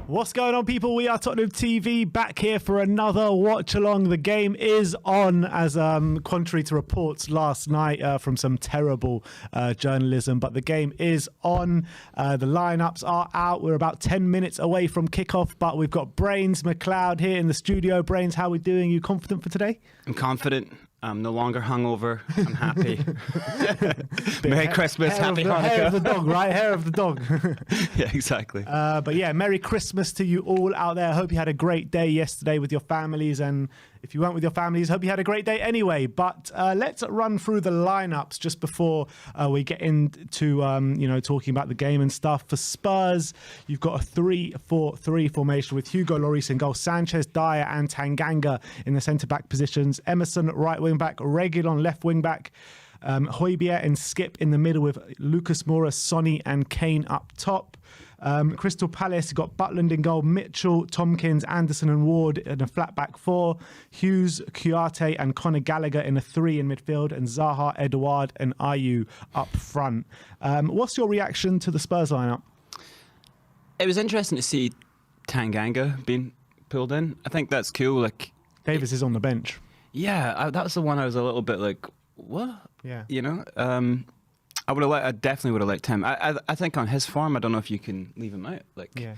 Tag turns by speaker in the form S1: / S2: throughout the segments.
S1: What's going on, people? We are Tottenham TV, back here for another watch along. The game is on, as contrary to reports last night from some terrible journalism, but the game is on. The lineups are out. We're about 10 minutes away from kickoff, but we've got Brains McLeod here in the studio. Brains, how are we doing? You confident for today?
S2: I'm confident. I'm no longer hungover. I'm happy. Merry Christmas, happy Hanukkah.
S1: Hair of the dog, right? Hair of the dog.
S2: Yeah, exactly.
S1: But yeah, Merry Christmas to you all out there. I hope you had a great day yesterday with your families, and if you weren't with your families, hope you had a great day anyway. But let's run through the lineups just before we get into talking about the game and stuff. For Spurs, you've got a 3-4-3 formation with Hugo Lloris in goal, Sanchez, Dyer and Tanganga in the centre-back positions, Emerson right wing-back, Reguilon left wing-back, Højbjerg and Skip in the middle with Lucas Moura, Sonny and Kane up top. Crystal Palace got Butland in goal, Mitchell, Tompkins, Anderson and Ward in a flat back four, Hughes, Kouyaté and Conor Gallagher in a three in midfield, and Zaha, Edouard and Ayew up front. What's your reaction to the Spurs lineup?
S2: It was interesting to see Tanganga being pulled in. I think that's cool. Like
S1: Davis is on the bench.
S2: Yeah, that was the one I was a little bit like, what?
S1: Yeah.
S2: You know, I definitely would have liked him. I think on his form, I don't know if you can leave him out. Like,
S1: Yeah.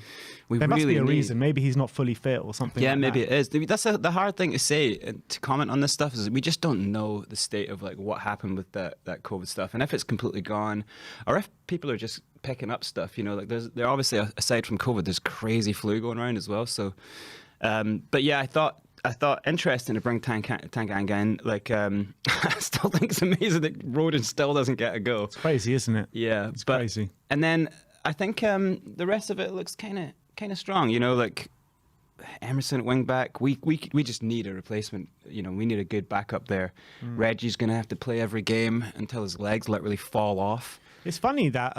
S2: we
S1: There
S2: really
S1: must be a
S2: need-
S1: reason. Maybe he's not fully fit or something.
S2: Yeah,
S1: like
S2: maybe
S1: that.
S2: it is. That's the hard thing to say and to comment on this stuff is we just don't know the state of like what happened with that COVID stuff and if it's completely gone, or if people are just picking up stuff. You know, like there obviously aside from COVID, there's crazy flu going around as well. So, but yeah, I thought interesting to bring Tanganga in. Like, I still think it's amazing that Roden still doesn't get a go.
S1: It's crazy, isn't it?
S2: Yeah,
S1: It's crazy.
S2: And then I think the rest of it looks kind of strong. You know, like Emerson at wing back. We just need a replacement. You know, we need a good backup there. Reggie's going to have to play every game until his legs literally fall off.
S1: It's funny that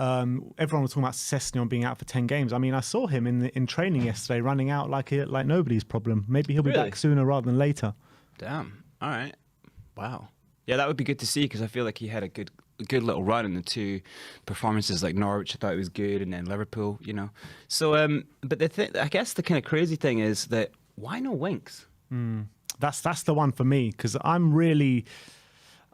S1: everyone was talking about Sessegnon being out for 10 games. I mean, I saw him in training yesterday running out like nobody's problem. Maybe he'll be
S2: Really?
S1: back sooner rather than later.
S2: Damn. All right. Wow. Yeah, that would be good to see because I feel like he had a good little run in the two performances, like Norwich. I thought he was good, and then Liverpool. You know. So, but I guess the kind of crazy thing is that why no Winks?
S1: That's the one for me because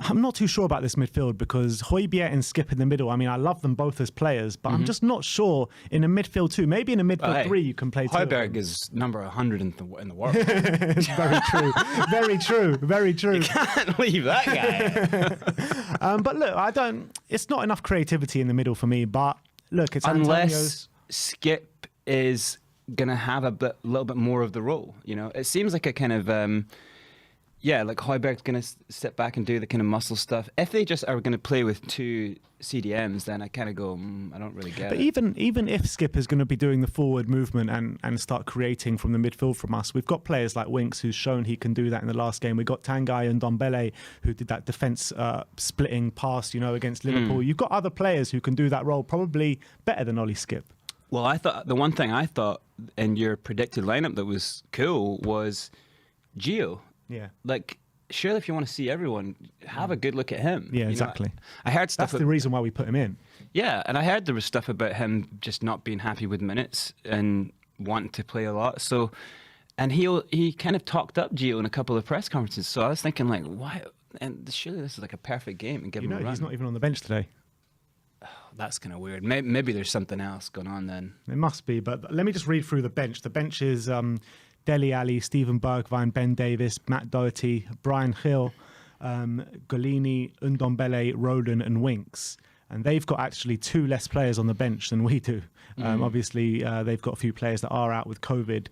S1: I'm not too sure about this midfield because Højbjerg and Skip in the middle. I mean, I love them both as players, but I'm just not sure in a midfield two. Maybe in a midfield three you can play two.
S2: Højbjerg is number 100 in the world.
S1: Very true. Very true. Very true.
S2: Can't leave that guy.
S1: But look, it's not enough creativity in the middle for me, but look, it's
S2: Unless
S1: Antonio's.
S2: Skip is going to have a little bit more of the role. You know, it seems like a kind of... yeah, like Højbjerg's going to sit back and do the kind of muscle stuff. If they just are going to play with two CDMs, then I kind of go, I don't really get
S1: But
S2: it.
S1: even if Skip is going to be doing the forward movement and start creating from the midfield from us, we've got players like Winks who's shown he can do that in the last game. We've got Tanguy and Ndombele who did that defence splitting pass, against Liverpool. You've got other players who can do that role probably better than Ollie Skip.
S2: Well, I thought the one thing I thought in your predicted lineup that was cool was Gio.
S1: Yeah.
S2: Like, surely if you want to see everyone, have a good look at him.
S1: Yeah, exactly.
S2: I heard stuff.
S1: That's the reason why we put him in.
S2: Yeah, and I heard there was stuff about him just not being happy with minutes and wanting to play a lot. So, and he kind of talked up Gio in a couple of press conferences. So I was thinking, like, why? And surely this is like a perfect game and give him a run.
S1: He's not even on the bench today.
S2: That's kind of weird. Maybe there's something else going on then.
S1: It must be, but let me just read through the bench. The bench is Dele Alli, Stephen Bergwijn, Ben Davis, Matt Doherty, Brian Hill, Golini, Ndombele, Roden and Winks. And they've got actually two less players on the bench than we do. Obviously, they've got a few players that are out with COVID.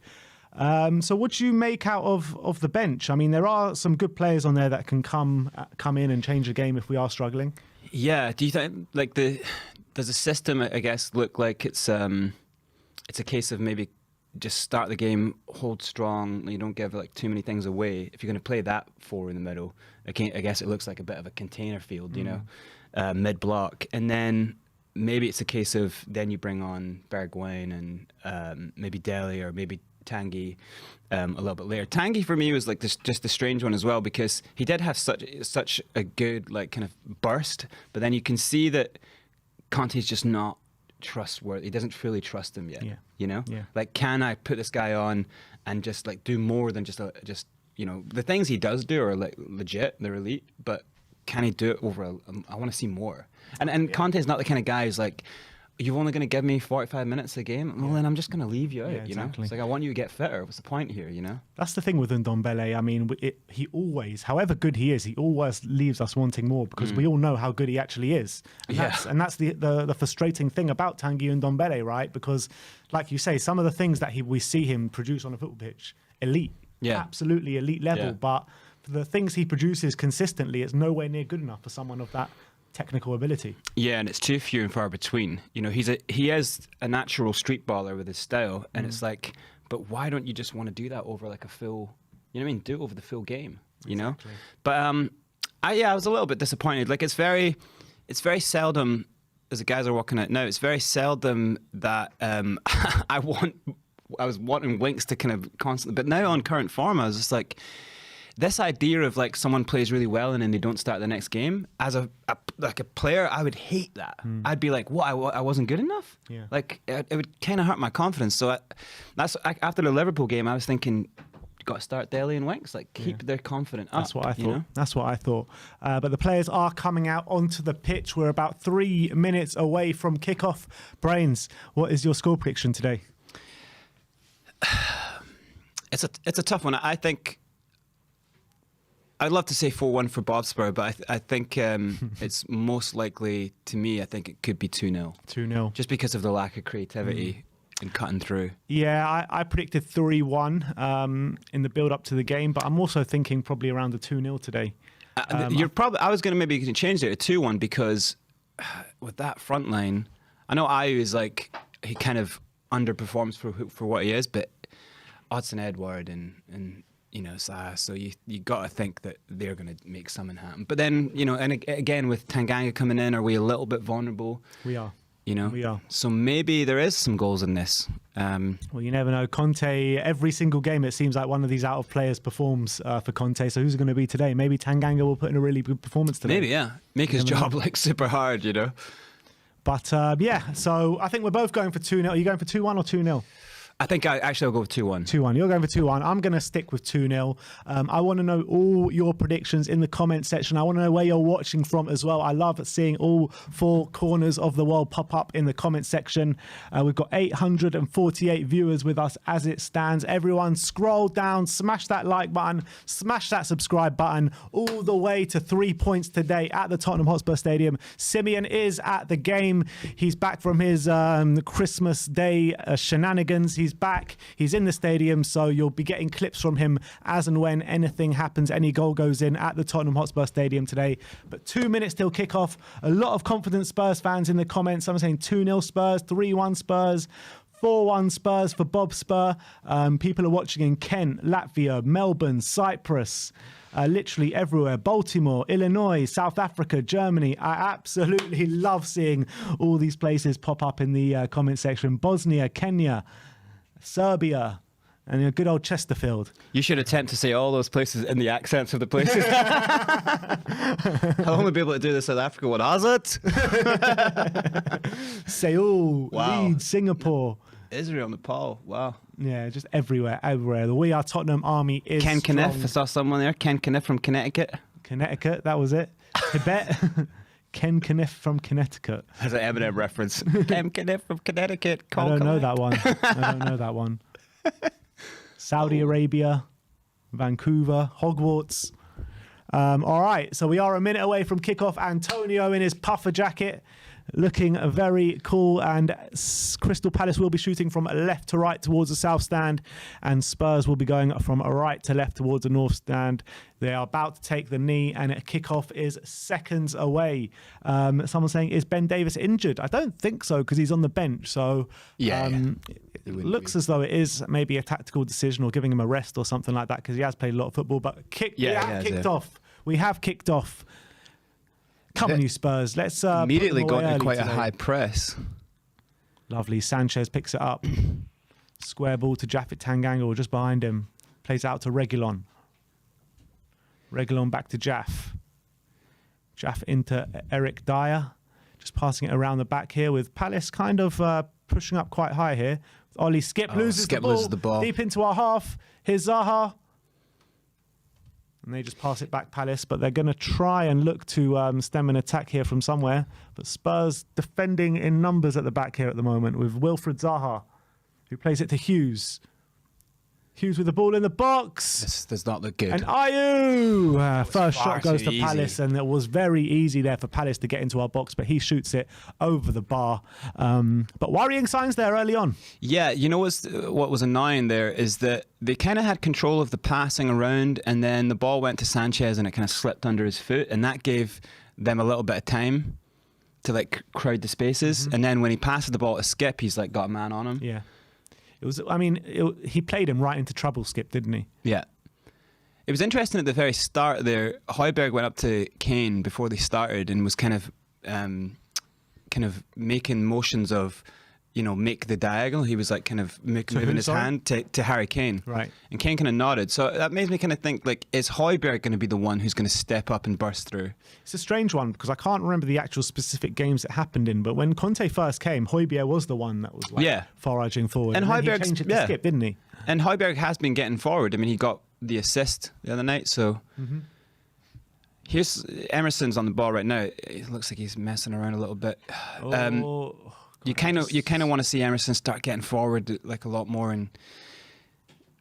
S1: So what do you make out of the bench? I mean, there are some good players on there that can come in and change the game if we are struggling.
S2: Yeah. Do you think like does the system, I guess, look like it's a case of maybe just start the game, hold strong, you don't give like too many things away. If you're going to play that four in the middle, I guess it looks like a bit of a container field, mid block, and then maybe it's a case of then you bring on Bergwijn and maybe Dele or maybe Tanguy a little bit later. Tanguy for me was like just a strange one as well because he did have such a good like kind of burst, but then you can see that Conte's just not trustworthy. He doesn't fully trust him yet.
S1: Yeah.
S2: Like, can I put this guy on and just like do more than just the things he does do are like legit, they're elite, but can he do it over I want to see more. And Conte's not the kind of guy who's like, you're only going to give me 45 minutes a game? Well, then I'm just going to leave you out,
S1: exactly.
S2: It's like, I want you to get fitter. What's the point here,
S1: That's the thing with Ndombele. I mean, he always, however good he is, he always leaves us wanting more because we all know how good he actually is. And that's the frustrating thing about Tanguy and Ndombele, right? Because, like you say, some of the things that we see him produce on a football pitch, elite. Yeah. Absolutely elite level.
S2: Yeah.
S1: But for the things he produces consistently, it's nowhere near good enough for someone of that technical ability.
S2: Yeah, and it's too few and far between. He is a natural street baller with his style, and it's like, but why don't you just want to do that over like a full, do it over the full game,
S1: Exactly.
S2: But I was a little bit disappointed. Like it's very seldom as the guys are walking out now, it's very seldom that I was wanting Winks to kind of constantly, but now on current form, I was just like, this idea of like someone plays really well and then they don't start the next game, as a player, I would hate that. I'd be like, what? I wasn't good enough.
S1: Yeah.
S2: Like it would kind of hurt my confidence. So after the Liverpool game, I was thinking, you got to start Dele and Winks, like keep their confidence up.
S1: That's what I thought.
S2: You know?
S1: That's what I thought. But the players are coming out onto the pitch. We're about 3 minutes away from kickoff. Brains, what is your score prediction today?
S2: It's a tough one. I think I'd love to say 4-1 for Bobspur, but I think it's most likely, to me, I think it could be 2-0.
S1: 2-0.
S2: Just because of the lack of creativity and cutting through.
S1: Yeah, I predicted 3-1 in the build-up to the game, but I'm also thinking probably around the 2-0 today.
S2: I was going to maybe change it to 2-1 because with that front line, I know Ayew is like, he kind of underperforms for what he is, but Odson Edward and you know, so you got to think that they're going to make something happen. But then, you know, and again with Tanganga coming in, are we a little bit vulnerable?
S1: We are.
S2: You know,
S1: we are.
S2: So maybe there is some goals in this.
S1: Well, you never know. Conte, every single game, it seems like one of these out of players performs for Conte. So who's it going to be today? Maybe Tanganga will put in a really good performance today.
S2: Maybe, yeah. Make his job like super hard, you know.
S1: But yeah, so I think we're both going for 2-0. Are you going for 2-1 or 2-0?
S2: I think I'll go with 2-1.
S1: 2-1. You're going for 2-1. I'm going to stick with 2-0. I want to know all your predictions in the comment section. I want to know where you're watching from as well. I love seeing all 4 corners of the world pop up in the comment section. We've got 848 viewers with us as it stands. Everyone scroll down, smash that like button, smash that subscribe button, all the way to 3 points today at the Tottenham Hotspur Stadium. Simeon is at the game. He's back from his Christmas Day shenanigans. He's back. He's in the stadium, so you'll be getting clips from him as and when anything happens, any goal goes in at the Tottenham Hotspur Stadium today. But 2 minutes till kickoff. A lot of confident Spurs fans in the comments. Some are saying 2-0 Spurs, 3-1 Spurs, 4-1 Spurs for Bob Spur. People are watching in Kent, Latvia, Melbourne, Cyprus. Literally everywhere. Baltimore, Illinois, South Africa, Germany. I absolutely love seeing all these places pop up in the comment section. Bosnia, Kenya, Serbia, and a good old Chesterfield.
S2: You should attempt to say all those places in the accents of the places. I'll only be able to do the South Africa one. Hazard.
S1: Seoul,
S2: wow.
S1: Leeds, Singapore.
S2: Israel, Nepal. Wow.
S1: Yeah, just everywhere. The We Are Tottenham army is
S2: Ken
S1: strong.
S2: Kniff. I saw someone there. Ken Kniff from Connecticut.
S1: Connecticut, that was it. Tibet. Ken Kniff from Connecticut.
S2: That's an Eminem reference. Ken Kniff from Connecticut.
S1: I don't know that one. I don't know that one. Saudi Arabia, Vancouver, Hogwarts. All right, so we are a minute away from kickoff. Antonio in his puffer jacket, looking very cool, and Crystal Palace will be shooting from left to right towards the south stand, and Spurs will be going from right to left towards the north stand. They are about to take the knee, and kickoff is seconds away. Someone's saying, is Ben Davies injured? I don't think so, because he's on the bench. So it looks as though it is maybe a tactical decision or giving him a rest or something like that, because he has played a lot of football. But we have kicked off. Come on, you Spurs. Let's
S2: immediately got in quite
S1: today.
S2: A high press.
S1: Lovely. Sanchez picks it up. Square ball to Japhet Tanganga, just behind him. Plays out to Reguilon. Reguilon back to Jaff. Jaff into Eric Dyer. Just passing it around the back here with Palace kind of pushing up quite high here. Ollie Skip loses the ball. Deep into our half. Here's Zaha. And they just pass it back Palace, but they're going to try and look to stem an attack here from somewhere. But Spurs defending in numbers at the back here at the moment with Wilfred Zaha, who plays it to Hughes. Hughes with the ball in the box.
S2: This does not look good.
S1: And Ayew! First shot goes to Palace, and it was very easy there for Palace to get into our box, but he shoots it over the bar. But worrying signs there early on.
S2: Yeah, you know what was annoying there is that they kind of had control of the passing around, and then the ball went to Sanchez and it kind of slipped under his foot, and that gave them a little bit of time to like crowd the spaces. And then when he passes the ball to Skip, he's like got a man on him.
S1: Yeah. It was. I mean, he played him right into trouble, Skip, didn't he?
S2: Yeah. It was interesting at the very start there. Højbjerg went up to Kane before they started and was kind of kind of making motions of, make the diagonal. He was like kind of moving his hand to Harry Kane.
S1: Right.
S2: And Kane kind of nodded. So that makes me kind of think, like, is Højbjerg going to be the one who's going to step up and burst through?
S1: It's a strange one because I can't remember the actual specific games it happened in, but when Conte first came, Højbjerg was the one that was foraging forward. And
S2: Højbjerg
S1: changed it to skip, didn't he?
S2: And Højbjerg has been getting forward. I mean, he got the assist the other night, so... Here's Emerson's on the ball right now. It looks like he's messing around a little bit. You kind of want to see Emerson start getting forward like a lot more, and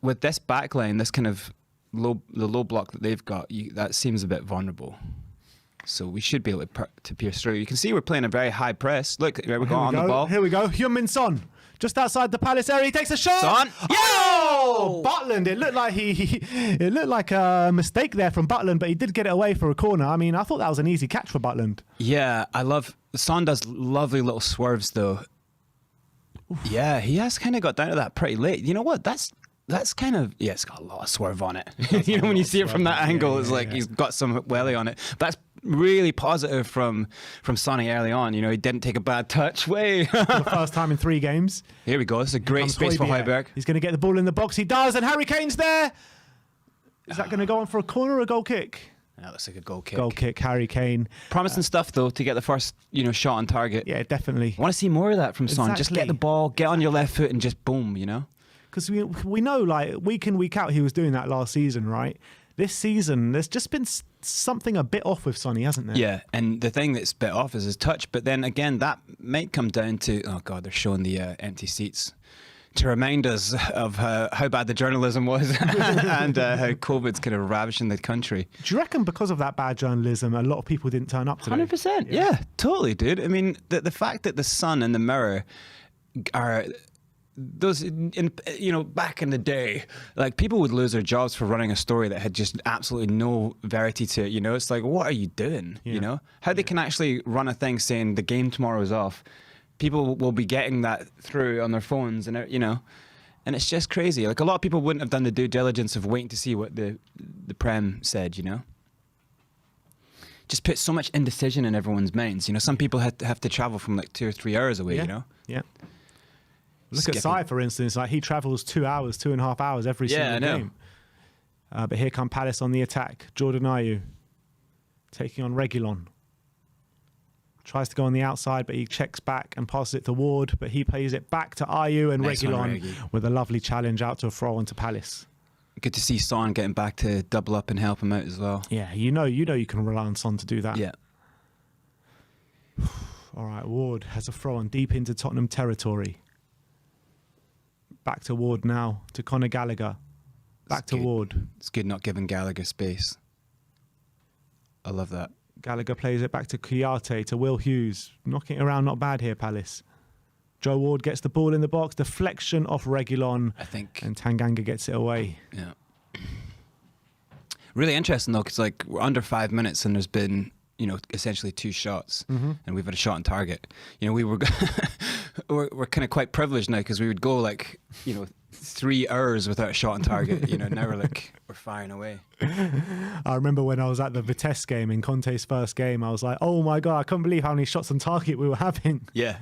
S2: with this back line, this kind of low block that they've got, that seems a bit vulnerable. So we should be able to pierce through. You can see we're playing a very high press. Look, here we go on the ball.
S1: Here we go. Heung-min Son, just outside the Palace area. He takes a shot.
S2: Son.
S1: Oh, Butland. It looked like a mistake there from Butland, but he did get it away for a corner. I mean, I thought that was an easy catch for Butland.
S2: Yeah, Son does lovely little swerves though. Oof. Yeah, he has kind of got down to that pretty late. You know what? That's kind of, it's got a lot of swerve on it. When you see it from that angle, it's like he's got some welly on it. That's really positive from Sonny early on. He didn't take a bad touch. For
S1: the first time in 3 games.
S2: Here we go. This is a great space for Højbjerg.
S1: He's going to get the ball in the box. He does, and Harry Kane's there. Is that going to go on for a corner or a goal kick?
S2: That looks like a goal kick.
S1: Goal kick, Harry Kane.
S2: Promising stuff, though, to get the first, shot on target.
S1: Yeah, definitely.
S2: I want to see more of that from Son. Just get the ball, get on your left foot, and just boom,
S1: Because we know, like, week in, week out, he was doing that last season, right? This season, there's just been something a bit off with Sonny, hasn't there?
S2: Yeah, and the thing that's a bit off is his touch. But then again, that might come down to, oh God, they're showing the empty seats to remind us of how bad the journalism was and how COVID's kind of ravishing the country.
S1: Do you reckon because of that bad journalism, a lot of people didn't turn up today?
S2: 100%. Yeah, totally, dude. I mean, the fact that the Sun and the Mirror are... Those, back in the day, like, people would lose their jobs for running a story that had just absolutely no verity to it. It's like, what are you doing? How they can actually run a thing saying the game tomorrow is off. People will be getting that through on their phones, and and it's just crazy. Like, a lot of people wouldn't have done the due diligence of waiting to see what the Prem said. Just put so much indecision in everyone's minds. Some people have to travel from like 2 or 3 hours away.
S1: Yeah. Look at Sai, for instance. Like, he travels 2 hours, 2.5 hours every single game. But here come Palace on the attack. Jordan Ayew taking on Reguilon. Tries to go on the outside, but he checks back and passes it to Ward. But he plays it back to Ayew, and nice Reguilon with a lovely challenge out to a throw onto Palace.
S2: Good to see Son getting back to double up and help him out as well.
S1: Yeah, you can rely on Son to do that.
S2: Yeah.
S1: All right, Ward has a throw on deep into Tottenham territory. Back to Ward now, to Conor Gallagher. Back to Ward.
S2: It's good not giving Gallagher space. I love that.
S1: Gallagher plays it back to Kouyaté, to Will Hughes. Knocking it around, not bad here, Palace. Joe Ward gets the ball in the box. Deflection off Reguilon.
S2: I think.
S1: And Tanganga gets it away.
S2: Yeah. Really interesting, though, because like, we're under 5 minutes and there's been, essentially 2 shots, and we've had a shot on target. We were we're kind of quite privileged now because we would go like 3 hours without a shot on target. Now we're firing away.
S1: I remember when I was at the Vitesse game, in Conte's first game, I was like, oh my God, I can't believe how many shots on target we were having.
S2: Yeah.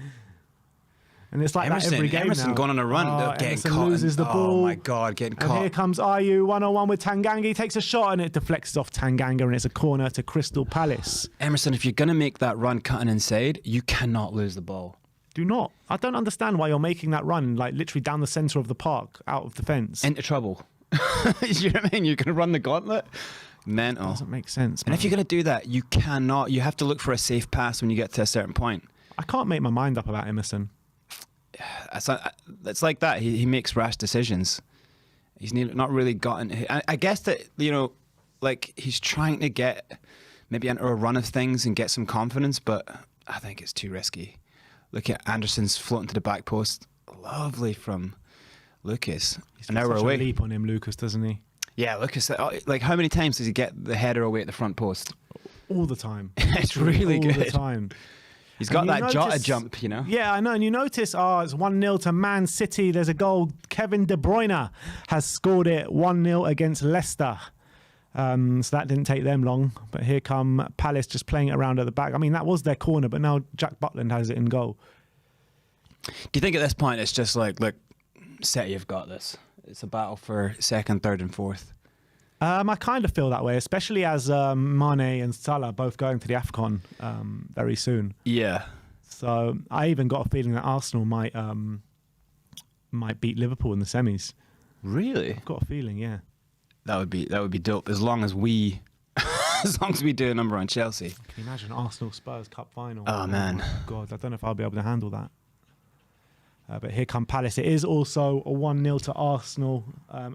S1: And it's like that every game
S2: Emerson
S1: now.
S2: going on a run, getting
S1: Emerson
S2: caught.
S1: Loses the ball.
S2: Oh my God, getting caught.
S1: And here comes Ayew, 1-on-1 with Tanganga. He takes a shot and it deflects off Tanganga, and it's a corner to Crystal Palace.
S2: Emerson, if you're going to make that run cutting inside, you cannot lose the ball.
S1: Do not. I don't understand why you're making that run, like literally down the centre of the park, out of the fence.
S2: Into trouble. You know what I mean? You're going to run the gauntlet. Mental.
S1: Doesn't make sense,
S2: man. And if you're going to do that, you have to look for a safe pass when you get to a certain point.
S1: I can't make my mind up about Emerson.
S2: It's like that. He makes rash decisions. He's not really gotten... I guess that, like, he's trying to get maybe into a run of things and get some confidence, but I think it's too risky. Look at Anderson's floating to the back post. Lovely from Lucas.
S1: He's got such a leap on him, Lucas, doesn't he?
S2: Yeah, Lucas. Like, how many times does he get the header away at the front post?
S1: All the time.
S2: It's really good.
S1: All the time.
S2: He's got that Jota jump,
S1: Yeah, I know. And you notice, it's 1-0 to Man City. There's a goal. Kevin De Bruyne has scored it 1-0 against Leicester. So that didn't take them long. But here come Palace just playing it around at the back. I mean, that was their corner, but now Jack Butland has it in goal.
S2: Do you think at this point it's just like, look, City have got this? It's a battle for second, third, and fourth.
S1: I kind of feel that way, especially as Mane and Salah both going to the AFCON very soon.
S2: Yeah.
S1: So I even got a feeling that Arsenal might beat Liverpool in the semis.
S2: Really?
S1: I've got a feeling, yeah.
S2: That would be dope. As long as we do a number on Chelsea.
S1: Can you imagine Arsenal Spurs Cup final?
S2: Oh man,
S1: my God, I don't know if I'll be able to handle that. But here come Palace. It is also a 1-0 to Arsenal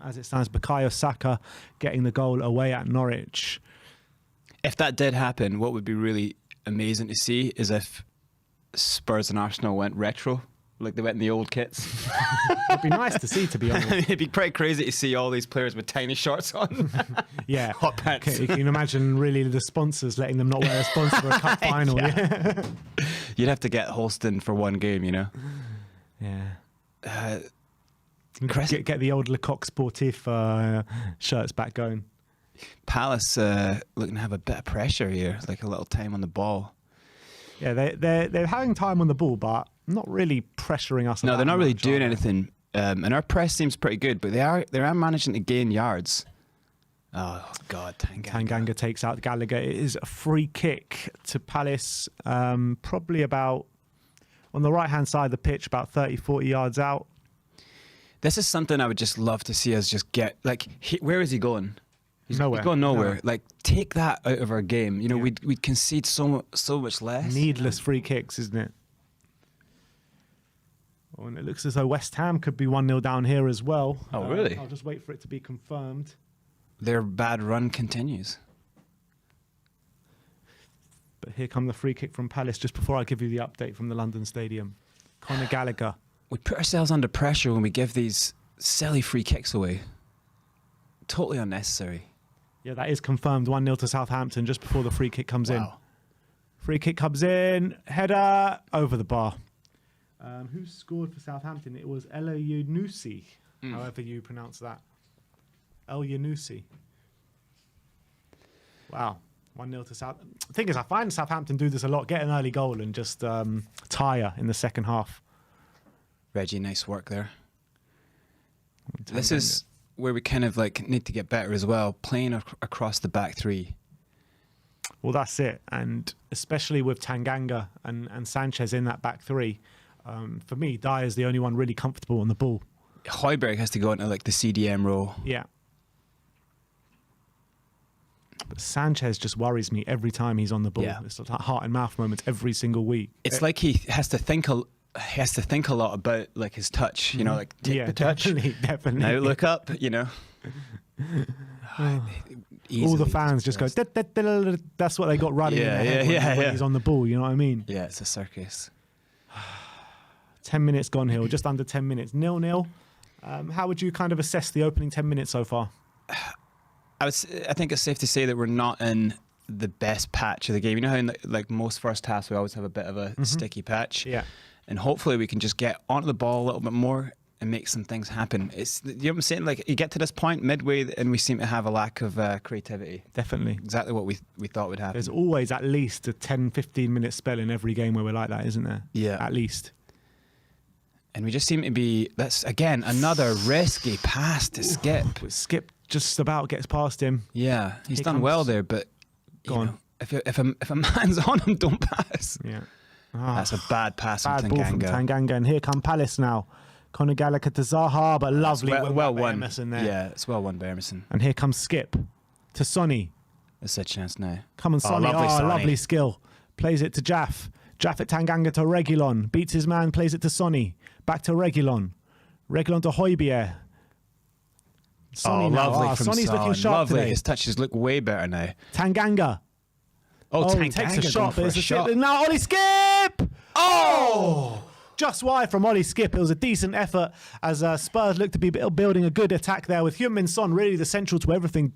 S1: as it stands. Bukayo Saka getting the goal away at Norwich.
S2: If that did happen, what would be really amazing to see is if Spurs and Arsenal went retro, like they went in the old kits.
S1: It'd be nice to see, to be honest.
S2: It'd be pretty crazy to see all these players with tiny shorts on.
S1: Yeah.
S2: Hot pants.
S1: Okay, you can imagine really the sponsors letting them not wear a sponsor for a cup final. Yeah.
S2: You'd have to get Holston for one game, you know?
S1: Yeah. Get the old Lecoq Sportif shirts back going.
S2: Palace looking to have a bit of pressure here, like a little time on the ball.
S1: Yeah, they're having time on the ball, but not really pressuring us.
S2: No, they're not really doing anything. And our press seems pretty good, but they are managing to gain yards. Oh God,
S1: Tanganga takes out Gallagher. It is a free kick to Palace, probably about on the right-hand side of the pitch, about 30, 40 yards out.
S2: This is something I would just love to see us just get. Like, where is he going? He's
S1: nowhere.
S2: He's going nowhere.
S1: No.
S2: Like, take that out of our game. You know, we'd concede so much less.
S1: Needless free kicks, isn't it? Oh, and it looks as though West Ham could be 1-0 down here as well.
S2: Oh, really?
S1: I'll just wait for it to be confirmed.
S2: Their bad run continues.
S1: But here come the free kick from Palace just before I give you the update from the London Stadium. Conor Gallagher.
S2: We put ourselves under pressure when we give these silly free kicks away. Totally unnecessary.
S1: Yeah, that is confirmed. 1-0 to Southampton just before the free kick comes in. Free kick comes in. Header over the bar. Who scored for Southampton? It was El Yunusi, however you pronounce that. El Yunusi. Wow. 1-0 to Southampton. The thing is, I find Southampton do this a lot. Get an early goal and just tire in the second half.
S2: Reggie, nice work there. This is where we kind of like need to get better as well, playing across the back three.
S1: Well, that's it. And especially with Tanganga and Sanchez in that back three, for me, Dyer's the only one really comfortable on the ball.
S2: Højbjerg has to go into like the CDM role.
S1: Yeah. But Sanchez just worries me every time he's on the ball.
S2: Yeah.
S1: It's like heart and mouth moments every single week.
S2: It's like he has to think a lot about like his touch, you know, like take the touch.
S1: Definitely.
S2: Now look up, you know.
S1: All the fans just go, that's what they got running in their head when he's on the ball, you know what I mean?
S2: Yeah, it's a circus.
S1: 10 minutes gone here, just under 10 minutes. 0-0. How would you kind of assess the opening 10 minutes so far?
S2: I think it's safe to say that we're not in the best patch of the game. You know how in like most first halves we always have a bit of a sticky patch?
S1: Yeah.
S2: And hopefully we can just get onto the ball a little bit more and make some things happen. You know what I'm saying? Like you get to this point midway and we seem to have a lack of creativity.
S1: Definitely.
S2: Exactly what we thought would happen.
S1: There's always at least a 10-15 minute spell in every game where we're like that, isn't there?
S2: Yeah.
S1: At least.
S2: And we just seem to be, that's again, another risky pass to Skip.
S1: Skip just about gets past him.
S2: Yeah, he's done well there, but
S1: Go on.
S2: If a man's on him, don't pass.
S1: Yeah.
S2: That's a bad pass from
S1: Bad ball from
S2: Tanganga.
S1: Tanganga. And here come Palace now. Conor Gallagher to Zaha, but lovely
S2: well won.
S1: Emerson there.
S2: Yeah, it's well won by Emerson.
S1: And here comes Skip to Sonny.
S2: It's a chance now.
S1: Come on, Sonny.
S2: Sonny.
S1: Lovely skill. Plays it to Jaff. Jaff at Tanganga to Reguilon. Beats his man, plays it to Sonny. Back to Reguilon. Reguilon to Højbjerg. Sonny now.
S2: Lovely from
S1: Sonny's
S2: Son.
S1: looking sharp
S2: Lovely.
S1: today.
S2: His touches look way better now.
S1: Tanganga.
S2: Tanganga
S1: he takes a shot, but it's a
S2: shot.
S1: shot. Now Ollie Skip! Oh! Just wide from Ollie Skip. It was a decent effort as Spurs look to be building a good attack there with Heung-min Son really the central to everything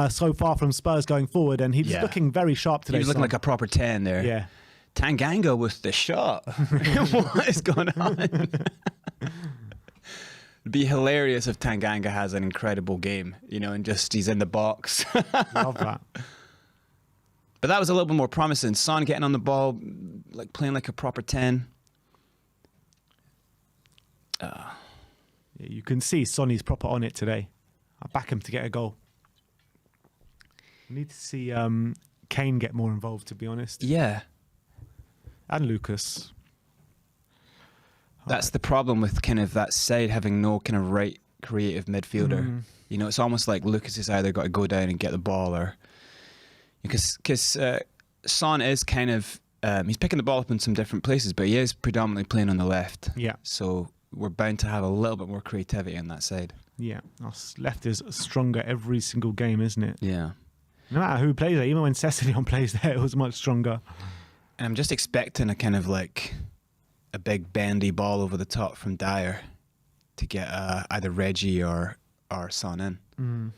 S1: so far from Spurs going forward. And he's looking very sharp today.
S2: He was looking
S1: Son.
S2: like a proper 10 there.
S1: Yeah.
S2: Tanganga with the shot. What is going on? It'd be hilarious if Tanganga has an incredible game, you know, and just he's in the box.
S1: Love that.
S2: But that was a little bit more promising. Son getting on the ball, like playing like a proper 10.
S1: Yeah, you can see Sonny's proper on it today. I back him to get a goal. We need to see Kane get more involved, to be honest.
S2: Yeah.
S1: And Lucas.
S2: That's the problem with kind of that side having no kind of right creative midfielder. You know, it's almost like Lucas has either got to go down and get the ball, or because Son is kind of he's picking the ball up in some different places, but he is predominantly playing on the left.
S1: Yeah.
S2: So we're bound to have a little bit more creativity on that side.
S1: Yeah. Our left is stronger every single game, isn't it?
S2: Yeah.
S1: No matter who plays there, even when Cecilion plays there, it was much stronger.
S2: And I'm just expecting a kind of like a big bendy ball over the top from Dyer to get either Reggie or Son in.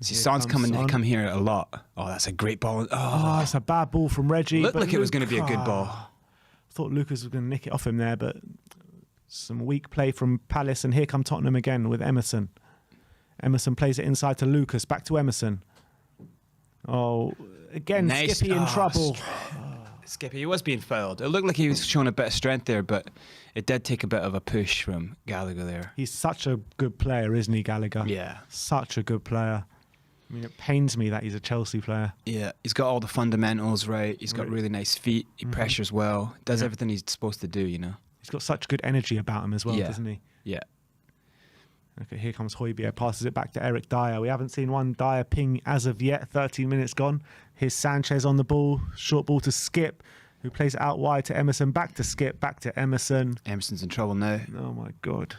S2: See, Son's come here a lot. Oh, that's a great ball.
S1: Oh, it's a bad ball from Reggie.
S2: Looked like it was going to be a good ball.
S1: I thought Lucas was going to nick it off him there, but some weak play from Palace, and here come Tottenham again with Emerson. Emerson plays it inside to Lucas, back to Emerson. Oh, again,
S2: Nice.
S1: Skippy in trouble.
S2: Skippy, he was being fouled. It looked like he was showing a bit of strength there, but it did take a bit of a push from Gallagher there.
S1: He's such a good player, isn't he, Gallagher?
S2: Yeah.
S1: Such a good player. I mean, it pains me that he's a Chelsea player.
S2: Yeah, he's got all the fundamentals right. He's got really nice feet. He pressures well. Does everything he's supposed to do, you know.
S1: He's got such good energy about him as well, doesn't he?
S2: Yeah.
S1: Okay, here comes Højbjerg, passes it back to Eric Dyer. We haven't seen one Dyer ping as of yet. 13 minutes gone. Here's Sanchez on the ball. Short ball to Skip, who plays it out wide to Emerson. Back to Skip, back to Emerson.
S2: Emerson's in trouble now.
S1: Oh, my God.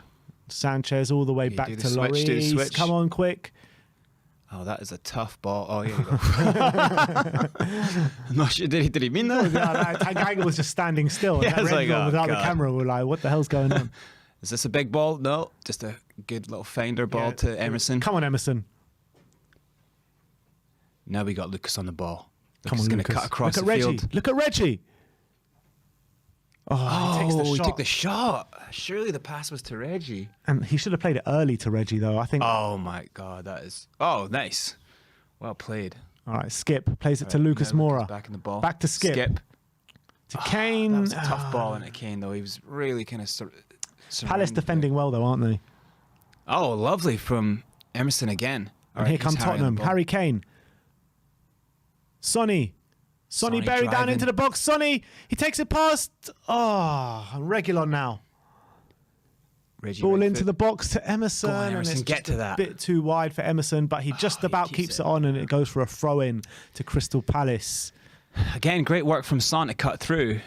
S1: Sanchez all the way back
S2: do the
S1: to
S2: switch, do the
S1: Lloris.
S2: switch.
S1: Come on, quick.
S2: Oh, that is a tough ball. Oh, here we go. I'm not sure. Did he mean that?
S1: Tanganga was just standing still.
S2: Yeah,
S1: And that
S2: it's like,
S1: red
S2: oh,
S1: without the
S2: God.
S1: camera, we're like, what the hell's going on?
S2: Is this a big ball? No, just a good little finder ball to Emerson.
S1: Come on, Emerson.
S2: Now we got Lucas on the ball.
S1: Come
S2: Lucas
S1: on,
S2: going to
S1: Lucas.
S2: cut across
S1: Look
S2: the
S1: at Reggie.
S2: field.
S1: Look at Reggie. Oh, he takes the
S2: he
S1: shot.
S2: took the shot. Surely the pass was to Reggie.
S1: And he should have played it early to Reggie, though. I think.
S2: Oh, my God. That is... Oh, nice. Well played.
S1: All right, Skip plays it to
S2: Right,
S1: Lucas
S2: now
S1: Moura.
S2: Lucas back in the ball.
S1: Back to Skip. To Kane.
S2: That was a tough ball into Kane, though. He was really kind of...
S1: Palace defending well, though, aren't they?
S2: Oh, lovely from Emerson again.
S1: And here come Tottenham. Harry Kane. Sonny buried down
S2: driving.
S1: into the box. Sonny, he takes it past. Oh, Reguilon now.
S2: Reggie
S1: Ball
S2: right
S1: into
S2: foot.
S1: the box to Emerson.
S2: Go on,
S1: and
S2: Emerson,
S1: it's
S2: get
S1: just
S2: to
S1: a
S2: that.
S1: bit too wide for Emerson, but he just
S2: he
S1: about
S2: keeps
S1: keeps
S2: it.
S1: it on, and it goes for a throw-in to Crystal Palace.
S2: Again, great work from Son to cut through.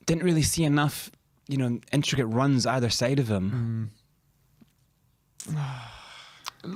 S2: Didn't really see enough, you know, intricate runs either side of him.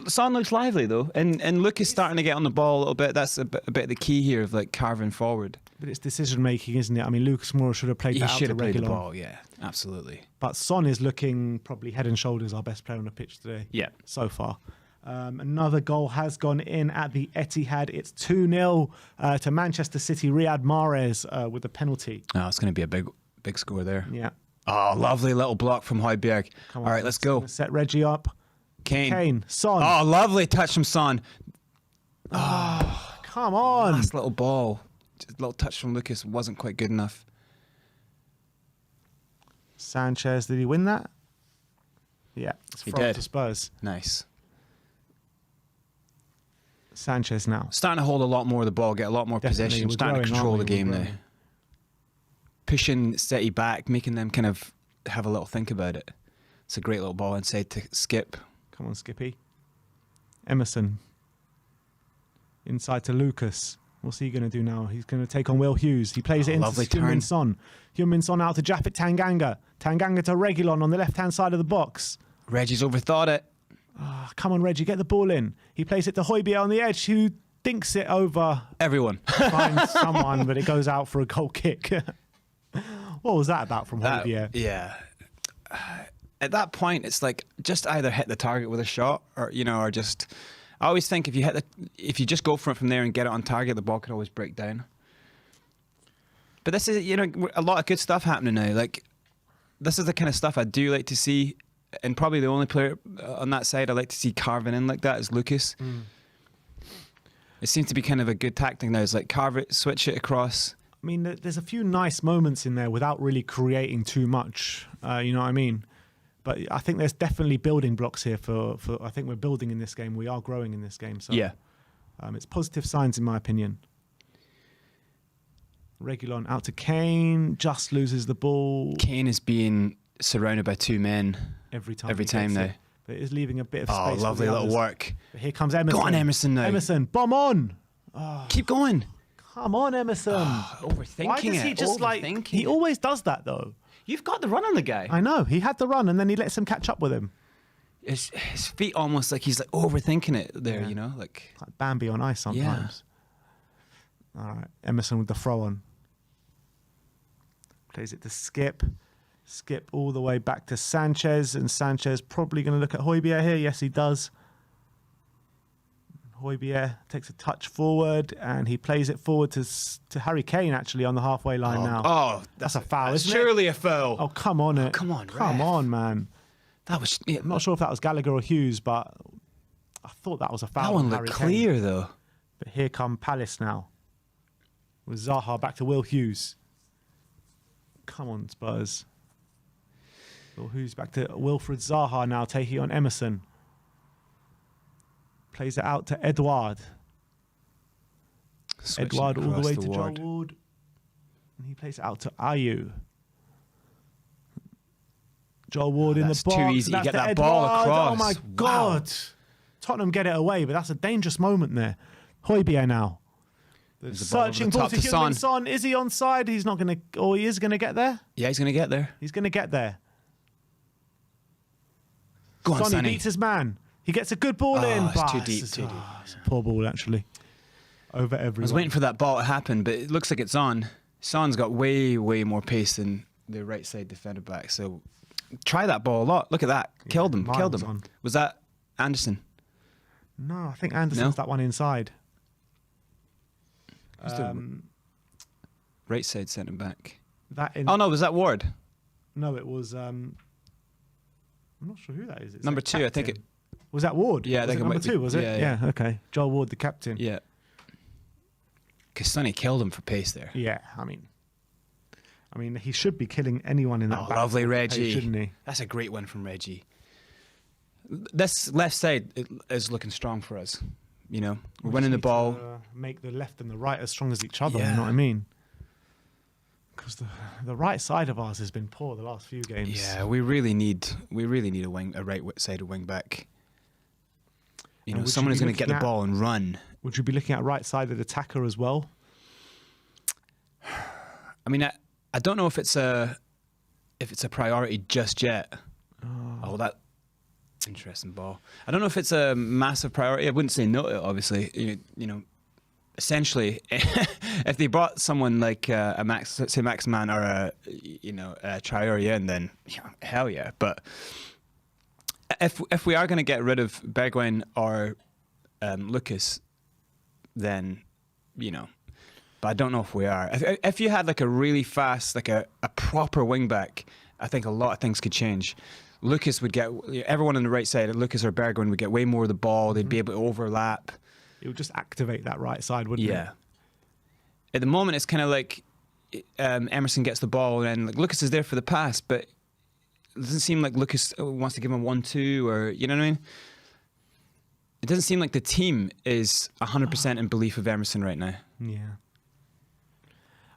S2: Son looks lively though, and Luke is starting to get on the ball a little bit. That's a bit of the key here of like carving forward.
S1: But it's decision-making, isn't it? I mean, Lucas Moura should have played
S2: He
S1: that out
S2: should
S1: to
S2: have played the
S1: Reguilon.
S2: ball, yeah, absolutely.
S1: But Son is looking probably head and shoulders our best player on the pitch today.
S2: Yeah.
S1: So far. Another goal has gone in at the Etihad. It's 2-0 to Manchester City. Riyad Mahrez with the penalty.
S2: Oh, it's going to be a big score there.
S1: Yeah.
S2: Oh, lovely little block from Højbjerg.
S1: Come
S2: All
S1: on,
S2: right, let's go.
S1: Set Reggie up.
S2: Kane.
S1: Son.
S2: Oh, lovely touch from Son.
S1: Come on.
S2: Last little ball. Just a little touch from Lucas wasn't quite good enough.
S1: Sanchez, did he win that? Yeah. It's
S2: He
S1: throw up
S2: did.
S1: to Spurs.
S2: Nice.
S1: Sanchez now.
S2: Starting to hold a lot more of the ball, get a lot more
S1: Definitely,
S2: possession,
S1: we're
S2: starting to
S1: growing,
S2: control the
S1: aren't we?
S2: game
S1: We're
S2: now.
S1: growing.
S2: Pushing City back, making them kind of have a little think about it. It's a great little ball inside to Skip.
S1: Come on, Skippy. Emerson. Inside to Lucas. What's he going to do now? He's going to take on Will Hughes. He plays it into
S2: lovely
S1: Heung-min
S2: turn.
S1: Son. Heung-min Son out to Japhet Tanganga. Tanganga to Reguilon on the left-hand side of the box.
S2: Reggie's overthought it.
S1: Oh, come on, Reggie, get the ball in. He plays it to Højbjerg on the edge, who dinks it over.
S2: Everyone.
S1: Finds someone, but it goes out for a goal kick. What was that about from Højbjerg?
S2: Yeah. At that point, it's like just either hit the target with a shot, or or just. I always think if you just go for it from there and get it on target, the ball could always break down. But this is a lot of good stuff happening now. Like this is the kind of stuff I do like to see and probably the only player on that side I like to see carving in like that is Lucas. It seems to be kind of a good tactic now. It's like carve it, switch it across.
S1: I mean, there's a few nice moments in there without really creating too much. You know what I mean? But I think there's definitely building blocks here for I think we're building in this game. We are growing in this game. So
S2: Yeah.
S1: It's positive signs in my opinion. Reguilon out to Kane. Just loses the ball.
S2: Kane is being surrounded by two men
S1: Every time
S2: now.
S1: it. But it is leaving a bit of
S2: Oh,
S1: space. for
S2: lovely
S1: the
S2: little
S1: others.
S2: work.
S1: But here comes Emerson.
S2: Go on, Emerson now.
S1: Emerson, bomb on.
S2: Keep going.
S1: Come on, Emerson.
S2: Overthinking
S1: Why does he
S2: it.
S1: just like...
S2: Overthinking
S1: He
S2: it.
S1: always does that, though.
S2: You've got the run on the guy.
S1: I know. He had the run, and then he lets him catch up with him.
S2: His feet almost like he's like overthinking it there,
S1: Yeah.
S2: you know? Like
S1: Bambi on ice sometimes. All right. Emerson with the throw on. Plays it to Skip. Skip all the way back to Sanchez, and Sanchez probably going to look at Højbjerg here. Yes, he does. Højbjerg takes a touch forward, and he plays it forward to Harry Kane, actually, on the halfway line now.
S2: Oh,
S1: That's a foul,
S2: that's
S1: isn't it?
S2: surely a foul.
S1: Oh, come on.
S2: come on,
S1: Come
S2: ref.
S1: on, man.
S2: That was yeah,
S1: I'm not sure if that was Gallagher or Hughes, but I thought that was a foul.
S2: that one
S1: on
S2: looked
S1: Harry Kane.
S2: clear though.
S1: But here come Palace now. With Zaha back to Will Hughes. Come on, Spurs. Will Hughes back to Wilfred Zaha now, taking on Emerson. Plays it out to Edouard.
S2: Switching
S1: Edouard all the
S2: across
S1: way to Joel
S2: ward.
S1: Ward. And he plays it out to Ayew. Joel Ward in the
S2: That's
S1: box.
S2: too easy. You
S1: That's
S2: get
S1: to
S2: that ball
S1: Edouard.
S2: across.
S1: Oh my
S2: Wow.
S1: God. Tottenham get it away, but that's a dangerous moment there. Højbjerg now.
S2: There's the ball over
S1: Searching
S2: the
S1: ball
S2: top
S1: to
S2: to
S1: Heung-min
S2: Son.
S1: Son. Is he onside? He's not going to, or he is going to get there?
S2: Yeah, he's gonna get there.
S1: He's going to get there.
S2: Go on,
S1: Sonny
S2: Sonny.
S1: beats his man. He gets a good ball
S2: Oh,
S1: in.
S2: it's
S1: but
S2: too deep,
S1: It's,
S2: too deep.
S1: it's a poor ball, actually. Over everyone.
S2: I was waiting for that ball to happen, but it looks like it's on. Son's got way more pace than the right side defender back. So try that ball a lot. Look at that. Killed him. Killed
S1: miles
S2: him.
S1: on.
S2: Was that Anderson?
S1: No, I think Anderson's that one inside.
S2: Who's the right side centre back?
S1: That in,
S2: Oh no, was that Ward?
S1: No, it was... I'm not sure who that is. It's
S2: Number
S1: a
S2: 2, I think
S1: captain.
S2: it.
S1: Was that Ward?
S2: Yeah, I
S1: was
S2: think
S1: it
S2: it
S1: number
S2: might be-
S1: 2, was it?
S2: yeah.
S1: Okay. Joel Ward, the captain.
S2: Yeah. Because Sonny killed him for pace there.
S1: Yeah, I mean, he should be killing anyone in that
S2: Oh,
S1: back
S2: lovely
S1: pace,
S2: Reggie.
S1: shouldn't he?
S2: That's a great one from Reggie. This left side is looking strong for us. You know, we're winning the
S1: Need
S2: ball.
S1: to, make the left and the right as strong as each other. You
S2: Yeah.
S1: know what I mean? Because the right side of ours has been poor the last few games.
S2: Yeah, we really need a right-sided wing back. You
S1: And
S2: know,
S1: would you
S2: someone who's
S1: be
S2: going to get the
S1: looking at-
S2: ball and run.
S1: Would you be looking at right-sided attacker as well?
S2: I mean, I don't know if it's a priority just yet. Oh, that interesting ball. I don't know if it's a massive priority. I wouldn't say no to it, obviously. You know, essentially, if they brought someone like a Max Man or a Traore in, then hell yeah. But if we are going to get rid of Bergwijn or Lucas, then But I don't know if we are. If you had like a really fast, like a proper wing back, I think a lot of things could change. Lucas would get everyone on the right side. Lucas or Bergwijn would get way more of the ball. They'd be able to overlap.
S1: It would just activate that right side, wouldn't it?
S2: Yeah. At the moment, it's kind of like Emerson gets the ball and like Lucas is there for the pass, but it doesn't seem like Lucas wants to give him 1-2 or you know what I mean. It doesn't seem like the team is 100% in belief of Emerson right now.
S1: Yeah.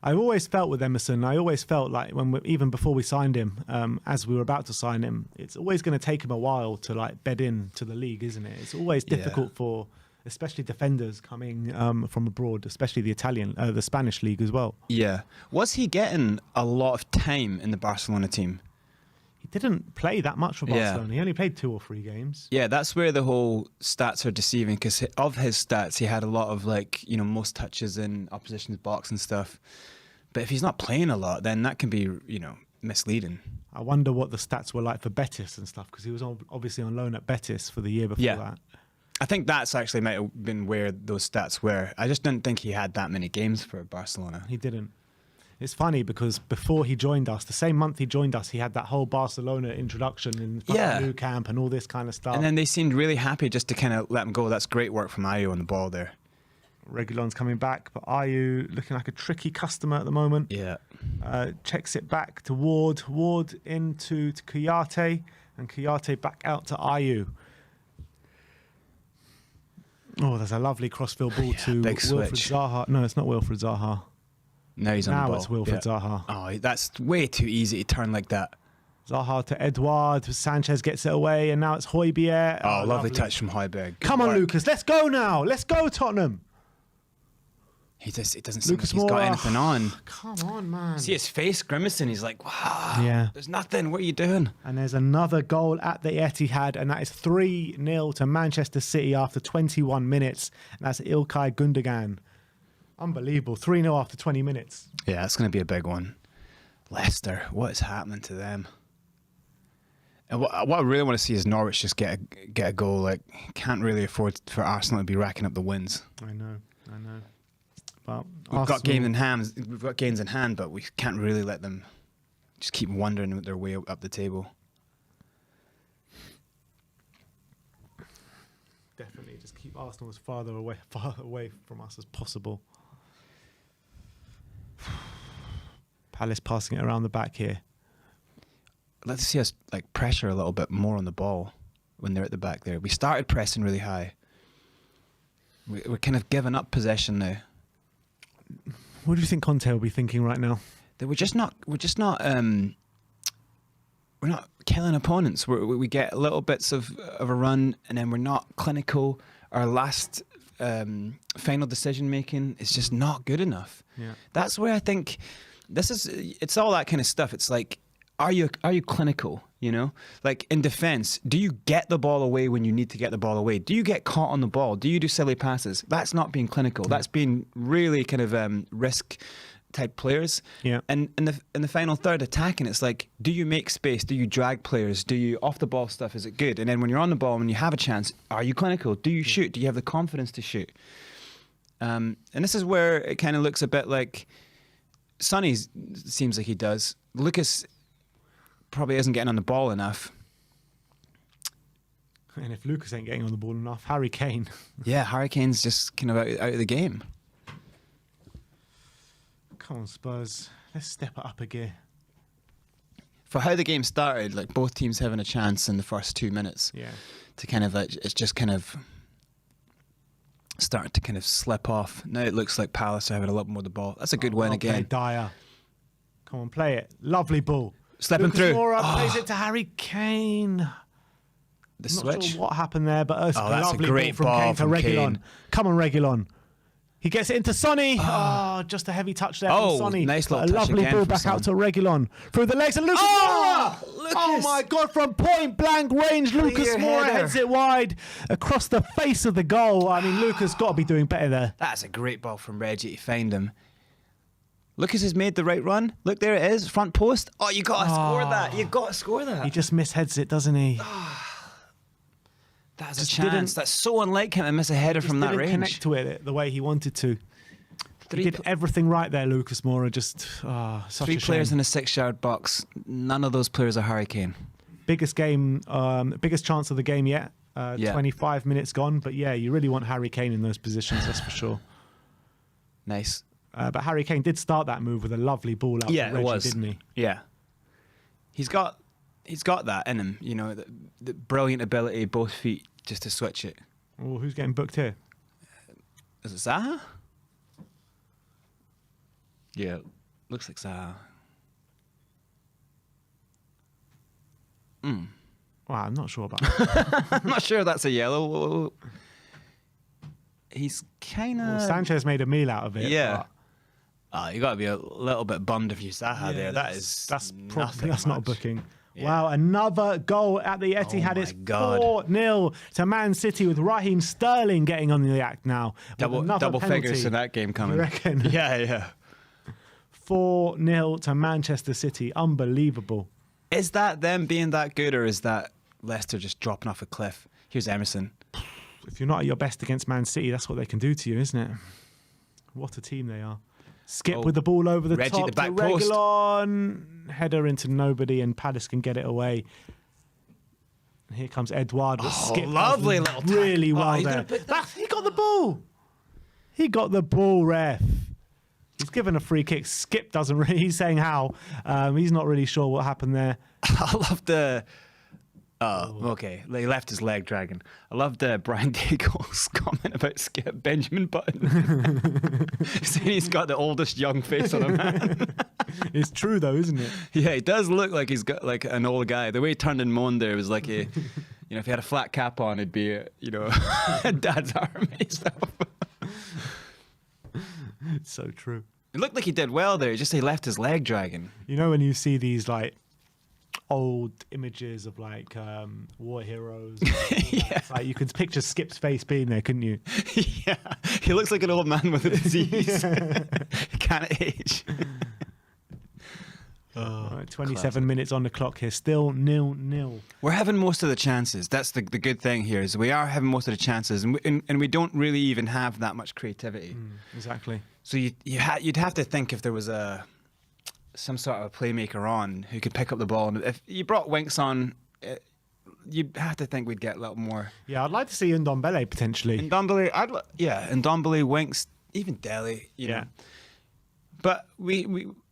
S1: I've always felt with Emerson, I always felt like even before we signed him, as we were about to sign him, it's always going to take him a while to like bed in to the league, isn't it? It's always difficult for, especially defenders coming from abroad, especially the Spanish league as well.
S2: Yeah. Was he getting a lot of time in the Barcelona team?
S1: He didn't play that much for Barcelona. He only played 2 or 3 games.
S2: Yeah, that's where the whole stats are deceiving because of his stats, he had a lot of most touches in opposition's box and stuff. But if he's not playing a lot, then that can be, misleading.
S1: I wonder what the stats were like for Betis and stuff because he was obviously on loan at Betis for the year before that.
S2: I think that's actually might have been where those stats were. I just didn't think he had that many games for Barcelona.
S1: He didn't. It's funny because before he joined us, the same month he joined us, he had that whole Barcelona introduction in new camp and all this kind of stuff.
S2: And then they seemed really happy just to kind of let him go. That's great work from Ayew on the ball there.
S1: Reguilon's coming back, but Ayew looking like a tricky customer at the moment.
S2: Yeah.
S1: Checks it back to Ward. Ward into Kouyaté, and Kouyaté back out to Ayew. Oh, there's a lovely crossfield ball to
S2: big
S1: Wilfried
S2: switch.
S1: Zaha. No, it's not Wilfried Zaha.
S2: Now he's on the
S1: Now
S2: ball.
S1: it's Wilfried Zaha.
S2: Oh, that's way too easy to turn like that.
S1: Zaha to Edouard. Sanchez gets it away, and now it's Højbjerg.
S2: Oh, lovely touch from Højbjerg.
S1: Come on, Lucas. Let's go now. Let's go, Tottenham.
S2: It doesn't seem
S1: Lucas
S2: like he's got
S1: Moura.
S2: anything on.
S1: Come on, man.
S2: See his face grimacing. He's like, wow,
S1: Yeah.
S2: there's nothing. What are you doing?
S1: And there's another goal at the Etihad, and that is 3-0 to Manchester City after 21 minutes. And that's İlkay Gundogan. Unbelievable. 3-0 after 20 minutes.
S2: Yeah, it's going to be a big one. Leicester, what is happening to them? And what I really want to see is Norwich just get a goal. Like, can't really afford for Arsenal to be racking up the wins.
S1: I know. But
S2: We've got games in hand. We've got games in hand, but we can't really let them just keep wandering their way up the table.
S1: Definitely just keep Arsenal as farther away from us as possible. Palace passing it around the back here.
S2: I'd like to see us like pressure a little bit more on the ball when they're at the back there. We started pressing really high. We're kind of giving up possession now.
S1: What do you think Conte will be thinking right now?
S2: That we're not killing opponents. We get little bits of a run, and then we're not clinical. Our last final decision making is just not good enough.
S1: Yeah.
S2: That's where I think it's all that kind of stuff. It's like, are you clinical? You know, like in defense, do you get the ball away when you need to get the ball away? Do you get caught on the ball? Do you do silly passes? That's not being clinical. That's being really kind of risk type players.
S1: Yeah.
S2: And in the final third attacking, it's like, do you make space? Do you drag players? Do you off the ball stuff? Is it good? And then when you're on the ball, when you have a chance, are you clinical? Do you shoot? Do you have the confidence to shoot? And this is where it kind of looks a bit like Sonny seems like he does. Lucas probably isn't getting on the ball enough.
S1: And if Lucas ain't getting on the ball enough, Harry Kane.
S2: Yeah, Harry Kane's just kind of out of the game.
S1: Come on, Spurs. Let's step it up a gear.
S2: For how the game started, like both teams having a chance in the first 2 minutes.
S1: Yeah.
S2: To kind of like, it's just kind of starting to kind of slip off. Now it looks like Palace are having a lot more of the ball. That's a good win again.
S1: Dyer. Come on, play it. Lovely ball.
S2: Slipping
S1: Lucas
S2: through.
S1: Moura plays it to Harry Kane.
S2: The
S1: Not
S2: switch.
S1: sure what happened there, but it's a
S2: that's a
S1: lovely
S2: great
S1: ball
S2: ball
S1: Kane to
S2: from
S1: Reguilon.
S2: Kane.
S1: Come on, Reguilon. He gets it into Sonny. Oh, just a heavy touch there from Sonny.
S2: Nice little
S1: but a
S2: touch
S1: lovely
S2: again
S1: ball
S2: from
S1: back
S2: Son.
S1: out to Reguilon. Through the legs of Lucas Moura. Oh my God, from point blank range, Lucas Moura
S2: header.
S1: heads it wide across the face of the goal. I mean, Lucas got to be doing better there.
S2: That's a great ball from Reggie to find him. Lucas has made the right run. Look, there it is. Front post. Oh, you got to score that. You got to score that.
S1: He just misheads it, doesn't he?
S2: That's a
S1: just
S2: chance.
S1: didn't-
S2: That's so unlike him to miss a header from that
S1: didn't
S2: range.
S1: connect to it the way he wanted to. He did everything right there, Lucas Moura. Just such
S2: Three
S1: a shame.
S2: players in a 6-yard box. None of those players are Harry Kane.
S1: Biggest chance of the game yet. 25 minutes gone, but yeah, you really want Harry Kane in those positions, that's for sure.
S2: Nice.
S1: But Harry Kane did start that move with a lovely ball out to Reggie, didn't he?
S2: Yeah. He's got that in him, you know, the brilliant ability, both feet, just to switch it.
S1: Oh, who's getting booked here?
S2: Is it Zaha? Yeah, looks like Zaha.
S1: Wow, I'm not sure about that.
S2: I'm not sure that's a yellow. He's kind of...
S1: Sanchez made a meal out of it.
S2: Yeah. You got to be a little bit bummed if you Zaha there.
S1: That's
S2: nothing
S1: not a
S2: much.
S1: booking.
S2: Yeah.
S1: Wow, another goal at the Etihad.
S2: my
S1: It's
S2: God.
S1: 4-0 to Man City with Raheem Sterling getting on the act now. with another
S2: Double
S1: penalty.
S2: figures in that game coming.
S1: You reckon?
S2: Yeah.
S1: 4-0 to Manchester City. Unbelievable.
S2: Is that them being that good, or is that Leicester just dropping off a cliff? Here's Emerson.
S1: If you're not at your best against Man City, that's what they can do to you, isn't it? What a team they are. Skip with the ball over the
S2: Reggie,
S1: top
S2: the back
S1: to
S2: post.
S1: Reguilon. Header into nobody, and Palace can get it away. And here comes Edouard. But Skip
S2: lovely
S1: does
S2: little tackle.
S1: really well
S2: he's
S1: there.
S2: gonna put that-
S1: He got the ball. He got the ball, ref. He's given a free kick. Skip doesn't really. He's saying how. He's not really sure what happened there.
S2: I love the. Okay. He left his leg dragging. I loved Brian Daigle's comment about Skip Benjamin Button. Saying he's got the oldest young face on a man.
S1: It's true though, isn't it?
S2: Yeah, he does look like he's got like an old guy. The way he turned and moaned there was like a, if he had a flat cap on, it'd be a dad's army stuff.
S1: It's so true.
S2: It looked like he did well there. Just he left his leg dragging.
S1: You know when you see these like old images of like war heroes, it's like you could picture Skip's face being there, couldn't you?
S2: Yeah, he looks like an old man with a disease. He can't age.
S1: Right, 27 minutes on the clock here, still 0-0.
S2: We're having most of the chances. That's the good thing here is we are having most of the chances, and we don't really even have that much creativity.
S1: Exactly.
S2: So you'd have to think if there was some sort of a playmaker on who could pick up the ball, and if you brought Winks on, you'd have to think we'd get a little more.
S1: Yeah, I'd like to see Ndombele potentially.
S2: Ndombele, Ndombele, Winks, even Dele. You know. But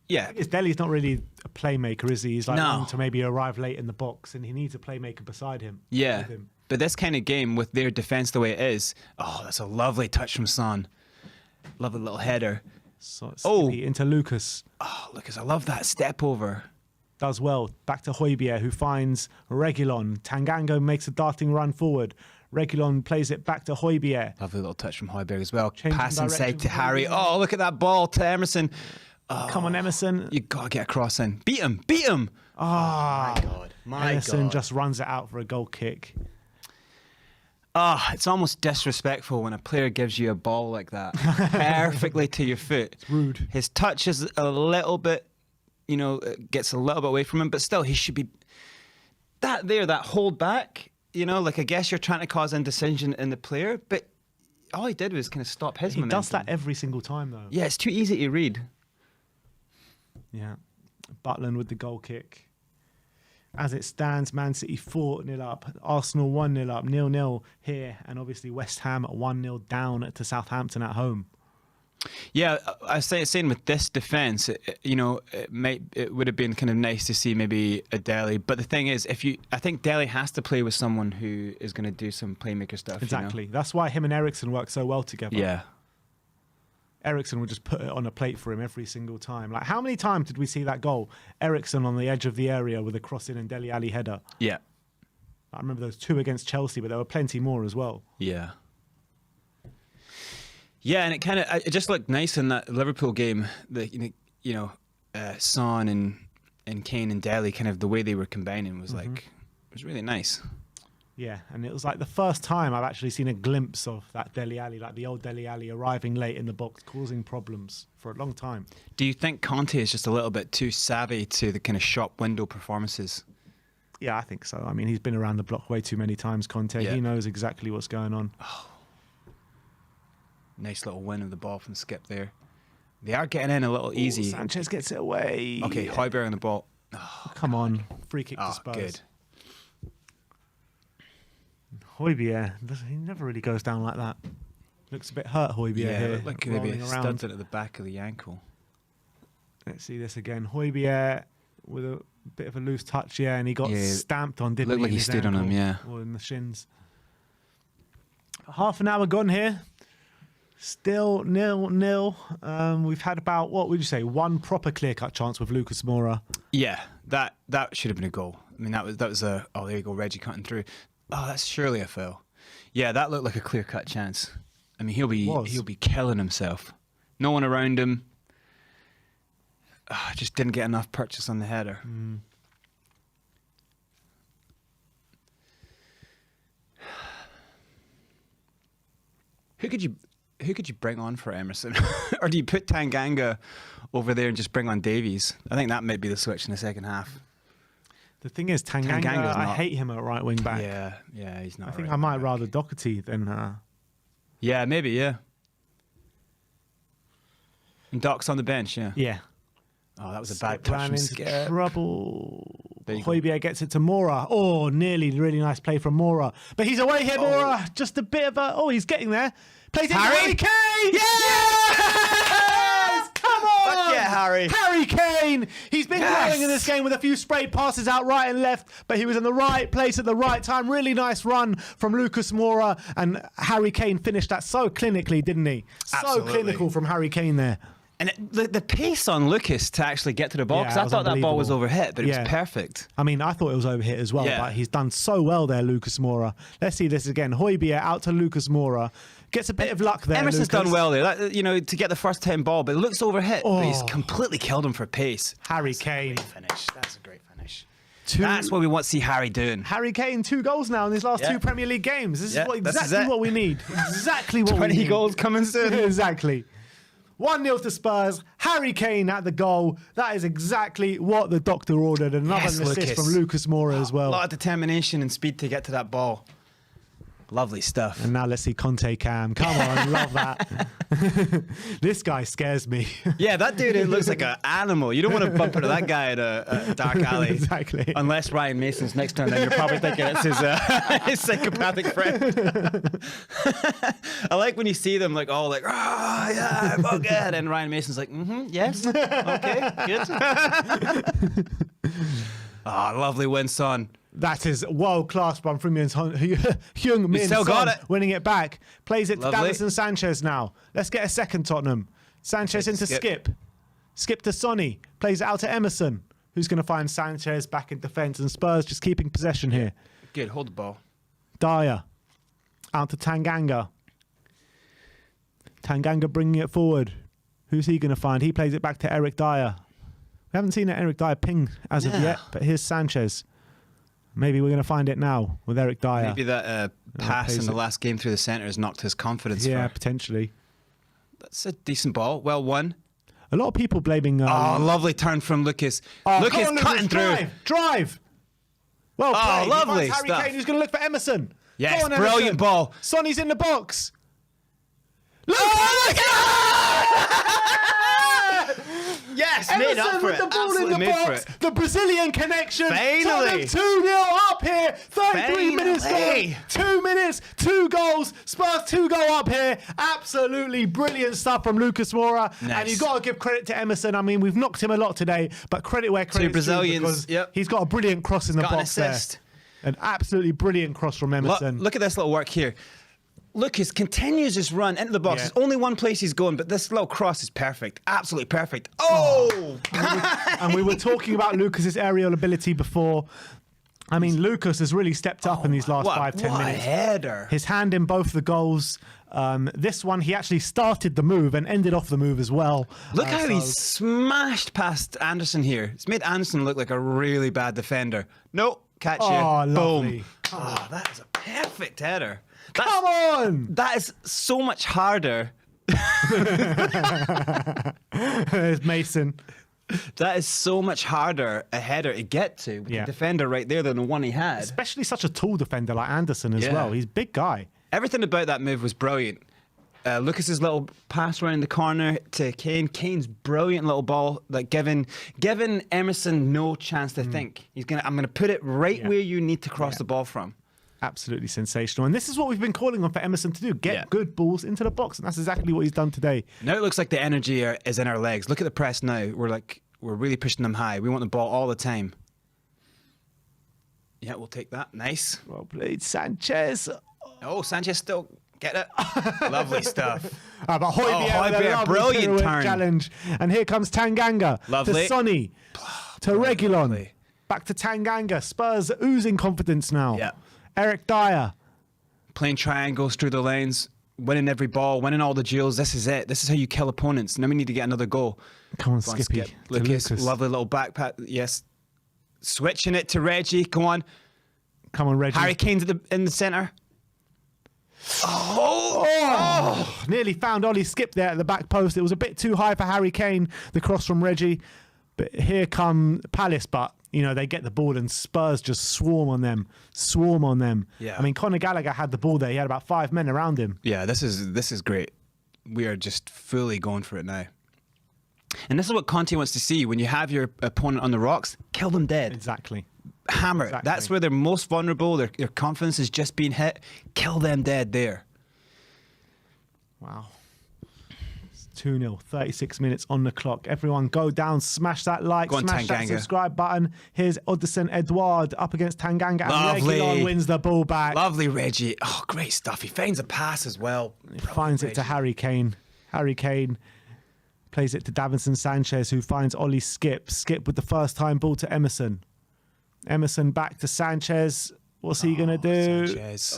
S2: yeah.
S1: Because Dele's not really a playmaker, is he? He's like
S2: No.
S1: one to maybe arrive late in the box, and he needs a playmaker beside him.
S2: Yeah.
S1: with him.
S2: But this kind of game with their defense the way it is, that's a lovely touch from Son. Lovely little header.
S1: So Skippy into Lucas.
S2: Oh, Lucas, I love that step over.
S1: Does well. Back to Højbjerg, who finds Reguilon. Tanganga makes a darting run forward. Reguilon plays it back to Højbjerg.
S2: Lovely little touch from Højbjerg as well.
S1: Changing
S2: Pass inside
S1: direction
S2: to
S1: from
S2: Harry.
S1: Højbjerg.
S2: Oh, look at that ball to Emerson.
S1: Come on, Emerson.
S2: You gotta get a cross in. Beat him. Beat him.
S1: Ah,
S2: My
S1: Emerson
S2: God.
S1: just runs it out for a goal kick.
S2: It's almost disrespectful when a player gives you a ball like that perfectly to your foot. It's
S1: rude.
S2: His touch is a little bit, gets a little bit away from him, but still he should be that hold back, like I guess you're trying to cause indecision in the player, but all he did was kind of stop his
S1: He
S2: momentum.
S1: does that every single time, though.
S2: Yeah, it's too easy to read.
S1: Yeah. Butland with the goal kick. As it stands, Man City 4-0 up, Arsenal 1-0 up, 0-0 here, and obviously West Ham 1-0 down to Southampton at home.
S2: Yeah, I was saying with this defence, it would have been kind of nice to see maybe a Dele. But the thing is, I think Dele has to play with someone who is going to do some playmaker stuff.
S1: Exactly. That's why him and Eriksen work so well together.
S2: Yeah.
S1: Eriksen would just put it on a plate for him every single time. Like, how many times did we see that goal? Eriksen on the edge of the area with a cross in and Dele Alli header.
S2: Yeah.
S1: I remember those 2 against Chelsea, but there were plenty more as well.
S2: Yeah. Yeah, and it just looked nice in that Liverpool game. Son and Kane and Dele, kind of the way they were combining was it was really nice.
S1: Yeah, and it was like the first time I've actually seen a glimpse of that Dele Alli, like the old Dele Alli arriving late in the box, causing problems for a long time.
S2: Do you think Conte is just a little bit too savvy to the kind of shop window performances?
S1: Yeah, I think so. I mean, he's been around the block way too many times, Conte.
S2: Yeah.
S1: He knows exactly what's going on.
S2: Nice little win of the ball from Skip there. They are getting in a little easy.
S1: Sanchez gets it away.
S2: Okay, Højbjerg on the ball.
S1: Come on. Free kick to Spurs.
S2: Good.
S1: Højbjerg, he never really goes down like that. Looks a bit hurt, Højbjerg here.
S2: Looked like maybe
S1: rolling
S2: it
S1: around.
S2: studs it at the back of the ankle.
S1: Let's see this again. Højbjerg with a bit of a loose touch, and he got stamped on, didn't he?
S2: Looked like
S1: in
S2: he
S1: his
S2: stood on him,
S1: ankle or in the shins. Half an hour gone here. Still 0-0. We've had about, what would you say, one proper clear-cut chance with Lucas Moura.
S2: Yeah, that should have been a goal. I mean, that was a. Oh, there you go, Reggie cutting through. Oh, that's surely a foul. Yeah, that looked like a clear-cut chance. I mean, he'll be killing himself. No one around him. Just didn't get enough purchase on the header. Who could you bring on for Emerson? Or do you put Tanganga over there and just bring on Davies? I think that might be the switch in the second half.
S1: The thing is, Tanganga, I hate him at right wing back.
S2: Yeah, he's not.
S1: I think I might rather Doherty than.
S2: Yeah, maybe. Yeah. And Doc's on the bench, yeah.
S1: Yeah.
S2: Oh, that was a bad
S1: Skip
S2: touch
S1: ran
S2: from
S1: into
S2: Skip.
S1: trouble.
S2: There you go.
S1: Højbjerg gets it to Mora. Oh, nearly. Really nice play from Mora. But he's away here, Mora. Just a bit of a... Oh, he's getting there. Plays it to Harry Kane! Yes! Come on!
S2: Fuck yeah, Harry.
S1: Harry Kane! He's been going in this game with a few sprayed passes out right and left, but he was in the right place at the right time. Really nice run from Lucas Moura, and Harry Kane finished that so clinically, didn't he? So
S2: Absolutely.
S1: clinical from Harry Kane there.
S2: And the pace on Lucas to actually get to the ball, because
S1: Yeah,
S2: I thought that ball was
S1: unbelievable.
S2: overhit, but it was perfect.
S1: I mean, I thought it was overhit as well,
S2: Yeah.
S1: but he's done so well there, Lucas Moura. Let's see this again. Højbjerg out to Lucas Moura. Gets a bit of luck there.
S2: Emerson's
S1: Lucas.
S2: done well there, to get the first 10 ball, but it looks overhit. But he's
S1: Oh.
S2: completely killed him for pace.
S1: Harry Kane.
S2: Finish. That's a great finish.
S1: Two-
S2: That's what we want to see Harry doing.
S1: Harry Kane, 2 goals now in his last 2 Premier League games. This is exactly
S2: it.
S1: what we need. Exactly what we
S2: 20
S1: need.
S2: goals coming soon.
S1: Exactly. 1-0 to Spurs. Harry Kane at the goal. That is exactly what the doctor ordered. Another
S2: Yes,
S1: assist
S2: Lucas.
S1: from Lucas Moura as
S2: A
S1: well.
S2: lot of determination and speed to get to that ball. Lovely stuff.
S1: And now let's see Conte Cam. Come on, love that. This guy scares me.
S2: Yeah, that dude looks like an animal. You don't want to bump into that guy in a dark alley.
S1: Exactly.
S2: Unless Ryan Mason's next to him, then you're probably thinking it's his, his psychopathic friend. I like when you see them like all like, oh yeah, fuck it. And Ryan Mason's like, yes, okay, good. Oh, lovely win, son.
S1: That is world class from Heung Min
S2: still got
S1: Son
S2: it.
S1: winning it back. Plays it to
S2: Lovely.
S1: Davinson Sanchez now. Let's get a second Tottenham. Sanchez into Skip. Skip to Sonny. Plays it out to Emerson. Who's going to find Sanchez back in defence, and Spurs just keeping possession here.
S2: Good, hold the ball.
S1: Dyer out to Tanganga. Tanganga bringing it forward. Who's he going to find? He plays it back to Eric Dyer. We haven't seen Eric Dyer ping as of yet, but here's Sanchez. Maybe we're going to find it now with Eric Dyer.
S2: Maybe that pass in the last game through the centre has knocked his confidence.
S1: Yeah,
S2: for.
S1: potentially.
S2: That's a decent ball. Well won.
S1: A lot of people blaming...
S2: Oh, lovely turn from Lucas. Lucas
S1: come on,
S2: cutting through.
S1: Drive! Well played. He
S2: lovely
S1: finds Harry
S2: stuff.
S1: Kane, who's going to look for Emerson.
S2: Yes,
S1: Go on,
S2: brilliant
S1: Emerson.
S2: ball.
S1: Sonny's in the box. Look!
S2: Yes,
S1: Emerson
S2: made up for
S1: with
S2: it.
S1: the ball
S2: Absolutely
S1: in the
S2: made for
S1: box.
S2: it.
S1: The Brazilian connection.
S2: Finally.
S1: Tottenham 2-0 up here. 33 minutes
S2: Finally.
S1: gone. 2 minutes, 2 goals. Spurs 2 go up here. Absolutely brilliant stuff from Lucas Moura.
S2: Nice.
S1: And you've got to give credit to Emerson. I mean, we've knocked him a lot today, but credit where credit's due,
S2: Brazilians,
S1: because
S2: yep.
S1: he's got a brilliant cross in the
S2: Got an
S1: box there.
S2: assist.
S1: An absolutely brilliant cross from Emerson.
S2: Look at this little work here. Lucas continues his run into the box.
S1: Yeah.
S2: There's only one place he's going, but this little cross is perfect. Absolutely perfect. Oh!
S1: And we were talking about Lucas's aerial ability before. I mean, Lucas has really stepped up in these last 5-10
S2: what a
S1: minutes.
S2: header.
S1: His hand in both the goals. This one, he actually started the move and ended off the move as well.
S2: Look how he's smashed past Anderson here. It's made Anderson look like a really bad defender. Nope, catch you.
S1: Oh, lovely.
S2: Boom. Oh, that is a perfect header.
S1: Come on!
S2: That is so much harder.
S1: There's Mason.
S2: That is so much harder a header to get to with the defender right there than the one he had.
S1: Especially such a tall defender like Anderson as well. He's a big guy.
S2: Everything about that move was brilliant. Lucas's little pass around the corner to Kane. Kane's brilliant little ball, like giving Emerson no chance to think. I'm gonna put it right where you need to cross the ball from.
S1: Absolutely sensational. And this is what we've been calling on for Emerson to do. Get good balls into the box. And that's exactly what he's done today.
S2: Now it looks like the energy is in our legs. Look at the press now. We're really pushing them high. We want the ball all the time. Yeah, we'll take that. Nice.
S1: Well played, Sanchez.
S2: Oh, Sanchez still get it. Lovely stuff.
S1: But Højbjerg, with a lovely
S2: brilliant
S1: pirouette
S2: turn.
S1: Challenge. And here comes Tanganga.
S2: Lovely.
S1: To Sonny. To Reguilon.
S2: Lovely.
S1: Back to Tanganga. Spurs oozing confidence now.
S2: Yeah.
S1: Eric Dyer.
S2: Playing triangles through the lanes, winning every ball, winning all the duels. This is it. This is how you kill opponents. Now we need to get another goal.
S1: Come on,
S2: Go on,
S1: Skippy.
S2: Skip. Lucas, lovely little back pat. Yes. Switching it to Reggie. Come on.
S1: Come on, Reggie.
S2: Harry Kane's in the centre.
S1: Nearly found Ollie Skip there at the back post. It was a bit too high for Harry Kane, the cross from Reggie. But here come Palace, but they get the ball and Spurs just swarm on them.
S2: Yeah.
S1: I mean, Conor Gallagher had the ball there. He had about 5 men around him.
S2: Yeah, this is great. We are just fully going for it now. And this is what Conte wants to see. When you have your opponent on the rocks, kill them dead.
S1: Exactly.
S2: Hammer.
S1: Exactly.
S2: That's where they're most vulnerable. Their confidence is just being hit. Kill them dead there.
S1: Wow. It's 2-0, 36 minutes on the clock. Everyone go down, smash that like, smash that subscribe button. Here's Oddison Edouard up against Tanganga, and Reguilon wins the ball back.
S2: Lovely Reggie. Oh, great stuff. He finds a pass as well.
S1: He finds it to Harry Kane. Harry Kane plays it to Davinson Sanchez, who finds Ollie Skip. Skip with the first time ball to Emerson. Emerson back to Sanchez. What's he going to do?
S2: Sanchez.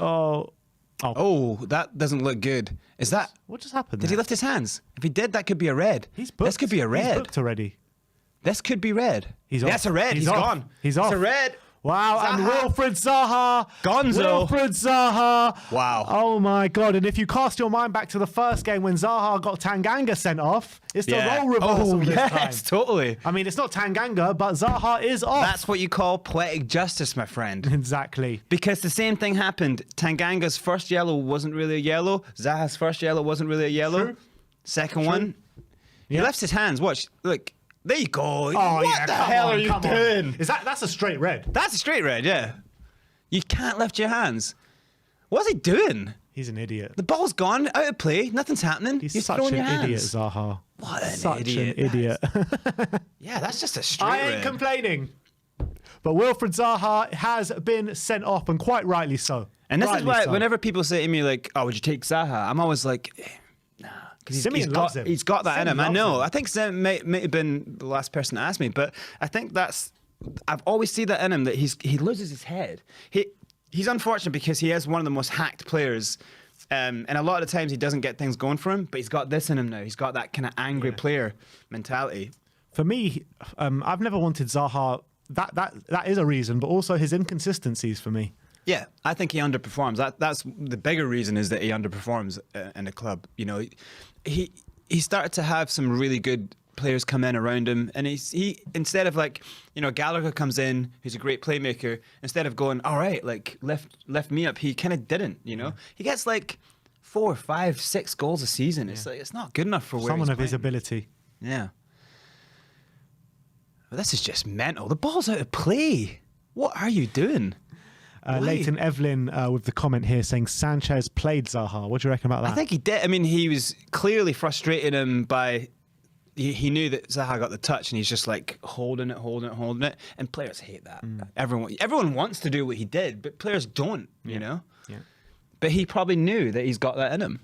S1: Oh,
S2: that doesn't look good. Is that...
S1: What just happened
S2: Did
S1: there?
S2: he lift his hands? If he did, that could be a red.
S1: He's booked.
S2: This could be a red.
S1: He's booked already.
S2: This could be red.
S1: He's off.
S2: That's a red. He's
S1: off.
S2: gone.
S1: He's off.
S2: It's a red.
S1: Wow,
S2: Zaha.
S1: and Wilfred Zaha.
S2: Gonzo.
S1: Wilfred Zaha.
S2: Wow.
S1: Oh, my God. And if you cast your mind back to the first game when Zaha got Tanganga sent off, it's the role reversal this time.
S2: Yes, totally.
S1: I mean, it's not Tanganga, but Zaha is off.
S2: That's what you call poetic justice, my friend.
S1: Exactly.
S2: Because the same thing happened. Tanganga's first yellow wasn't really a yellow. Zaha's first yellow wasn't really a yellow.
S1: True.
S2: Second one, he lifts his hands. Watch. Look. There you go.
S1: Oh,
S2: what the hell are you doing?
S1: That's a straight red.
S2: That's a straight red, yeah. You can't lift your hands. What's he doing?
S1: He's an idiot.
S2: The ball's gone, out of play, nothing's happening.
S1: He's
S2: You're
S1: such an
S2: throwing your
S1: idiot,
S2: hands.
S1: Zaha.
S2: What an
S1: Such
S2: idiot.
S1: an idiot.
S2: Yeah, that's just a straight
S1: I ain't
S2: red.
S1: complaining. But Wilfred Zaha has been sent off, and quite rightly so.
S2: And this is
S1: Rightly
S2: why
S1: so.
S2: whenever people say to me, like, oh, would you take Zaha? I'm always like, nah. Because
S1: Simeon loves him.
S2: He's got that in
S1: Simeon
S2: him. I
S1: loves
S2: know.
S1: him.
S2: I think Sim may have been the last person to ask me, but I think I've always seen that in him, that he loses his head. He's unfortunate because he is one of the most hacked players. And a lot of the times he doesn't get things going for him, but he's got this in him now. He's got that kind of angry player mentality.
S1: For me, I've never wanted Zaha. That is a reason, but also his inconsistencies for me.
S2: Yeah, I think he underperforms. That's the bigger reason, is that he underperforms in the club. You know, he started to have some really good players come in around him, and he instead of, like, you know, Gallagher comes in, who's a great playmaker, instead of going, all right, like lift me up, he kind of didn't. You know, he gets like 4, 5, 6 goals a season. It's like, it's not good enough for where
S1: Someone
S2: he's
S1: of his
S2: playing.
S1: ability.
S2: Yeah. But this is just mental. The ball's out of play. What are you doing?
S1: Leighton Evelyn with the comment here saying Sanchez played Zaha. What do you reckon about that?
S2: I think he did. I mean, he was clearly frustrating him by... He knew that Zaha got the touch, and he's just like holding it. And players hate that. Everyone wants to do what he did, but players don't, you know?
S1: Yeah.
S2: But he probably knew that he's got that in him.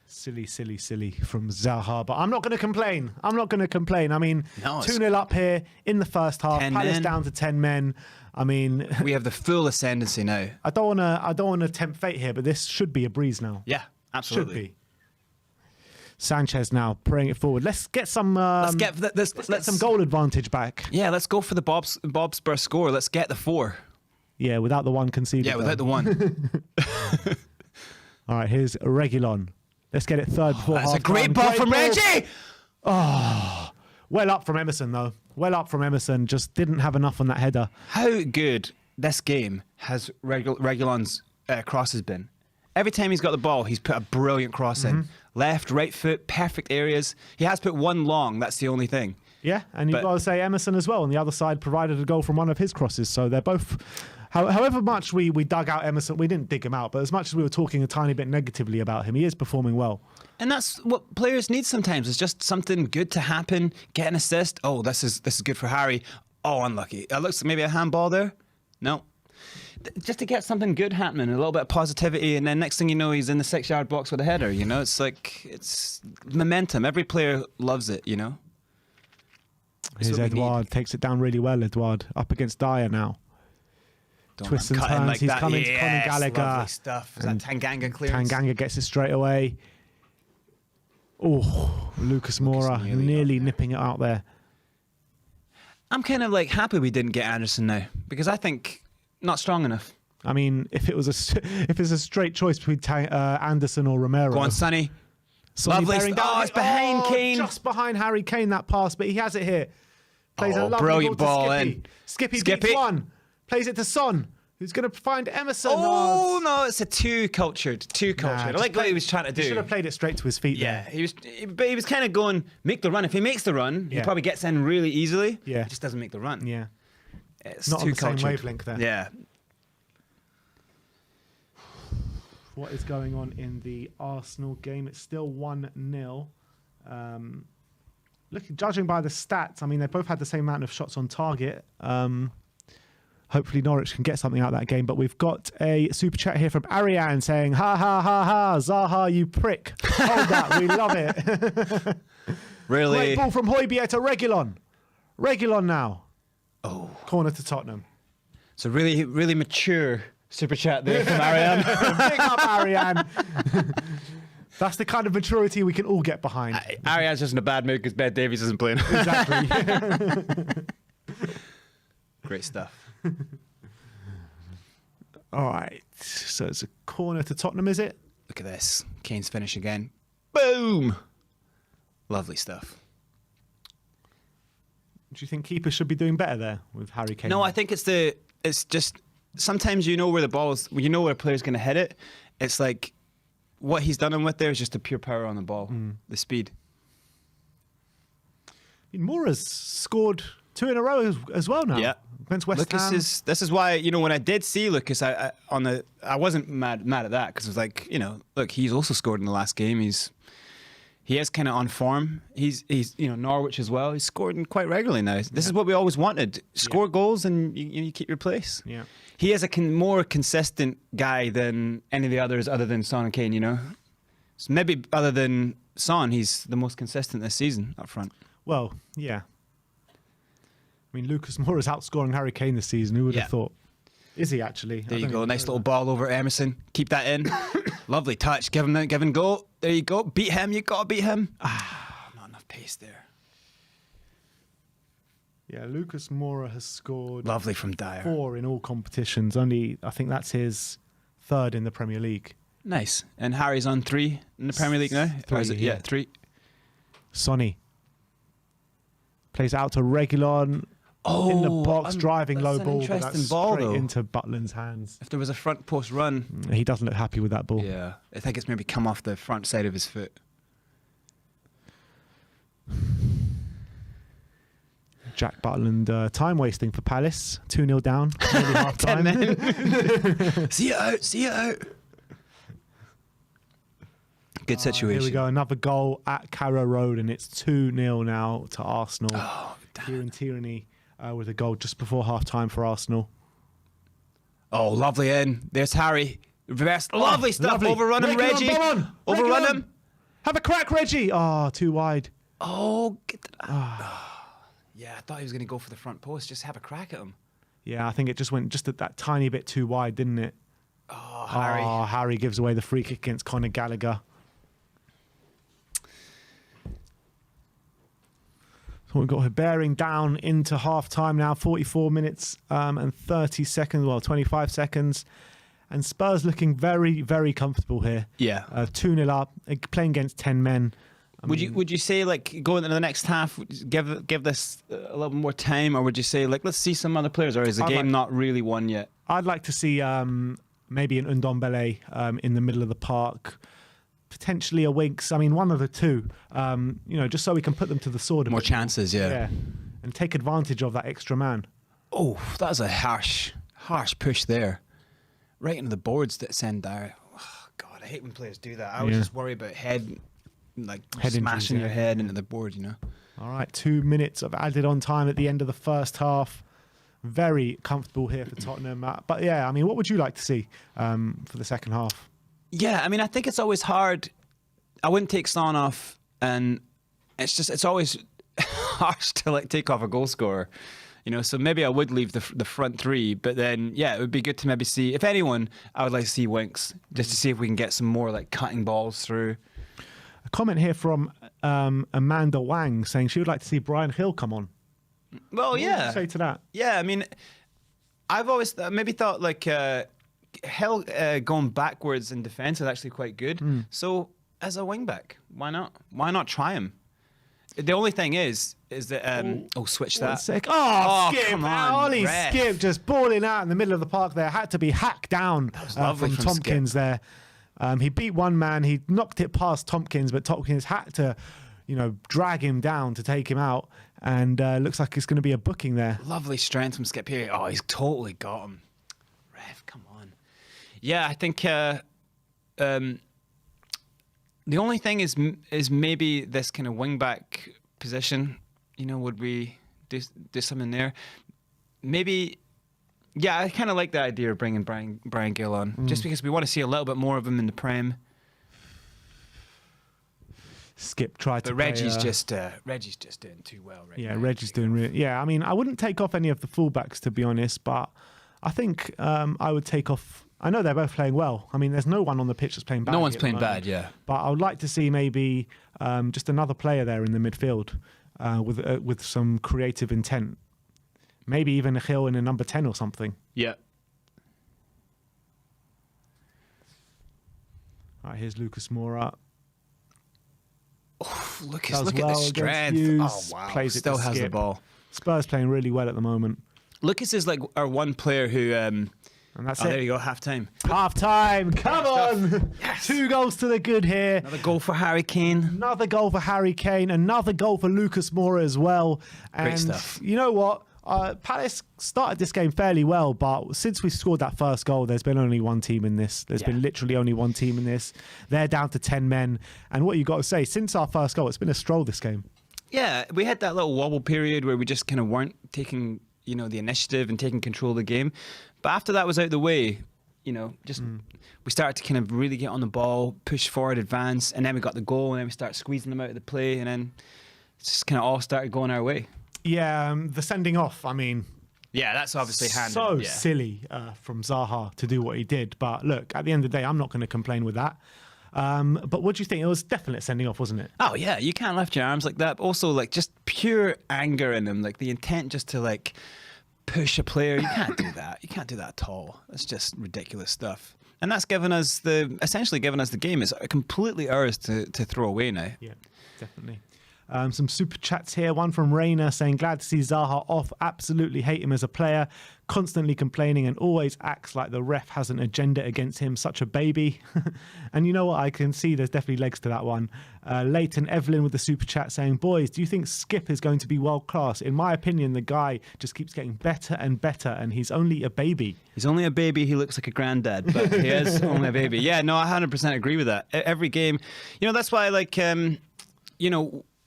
S1: Silly from Zaha. But I'm not going to complain. I mean,
S2: No,
S1: 2-0 up here in the first half.
S2: 10
S1: Palace
S2: men.
S1: down to 10 men. I mean,
S2: We have the full ascendancy now.
S1: I don't want to tempt fate here, but this should be a breeze now.
S2: Yeah, absolutely.
S1: Should be. Sanchez now praying it forward. Let's get some.
S2: Let's get
S1: some goal advantage back.
S2: Yeah, let's go for the Bob Spurs score. Let's get the 4.
S1: Yeah, without the one conceded.
S2: Yeah, without
S1: though.
S2: the 1.
S1: All right, here's Reguilon. Let's get it third before
S2: That's a
S1: half
S2: great
S1: time.
S2: ball from
S1: ball.
S2: Reggie.
S1: Well up from Emerson, though. Well up from Emerson. Just didn't have enough on that header.
S2: How good this game has Reguilon's crosses been? Every time he's got the ball, he's put a brilliant cross in. Left, right foot, perfect areas. He has put one long, that's the only thing.
S1: Yeah, and you've got to say Emerson as well on the other side provided a goal from one of his crosses. So they're both... However much we dug out Emerson, we didn't dig him out, but as much as we were talking a tiny bit negatively about him, he is performing well.
S2: And that's what players need sometimes. It's just something good to happen, get an assist. Oh, this is good for Harry. Oh, unlucky. It looks like maybe a handball there. No. Just to get something good happening, a little bit of positivity, and then next thing you know, he's in the 6-yard box with a header. You know, it's like, it's momentum. Every player loves it, you know.
S1: Here's Edouard, takes it down really well, Edouard. Up against Dyer now. Twists and turns,
S2: like
S1: he's
S2: that.
S1: coming to Conor
S2: Yes,
S1: Gallagher.
S2: lovely stuff. Is that Tanganga clearance?
S1: Tanganga gets it straight away. Oh, Lucas Moura nearly nipping it out there.
S2: I'm kind of like happy we didn't get Anderson now, because I think not strong enough.
S1: I mean, if it's a straight choice between Anderson or Romero.
S2: Go on, Sonny.
S1: Sonny
S2: Lovely.
S1: bearing down.
S2: Oh, it's behind Kane.
S1: Just behind Harry Kane, that pass, but he has it here. Plays a
S2: Oh,
S1: lovely
S2: brilliant
S1: ball
S2: ball
S1: to
S2: in.
S1: Skippy beats one. Plays it to Son. Who's going to find Emerson?
S2: Oh, no, it's a too cultured. I like what he was trying to do.
S1: He should have played it straight to his feet.
S2: Yeah,
S1: there.
S2: he was kind of going, make the run. If he makes the run, he probably gets in really easily.
S1: Yeah.
S2: He just doesn't make the run.
S1: Yeah.
S2: It's
S1: not
S2: too
S1: on the
S2: cultured.
S1: same wavelength there.
S2: Yeah.
S1: What is going on in the Arsenal game? It's still 1-0. Judging by the stats, I mean, they both had the same amount of shots on target. Hopefully Norwich can get something out of that game. But we've got a super chat here from Ariane saying, ha, ha, ha, ha, Zaha, you prick. Hold that. We love it.
S2: Really?
S1: Great ball from Højbjerg to Reguilon. Reguilon now.
S2: Oh.
S1: Corner to Tottenham.
S2: It's a really, really mature super chat there from Ariane.
S1: Big up, Ariane. That's the kind of maturity we can all get behind.
S2: Ariane's just in a bad mood because Ben Davies isn't playing.
S1: Exactly.
S2: Great stuff.
S1: All right. So it's a corner to Tottenham, is it?
S2: Look at this. Kane's finish again. Boom. Lovely stuff.
S1: Do you think keepers should be doing better there with Harry Kane?
S2: No, I think it's just sometimes you know where the ball is, you know where a player's going to hit it. It's like what he's done with there is just the pure power on the ball, the speed.
S1: I mean, Moura's scored 2 in a row as well now.
S2: Yeah.
S1: Against West Ham.
S2: This is why, when I did see Lucas, I wasn't mad at that because it was like, look, he's also scored in the last game. He is kind of on form. He's Norwich as well. He's scored quite regularly now. This is what we always wanted: score goals and you keep your place.
S1: Yeah,
S2: he is a more consistent guy than any of the others, other than Son and Kane. So maybe other than Son, he's the most consistent this season up front.
S1: Well, yeah. I mean, Lucas Moura's outscoring Harry Kane this season. Who would have thought? Is he actually?
S2: There you go. Nice little ball over Emerson. Keep that in. Lovely touch. Give him go. There you go. Beat him. You got to beat him. Not enough pace there.
S1: Yeah, Lucas Moura has scored
S2: lovely from Dyer.
S1: 4 in all competitions. I think that's his 3rd in the Premier League.
S2: Nice. And Harry's on 3 in the Premier League now?
S1: 3,
S2: yeah, 3.
S1: Sonny plays out to Reguilon. In the box, driving low ball, but that's straight into Butland's hands.
S2: If there was a front post run.
S1: He doesn't look happy with that ball.
S2: Yeah, I think it's maybe come off the front side of his foot.
S1: Jack Butland, time wasting for Palace. 2-0 down. Nearly half time.
S2: See it out. Good situation.
S1: Here we go. Another goal at Carrow Road, and it's 2-0 now to Arsenal.
S2: Oh, damn.
S1: Kieran Tierney with a goal just before half time for Arsenal.
S2: Oh, lovely in. There's Harry. Reverse. Lovely stuff.
S1: Lovely.
S2: Overrun him, Reggie. Overrun him.
S1: Have a crack, Reggie. Oh, too wide.
S2: Oh, get that. Yeah, I thought he was going to go for the front post. Just have a crack at him.
S1: Yeah, I think it just went just that tiny bit too wide, didn't it?
S2: Oh, Harry.
S1: Oh, Harry gives away the free kick against Conor Gallagher. So we've got her bearing down into half time now, 44 minutes and 30 seconds, 25 seconds. And Spurs looking very, very comfortable here.
S2: Yeah.
S1: 2-0 up, playing against 10 men.
S2: Would you say, like, going into the next half, give this a little more time, or would you say, like, let's see some other players, or is the game not really won yet?
S1: I'd like to see maybe an Ndombele in the middle of the park. Potentially a Winks. I mean, one of the two. Just so we can put them to the sword.
S2: More chances, yeah.
S1: And take advantage of that extra man.
S2: Oh, that was a harsh push there, right into the boards that send Dyer. Oh, God, I hate when players do that. I would just worry about head smashing
S1: injuries,
S2: your head into the board.
S1: All right, 2 minutes of added on time at the end of the first half. Very comfortable here for Tottenham. But yeah, I mean, what would you like to see for the second half?
S2: Yeah, I mean, I think it's always hard. I wouldn't take Son off, and it's always harsh to like take off a goal scorer, So maybe I would leave the front 3, but then it would be good to maybe see, if anyone, I would like to see Winks just to see if we can get some more like cutting balls through.
S1: A comment here from Amanda Wang saying she would like to see Brian Hill come on.
S2: Well,
S1: What would you say to that?
S2: Yeah, I mean, I've always maybe thought like. Hill going backwards in defence is actually quite good. So as a wing back, why not? Why not try him? The only thing is, Is it? Switch that.
S1: Skip.
S2: Come on,
S1: Ollie
S2: ref.
S1: Skip just balling out in the middle of the park there. Had to be hacked down
S2: lovely
S1: from
S2: from
S1: Tompkins there. He beat one man. He knocked it past Tompkins, but Tompkins had to, drag him down to take him out. And looks like it's going to be a booking there.
S2: Lovely strength from Skip here. Oh, he's totally got him. Ref, come on. Yeah, I think the only thing is maybe this kind of wing back position. Would we do something there? Maybe. Yeah, I kind of like the idea of bringing Brian Gill on, just because we want to see a little bit more of him in the Prem.
S1: Skip tried to.
S2: But Reggie's just doing too well right now.
S1: Reggie's doing really. Yeah, I mean, I wouldn't take off any of the fullbacks to be honest, but I think I would take off. I know they're both playing well. I mean, there's no one on the pitch that's playing bad.
S2: No one's playing bad, yeah.
S1: But I would like to see maybe just another player there in the midfield with some creative intent. Maybe even a Hill in a number 10 or something.
S2: Yeah.
S1: All right, here's Lucas Moura.
S2: Look at the strength.
S1: Hughes,
S2: oh, wow.
S1: Plays
S2: Still
S1: it to
S2: has
S1: Skip.
S2: the ball.
S1: Spurs playing really well at the moment.
S2: Lucas is like our one player who...
S1: and that's it.
S2: There you go, half-time.
S1: Half-time. Come on. Yes. 2 goals to the good here.
S2: Another goal for Harry Kane.
S1: Another goal for Harry Kane. Another goal for Lucas Moura as well. And
S2: Great stuff.
S1: You know what? Palace started this game fairly well, but since we scored that first goal, there's been only one team in this. There's been literally only one team in this. They're down to 10 men. And what you got to say, since our first goal, it's been a stroll this game. Yeah,
S2: we had that little wobble period where we just kind of weren't taking, the initiative and taking control of the game. But after that was out of the way, we started to kind of really get on the ball, push forward, advance, and then we got the goal, and then we started squeezing them out of the play, and then it's just kind of all started going our way.
S1: Yeah, the sending off, I mean...
S2: Yeah, that's obviously handy.
S1: So silly from Zaha to do what he did. But look, at the end of the day, I'm not going to complain with that. But what do you think? It was definitely a sending off, wasn't it?
S2: Oh, yeah, you can't lift your arms like that. Also, like, just pure anger in him. Like, the intent just to, like, push a player. You can't do that. You can't do that at all. That's just ridiculous stuff. And that's essentially given us the game. It's completely ours to throw away now.
S1: Yeah, definitely. Some super chats here. One from Rainer saying, glad to see Zaha off. Absolutely hate him as a player. Constantly complaining and always acts like the ref has an agenda against him. Such a baby. And you know what? I can see there's definitely legs to that one. Leighton Evelyn with the super chat saying, boys, do you think Skip is going to be world class? In my opinion, the guy just keeps getting better and better, and he's only a baby.
S2: He's only a baby. He looks like a granddad, but he is only a baby. Yeah, no, I 100% agree with that. Every game, that's why, like,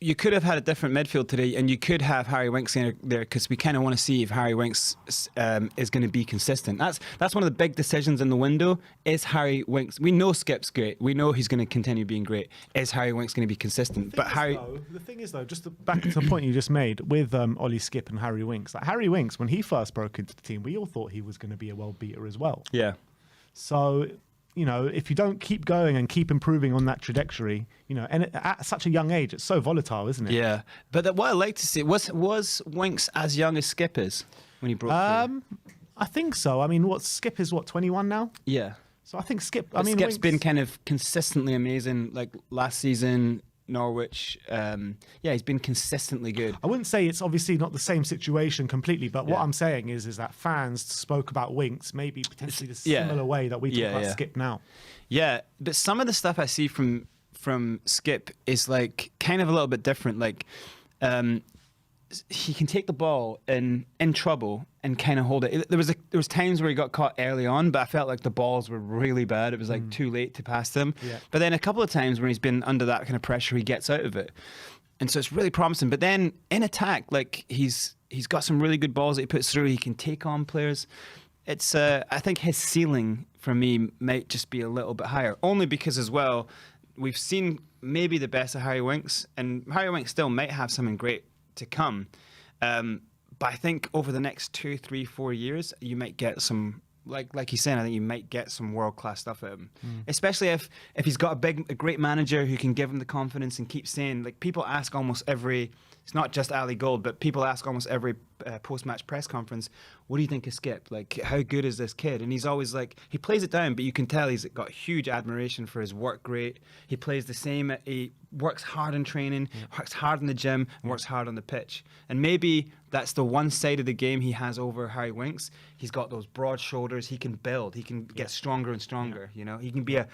S2: you could have had a different midfield today, and you could have Harry Winks in there because we kind of want to see if Harry Winks is going to be consistent. That's one of the big decisions in the window. Is Harry Winks? We know Skip's great. We know he's going to continue being great. Is Harry Winks going to be consistent?
S1: The thing is, though, just back to the point you just made with Ollie Skip and Harry Winks. Like Harry Winks, when he first broke into the team, we all thought he was going to be a world beater as well.
S2: Yeah.
S1: So, if you don't keep going and keep improving on that trajectory, and at such a young age, it's so volatile, isn't it?
S2: Yeah. But what I like to see, was Winks as young as Skip is when he broke through?
S1: I think so. I mean, Skip is 21 now?
S2: Yeah.
S1: So I think Skip,
S2: Skip's
S1: Winks...
S2: been kind of consistently amazing, like last season, Norwich. He's been consistently good.
S1: I wouldn't say it's obviously not the same situation completely, but what I'm saying is that fans spoke about Winks maybe potentially the similar way that we talk about Skip now. Yeah,
S2: but some of the stuff I see from Skip is like kind of a little bit different. Like he can take the ball in trouble and kind of hold it. There was times where he got caught early on, but I felt like the balls were really bad. It was like too late to pass them. Yeah. But then a couple of times when he's been under that kind of pressure, he gets out of it. And so it's really promising. But then in attack, like he's got some really good balls that he puts through. He can take on players. It's I think his ceiling for me might just be a little bit higher, only because as well we've seen maybe the best of Harry Winks, and Harry Winks still might have something great to come. But I think over the next 2, 3, 4 years, you might get some, like you said, I think you might get some world-class stuff out of him. Especially if he's got a great manager who can give him the confidence and keep saying, like people ask almost every it's not just Ali Gold, but people ask almost every post-match press conference, what do you think of Skip? Like, how good is this kid? And he's always like, he plays it down, but you can tell he's got huge admiration for his work rate. He plays the same, he works hard in training, works hard in the gym, and works hard on the pitch. And maybe that's the one side of the game he has over Harry Winks. He's got those broad shoulders. He can build. He can get stronger and stronger. You know, he can be a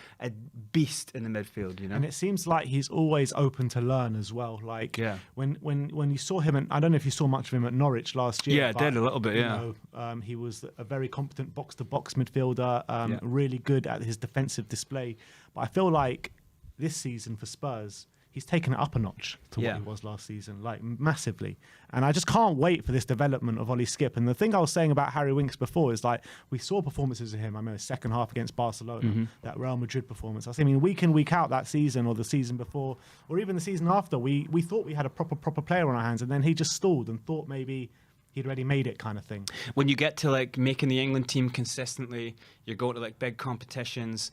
S2: beast in the midfield. You know,
S1: and it seems like he's always open to learn as well. Like when you saw him, and I don't know if you saw much of him at Norwich last year.
S2: Yeah, I did a little bit. Yeah,
S1: you know, he was a very competent box-to-box midfielder. Really good at his defensive display. But I feel like this season for Spurs, he's taken it up a notch to what he was last season, like massively. And I just can't wait for this development of Ollie Skip. And the thing I was saying about Harry Winks before is like, we saw performances of him. I remember second half against Barcelona, that Real Madrid performance. I mean, week in, week out that season or the season before, or even the season after, we thought we had a proper player on our hands. And then he just stalled and thought maybe he'd already made it, kind of thing.
S2: When you get to like making the England team consistently, you're going to like big competitions,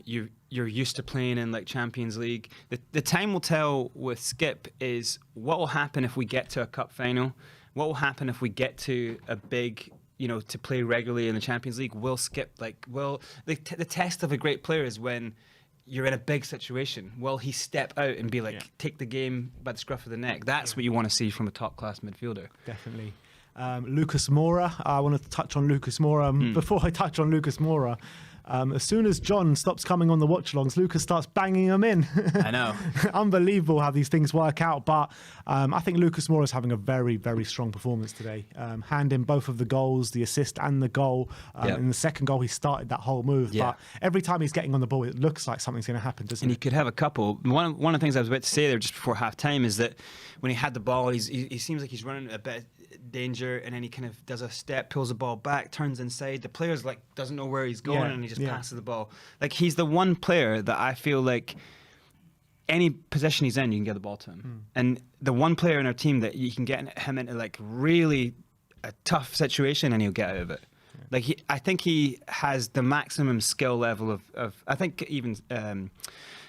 S2: you're used to playing in like Champions League. The time will tell with Skip is what will happen if we get to a cup final. What will happen if we get to a big, you know, to play regularly in the Champions League? Will Skip the test of a great player is when you're in a big situation. Will he step out and be like, take the game by the scruff of the neck? That's what you want to see from a top class midfielder.
S1: Definitely. Lucas Moura. I want to touch on Lucas Moura. Before I touch on Lucas Moura, as soon as John stops coming on the watch-alongs, Lucas starts banging them in.
S2: I know.
S1: Unbelievable how these things work out. But I think Lucas Moura is having a very, very strong performance today. Hand in both of the goals, the assist and the goal. In the second goal, he started that whole move. But every time he's getting on the ball, it looks like something's going to happen, doesn't it?
S2: And he could have a couple. One of the things I was about to say there just before half-time is that when he had the ball, he seems like he's running a bit danger, and then he kind of does a step, pulls the ball back, turns inside. The player's like doesn't know where he's going, and he just passes the ball. Like, he's the one player that I feel like any position he's in, you can get the ball to him. And the one player in our team that you can get him into like really a tough situation and he'll get out of it. Like, I think he has the maximum skill level of I think even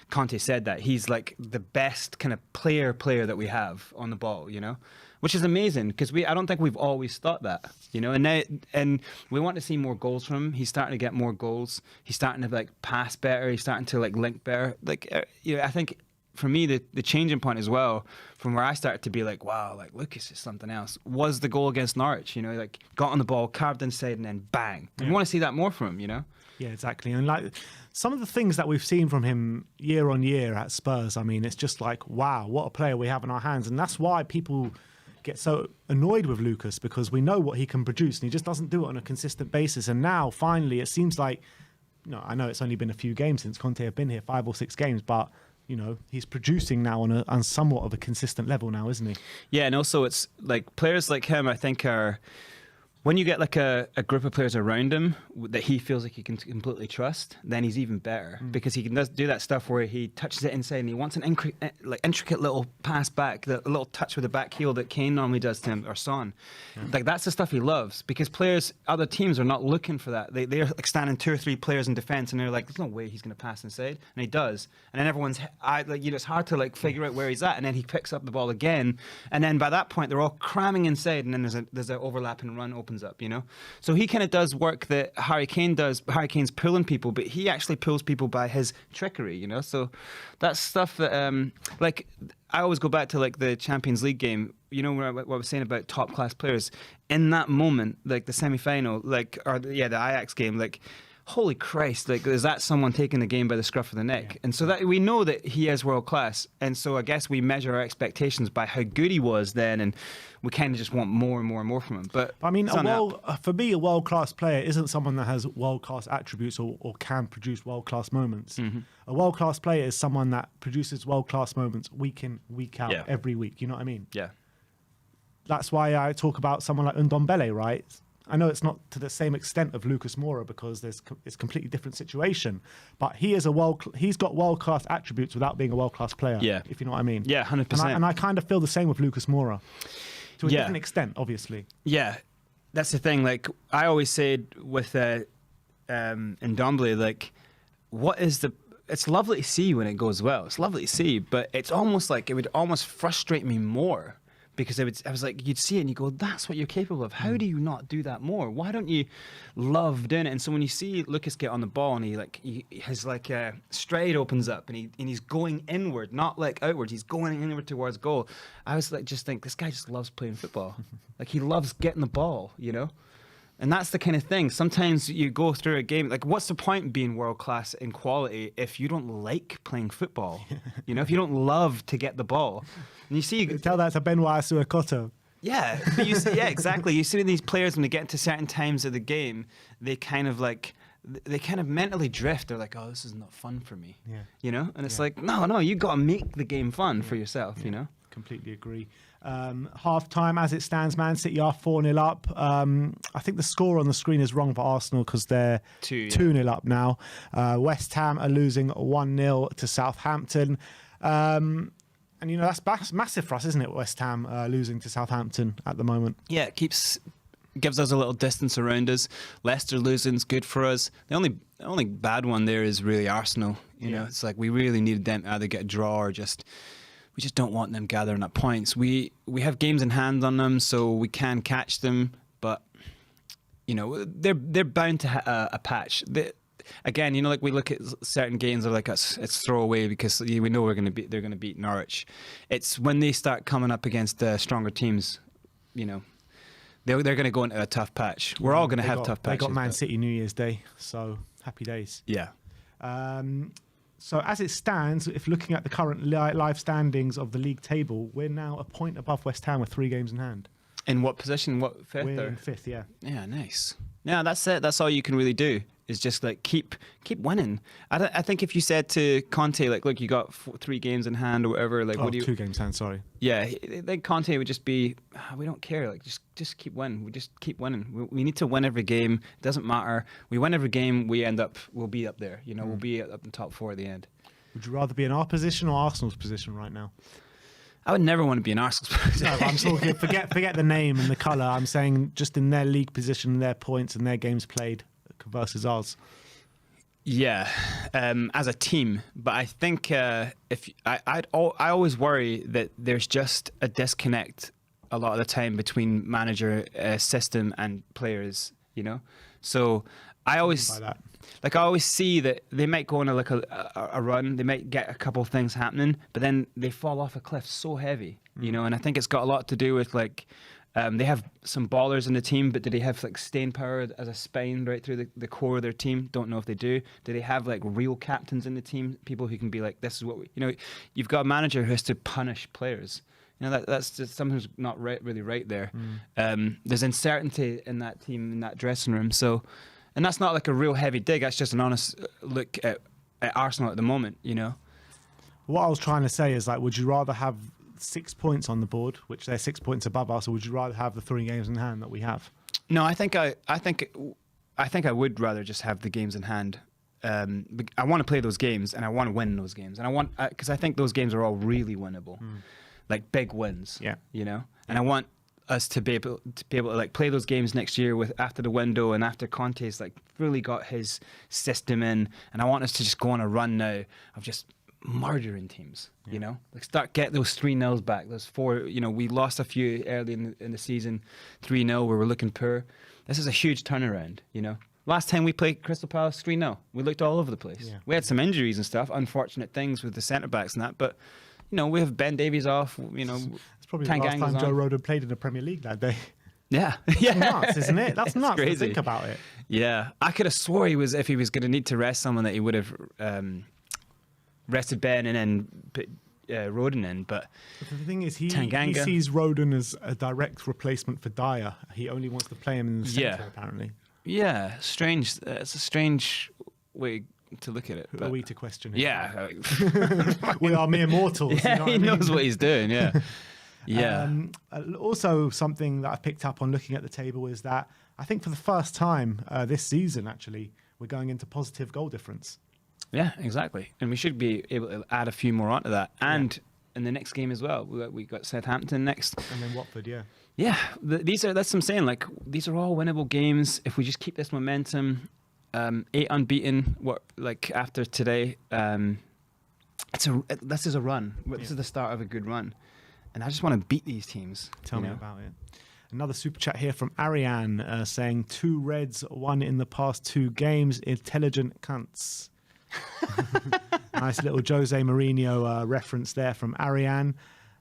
S2: Conte said that he's like the best kind of player that we have on the ball, you know, which is amazing because I don't think we've always thought that, you know, and we want to see more goals from him. He's starting to get more goals. He's starting to like pass better. He's starting to like link better. Like, you know, I think for me the changing point as well from where I started to be like, wow, like Lucas is something else, was the goal against Norwich. You know, like got on the ball, carved inside, and then bang. We want to see that more from him, you know.
S1: Yeah, exactly. And like some of the things that we've seen from him year on year at Spurs, I mean, it's just like, wow, what a player we have in our hands. And that's why people get so annoyed with Lucas, because we know what he can produce and he just doesn't do it on a consistent basis. And now finally it seems like, you know, I know it's only been a few games since Conte have been here, 5 or 6 games, but you know, he's producing now on somewhat of a consistent level now, isn't he? Yeah,
S2: and also it's like players like him, I think, are when you get like a group of players around him that he feels like he can completely trust, then he's even better because he can do that stuff where he touches it inside and he wants an intricate little pass back, a little touch with the back heel that Kane normally does to him or Son. Like, that's the stuff he loves because other teams are not looking for that. They're like standing 2 or 3 players in defence and they're like, there's no way he's going to pass inside, and he does. And then everyone's like, you know, it's hard to like figure out where he's at, and then he picks up the ball again, and then by that point they're all cramming inside, and then there's an overlapping run opens up, you know. So he kind of does work that Harry Kane does. Harry Kane's pulling people, but he actually pulls people by his trickery, you know. So that's stuff that like I always go back to like the Champions League game, you know, what I was saying about top class players in that moment, like the semi-final, like the Ajax game, like holy Christ, like is that someone taking the game by the scruff of the neck? And so that we know that he is world class, and so I guess we measure our expectations by how good he was then, and we kind of just want more and more and more from him. But
S1: I mean, for me, a world class player isn't someone that has world class attributes or can produce world class moments. A world class player is someone that produces world class moments week in, week out, every week. You know what I mean?
S2: Yeah.
S1: That's why I talk about someone like Ndombele, right? I know it's not to the same extent of Lucas Moura because it's a completely different situation, but he's got world-class attributes without being a world-class player, if you know what I mean.
S2: Yeah, 100%.
S1: And I kind of feel the same with Lucas Moura, to a different extent, obviously.
S2: Yeah, that's the thing. Like, I always said with Ndombele, like, what is it's lovely to see when it goes well. It's lovely to see, but it's almost like it would almost frustrate me more because I was like, you'd see it and you go, that's what you're capable of. How do you not do that more? Why don't you love doing it? And so when you see Lucas get on the ball and his stride opens up and he's going inward, not like outward. He's going inward towards goal. I was like, just think this guy just loves playing football. Like he loves getting the ball, you know. And that's the kind of thing. Sometimes you go through a game, like what's the point in being world class in quality if you don't like playing football? You know, if you don't love to get the ball. And you see,
S1: tell that to Benoit Suakoto.
S2: Yeah, but you see, yeah, exactly. You see these players when they get into certain times of the game, they kind of mentally drift. They're like, oh, this is not fun for me.
S1: Yeah.
S2: You know? And it's like, no, you got to make the game fun for yourself, you know?
S1: Completely agree. Half time as it stands, Man City are 4-0 up. I think the score on the screen is wrong for Arsenal because they're 2-0 up now. West Ham are losing 1-0 to Southampton. And, you know, that's massive for us, isn't it, West Ham losing to Southampton at the moment?
S2: Yeah, it gives us a little distance around us. Leicester losing's good for us. The only bad one there is really Arsenal. You know, it's like we really needed them to either get a draw or we just don't want them gathering up points. We have games in hand on them, so we can catch them. But you know, they're bound to a patch. Again, you know, like we look at certain games, they're like it's throwaway because we know they're going to beat Norwich. It's when they start coming up against stronger teams, you know, they're going to go into a tough patch. We're all going to have tough patches.
S1: They got Man City New Year's Day, so happy days.
S2: Yeah.
S1: So as it stands, if looking at the current live standings of the league table, we're now a point above West Ham with 3 games in hand.
S2: In what position? What, fifth?
S1: We're in 5th, yeah.
S2: Yeah, nice. Yeah, that's it. That's all you can really do is just like keep winning. I think if you said to Conte, like, look, you got 3 games in hand or whatever, like, what do you?
S1: 2 games in hand, sorry.
S2: Yeah, then Conte would just be, we don't care, like, just keep winning. We just keep winning. We need to win every game. It doesn't matter. We win every game, we'll be up there. You know, we'll be up the top 4 at the end.
S1: Would you rather be in our position or Arsenal's position right now?
S2: I would never want to be in Arsenal's position.
S1: No, but I'm talking, forget the name and the colour. I'm saying just in their league position, their points and their games played versus ours.
S2: Yeah, as a team, but I think I always worry that there's just a disconnect a lot of the time between manager, system, and players. You know, so I always see that they might go on a run, they might get a couple things happening, but then they fall off a cliff so heavy. You know, and I think it's got a lot to do with like. They have some ballers in the team, but do they have like staying power as a spine right through the core of their team? Don't know if they do. Do they have like real captains in the team? People who can be like, this is what you know, you've got a manager who has to punish players. You know, that's just something who's not really right there. There's uncertainty in that team, in that dressing room. So, and that's not like a real heavy dig. That's just an honest look at Arsenal at the moment, you know.
S1: What I was trying to say is, like, would you rather have 6 points on the board, which they're 6 points above us, or would you rather have the 3 games in hand that we have?
S2: No, I think I would rather just have the games in hand. I want to play those games and I want to win those games, and because I think those games are all really winnable, like big wins. Yeah, you know, and I want us to be able to like play those games next year after the window and after Conte's like really got his system in, and I want us to just go on a run now of just murdering teams, you know, like get those 3-0s back, those 4, you know, we lost a few early in the season, 3-0 where we're looking poor. This is a huge turnaround, you know. Last time we played Crystal Palace 3-0, we looked all over the place. We had some injuries and stuff, unfortunate things with the centre backs and that, but you know, we have Ben Davies off, you know.
S1: It's probably the last time Joe Rodon played in the Premier League that day.
S2: Yeah.
S1: That's nuts, isn't it? That's nuts
S2: crazy.
S1: To think about it.
S2: Yeah, I could have swore if he was going to need to rest someone that he would have rested Ben and then put Rodon in, but
S1: the thing is, he sees Rodon as a direct replacement for Dyer. He only wants to play him in the centre, apparently.
S2: Yeah, strange. It's a strange way to look at it.
S1: Who are we to question him?
S2: Yeah.
S1: We are mere mortals.
S2: Yeah,
S1: you know
S2: he knows what he's doing, yeah. Yeah.
S1: Also, something that I picked up on looking at the table is that I think for the first time this season, actually, we're going into positive goal difference.
S2: Yeah, exactly. And we should be able to add a few more onto that. And in the next game as well, we got Southampton next.
S1: And then Watford,
S2: Yeah, that's what I'm saying. Like, these are all winnable games. If we just keep this momentum, 8 unbeaten. After today? This is a run. This is the start of a good run, and I just want to beat these teams.
S1: Tell me about it. Another super chat here from Ariane saying 2 Reds, 1 in the past 2 games. Intelligent cunts. Nice little Jose Mourinho reference there from Ariane.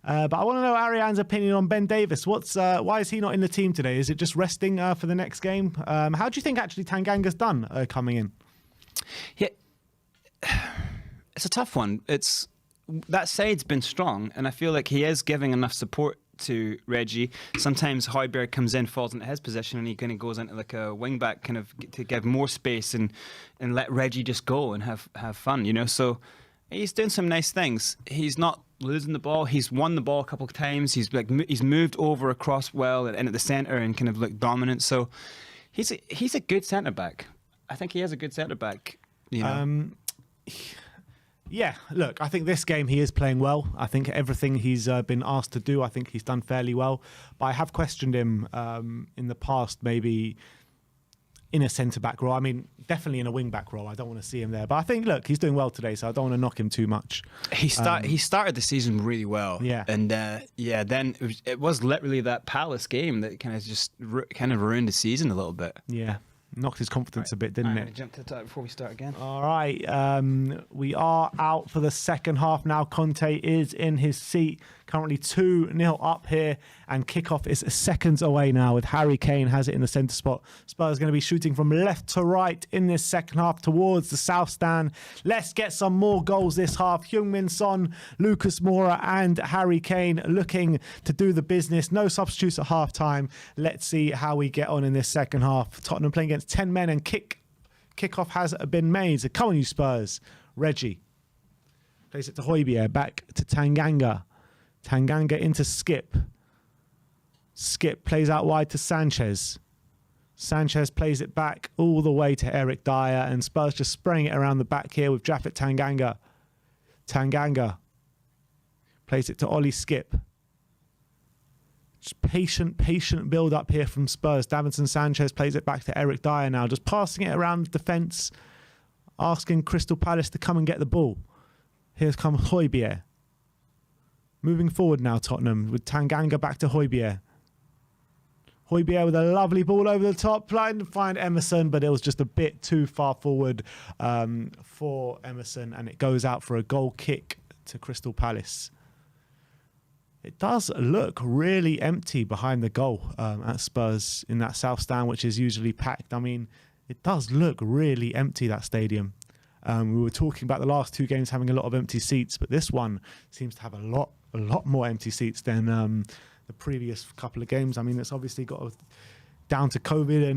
S1: But I want to know Ariane's opinion on Ben Davies. Why is he not in the team today? Is it just resting for the next game? How do you think actually Tanganga's done coming in?
S2: Yeah, it's a tough one. That side's been strong, and I feel like he is giving enough support to Reggie. Sometimes Højbjerg comes in, falls into his position, and he kind of goes into like a wing back, kind of to give more space and let Reggie just go and have fun, you know. So he's doing some nice things. He's not losing the ball. He's won the ball a couple of times. He's moved over across well and at the centre and kind of looked dominant. So he's a good centre back. I think he has a good centre back. You know.
S1: Yeah, look, I think this game he is playing well. I think everything he's been asked to do, I think he's done fairly well. But I have questioned him in the past, maybe in a centre-back role. I mean, definitely in a wing-back role. I don't want to see him there. But I think, look, he's doing well today, so I don't want to knock him too much.
S2: He started the season really well.
S1: Yeah.
S2: And, then it was literally that Palace game that kind of just ruined the season a little bit.
S1: Yeah. Knocked his confidence a bit, didn't it?
S2: Jump to the top before we start again.
S1: All right. We are out for the second half now. Conte is in his seat. Currently 2-0 up here. And kickoff is seconds away now with Harry Kane has it in the centre spot. Spurs going to be shooting from left to right in this second half towards the south stand. Let's get some more goals this half. Heung-min Son, Lucas Moura and Harry Kane looking to do the business. No substitutes at half-time. Let's see how we get on in this second half. Tottenham playing against 10 men and kickoff has been made. So come on, you Spurs. Reggie plays it to Højbjerg, back to Tanganga. Tanganga into Skip. Skip plays out wide to Sanchez. Sanchez plays it back all the way to Eric Dyer, and Spurs just spraying it around the back here with Japhet Tanganga. Tanganga plays it to Ollie Skip. Just patient build up here from Spurs. Davinson Sanchez plays it back to Eric Dyer now, just passing it around the defence, asking Crystal Palace to come and get the ball. Here comes Højbjerg. Moving forward now, Tottenham, with Tanganga back to Højbjerg. Højbjerg with a lovely ball over the top, trying to find Emerson, but it was just a bit too far forward for Emerson, and it goes out for a goal kick to Crystal Palace. It does look really empty behind the goal at Spurs in that south stand, which is usually packed. I mean, it does look really empty, that stadium. We were talking about the last 2 games having a lot of empty seats, but this one seems to have a lot more empty seats than the previous couple of games. I mean, it's obviously got down to COVID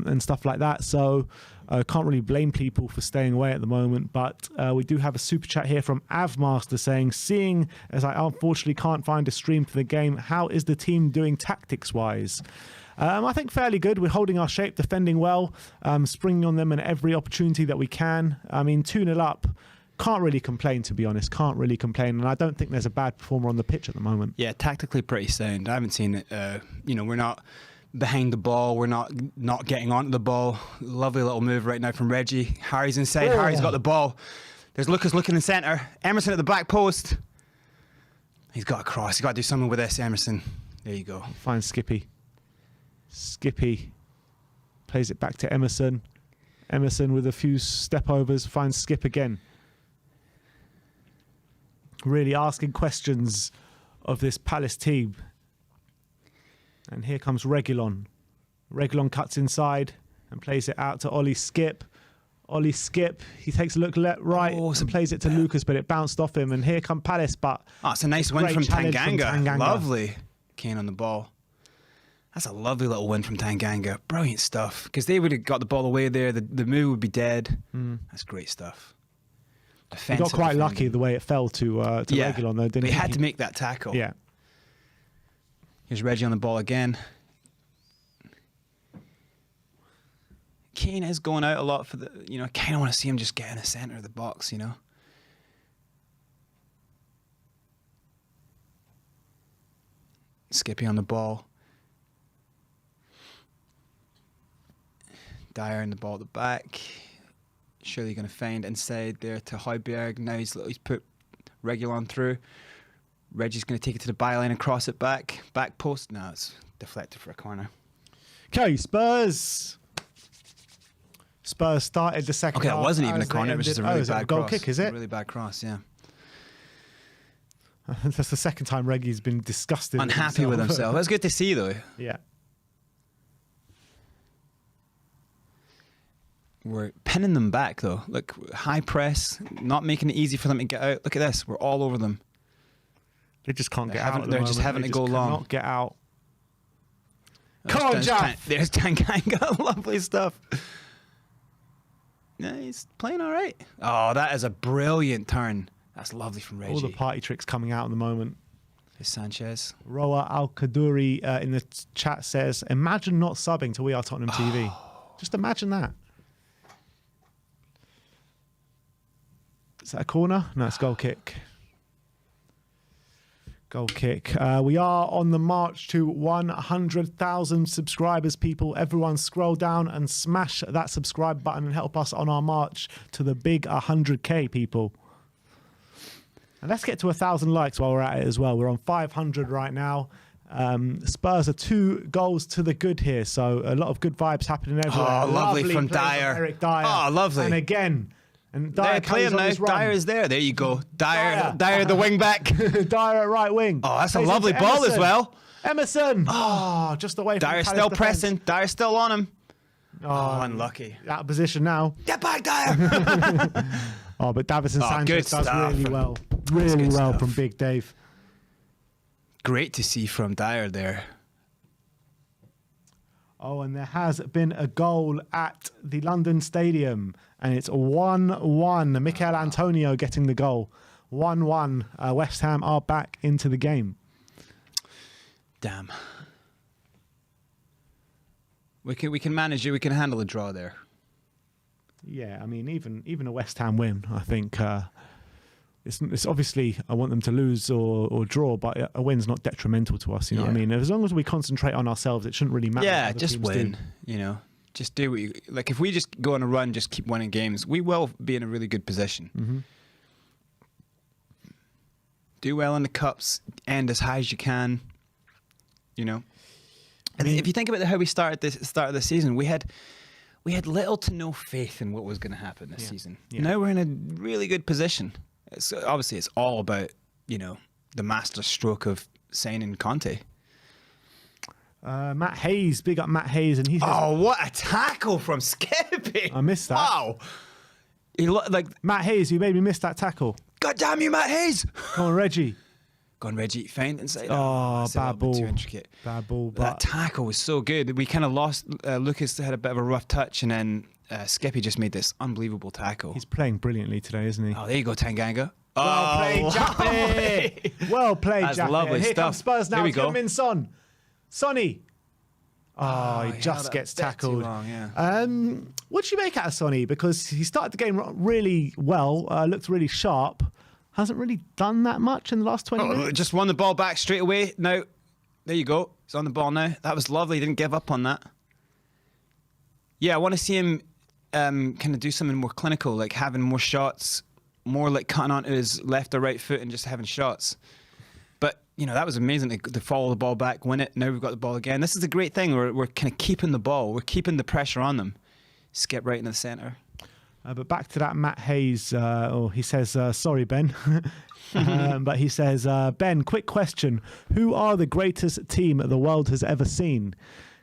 S1: and stuff like that, so I can't really blame people for staying away at the moment. But we do have a super chat here from Avmaster saying, seeing as I unfortunately can't find a stream for the game, how is the team doing tactics-wise? I think fairly good. We're holding our shape, defending well, springing on them in every opportunity that we can. I mean, 2-0 up. Can't really complain, to be honest. Can't really complain. And I don't think there's a bad performer on the pitch at the moment.
S2: Yeah, tactically pretty sound. I haven't seen it. We're not behind the ball. We're not getting onto the ball. Lovely little move right now from Reggie. Harry's inside.
S1: Oh.
S2: Harry's got the ball. There's Lucas looking in centre. Emerson at the back post. He's got a cross. He's got to do something with this, Emerson. There you go.
S1: Finds Skippy. Skippy plays it back to Emerson. Emerson with a few step overs finds Skip again. Really asking questions of this Palace team. And here comes Reguilon. Reguilon cuts inside and plays it out to Ollie Skip. Ollie Skip, he takes a look right and plays it to Lucas, but it bounced off him. And here come Palace, but...
S2: Oh, it's a nice win from Tanganga. Lovely. Kane on the ball. That's a lovely little win from Tanganga. Brilliant stuff. Because they would have got the ball away there. The move would be dead. That's great stuff.
S1: He got quite lucky the way it fell to Reguilon, though, didn't he?
S2: He had to make that tackle.
S1: Yeah.
S2: Here's Reggie on the ball again. Kane is going out a lot for the... I kind of want to see him just get in the centre of the box, Skippy on the ball. Dyer in the ball at the back. Surely going to find inside there to Højbjerg. Now he's put Reguilon through. Reggie's going to take it to the byline and cross it back. Back post. No, it's deflected for a corner.
S1: Okay, Spurs. Spurs started the second half.
S2: Okay, it wasn't even a corner. It was just a really bad
S1: goal
S2: cross.
S1: kick, is it?
S2: Really bad cross, yeah.
S1: That's the second time Reggie's been disgusted.
S2: Unhappy with himself. That's good to see, though.
S1: Yeah.
S2: We're pinning them back, though. Look, high press, not making it easy for them to get out. Look at this. We're all over them.
S1: They just can't get out.
S2: They're just having to go long.
S1: Not get out. Come on, Jaff.
S2: There's Tanganga. Lovely stuff. Yeah, he's playing all right. Oh, that is a brilliant turn. That's lovely from Reggie.
S1: All the party tricks coming out at the moment.
S2: Here's Sanchez.
S1: Roa Al-Kaduri in the chat says, imagine not subbing to We Are Tottenham TV. Just imagine that. Is that a corner? No, it's goal kick. Goal kick. We are on the march to 100,000 subscribers, people. Everyone scroll down and smash that subscribe button and help us on our march to the big 100K, people. And let's get to 1,000 likes while we're at it as well. We're on 500 right now. Spurs are 2 goals to the good here, so a lot of good vibes happening everywhere.
S2: Oh, lovely from Dyer.
S1: Eric Dyer.
S2: Oh, lovely.
S1: And again... And Dyer
S2: play him now. Dyer is there. There you go. Dyer the wing back.
S1: Dyer at right wing.
S2: Oh, that's a lovely ball as well.
S1: Emerson. Oh, just away from
S2: Dyer's
S1: Palace
S2: still
S1: defense.
S2: pressing. Dyer's still on him. Oh, unlucky.
S1: Out of position now.
S2: Get back, Dyer.
S1: Oh, but Davison Sanchez does really well. Really well from Big Dave.
S2: Great to see from Dyer there.
S1: Oh, and there has been a goal at the London Stadium, and it's 1-1. Mikel Antonio getting the goal. 1-1. West Ham are back into the game.
S2: Damn. We can manage it. We can handle a draw there.
S1: Yeah, I mean, even a West Ham win, I think it's obviously I want them to lose or draw, but a win's not detrimental to us. You know what I mean? As long as we concentrate on ourselves, it shouldn't really matter.
S2: Yeah, just win. You know, just do what you like. If we just go on a run, just keep winning games, we will be in a really good position.
S1: Mm-hmm.
S2: Do well in the cups, end as high as you can. You know, I mean, if you think about how we started the season, we had little to no faith in what was going to happen this season. Yeah. Now we're in a really good position. Obviously, it's all about, the master stroke of signing Conte.
S1: Matt Hayes, big up Matt Hayes, and he says,
S2: "Oh, what a tackle from Skippy!
S1: I missed that.
S2: Wow,
S1: Matt Hayes, you made me miss that tackle.
S2: God damn you, Matt Hayes!
S1: Come on, Reggie.
S2: Go on, Reggie. Find inside.
S1: Oh, bad ball.
S2: Too intricate.
S1: Bad ball.
S2: But that tackle was so good. We kind of lost. Lucas had a bit of a rough touch, and then Skippy just made this unbelievable tackle.
S1: He's playing brilliantly today, isn't he?
S2: Oh, there you go, Tanganga.
S1: Well played, Jaffy. Well played, Jaffy.
S2: That's lovely
S1: Here
S2: stuff.
S1: comes Spurs now.
S2: Here we go.
S1: Min Son. Sonny. Oh, he just gets tackled.
S2: Too long, yeah.
S1: What do you make out of Sonny? Because he started the game really well, looked really sharp. Hasn't really done that much in the last 20 minutes.
S2: Just won the ball back straight away. Now, there you go. He's on the ball now. That was lovely. He didn't give up on that. Yeah, I want to see him kind of do something more clinical, like having more shots, more like cutting onto his left or right foot and just having shots. But, that was amazing to follow the ball back, win it. Now we've got the ball again. This is a great thing. We're kind of keeping the ball. We're keeping the pressure on them. Skip right in the centre.
S1: But back to that Matt Hayes, he says, sorry, Ben. But he says, Ben, quick question. Who are the greatest team the world has ever seen?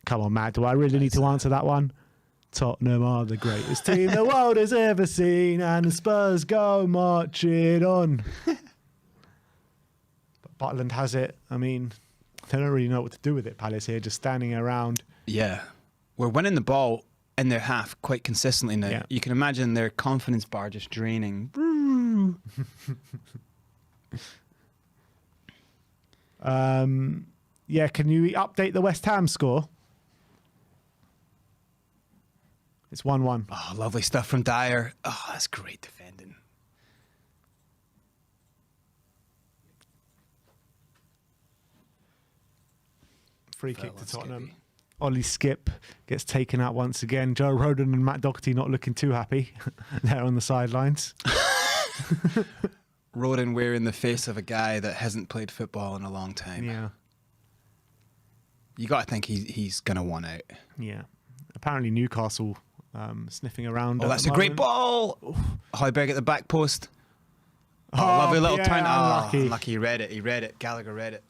S1: Come on, Matt, do I really need to answer that one? Tottenham are the greatest team the world has ever seen, and the Spurs go marching on. But Butland has it. I mean, they don't really know what to do with it, Palace here, just standing around.
S2: Yeah. We're winning the ball in their half quite consistently now.
S1: Yeah.
S2: You can imagine their confidence bar just draining.
S1: Yeah, can you update the West Ham score? It's 1-1.
S2: Oh, lovely stuff from Dyer. Oh, that's great defending.
S1: Free kick to Tottenham. Ollie Skip gets taken out once again. Joe Rodon and Matt Doherty not looking too happy there on the sidelines.
S2: Rodon wearing the face of a guy that hasn't played football in a long time.
S1: Yeah.
S2: You got to think he's going to want out.
S1: Yeah. Apparently Newcastle sniffing around.
S2: Oh, that's a great ball. Højbjerg at the back post. Oh, lovely little turn.
S1: Unlucky.
S2: Unlucky. He read it. Gallagher read it.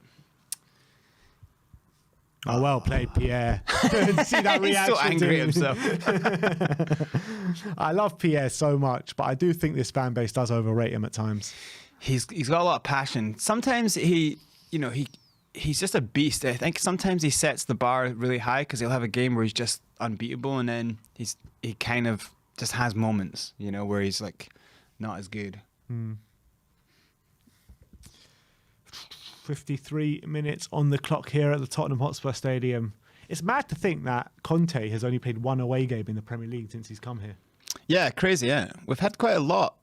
S1: Oh, well played, Pierre. See that reaction?
S2: He's so angry at himself.
S1: I love Pierre so much, but I do think this fan base does overrate him at times.
S2: He's got a lot of passion. Sometimes he's just a beast. I think sometimes he sets the bar really high because he'll have a game where he's just unbeatable, and then he kind of just has moments, where he's like not as good.
S1: 53 minutes on the clock here at the Tottenham Hotspur Stadium. It's mad to think that Conte has only played one away game in the Premier League since he's come here.
S2: Yeah, crazy, yeah. We've had quite a lot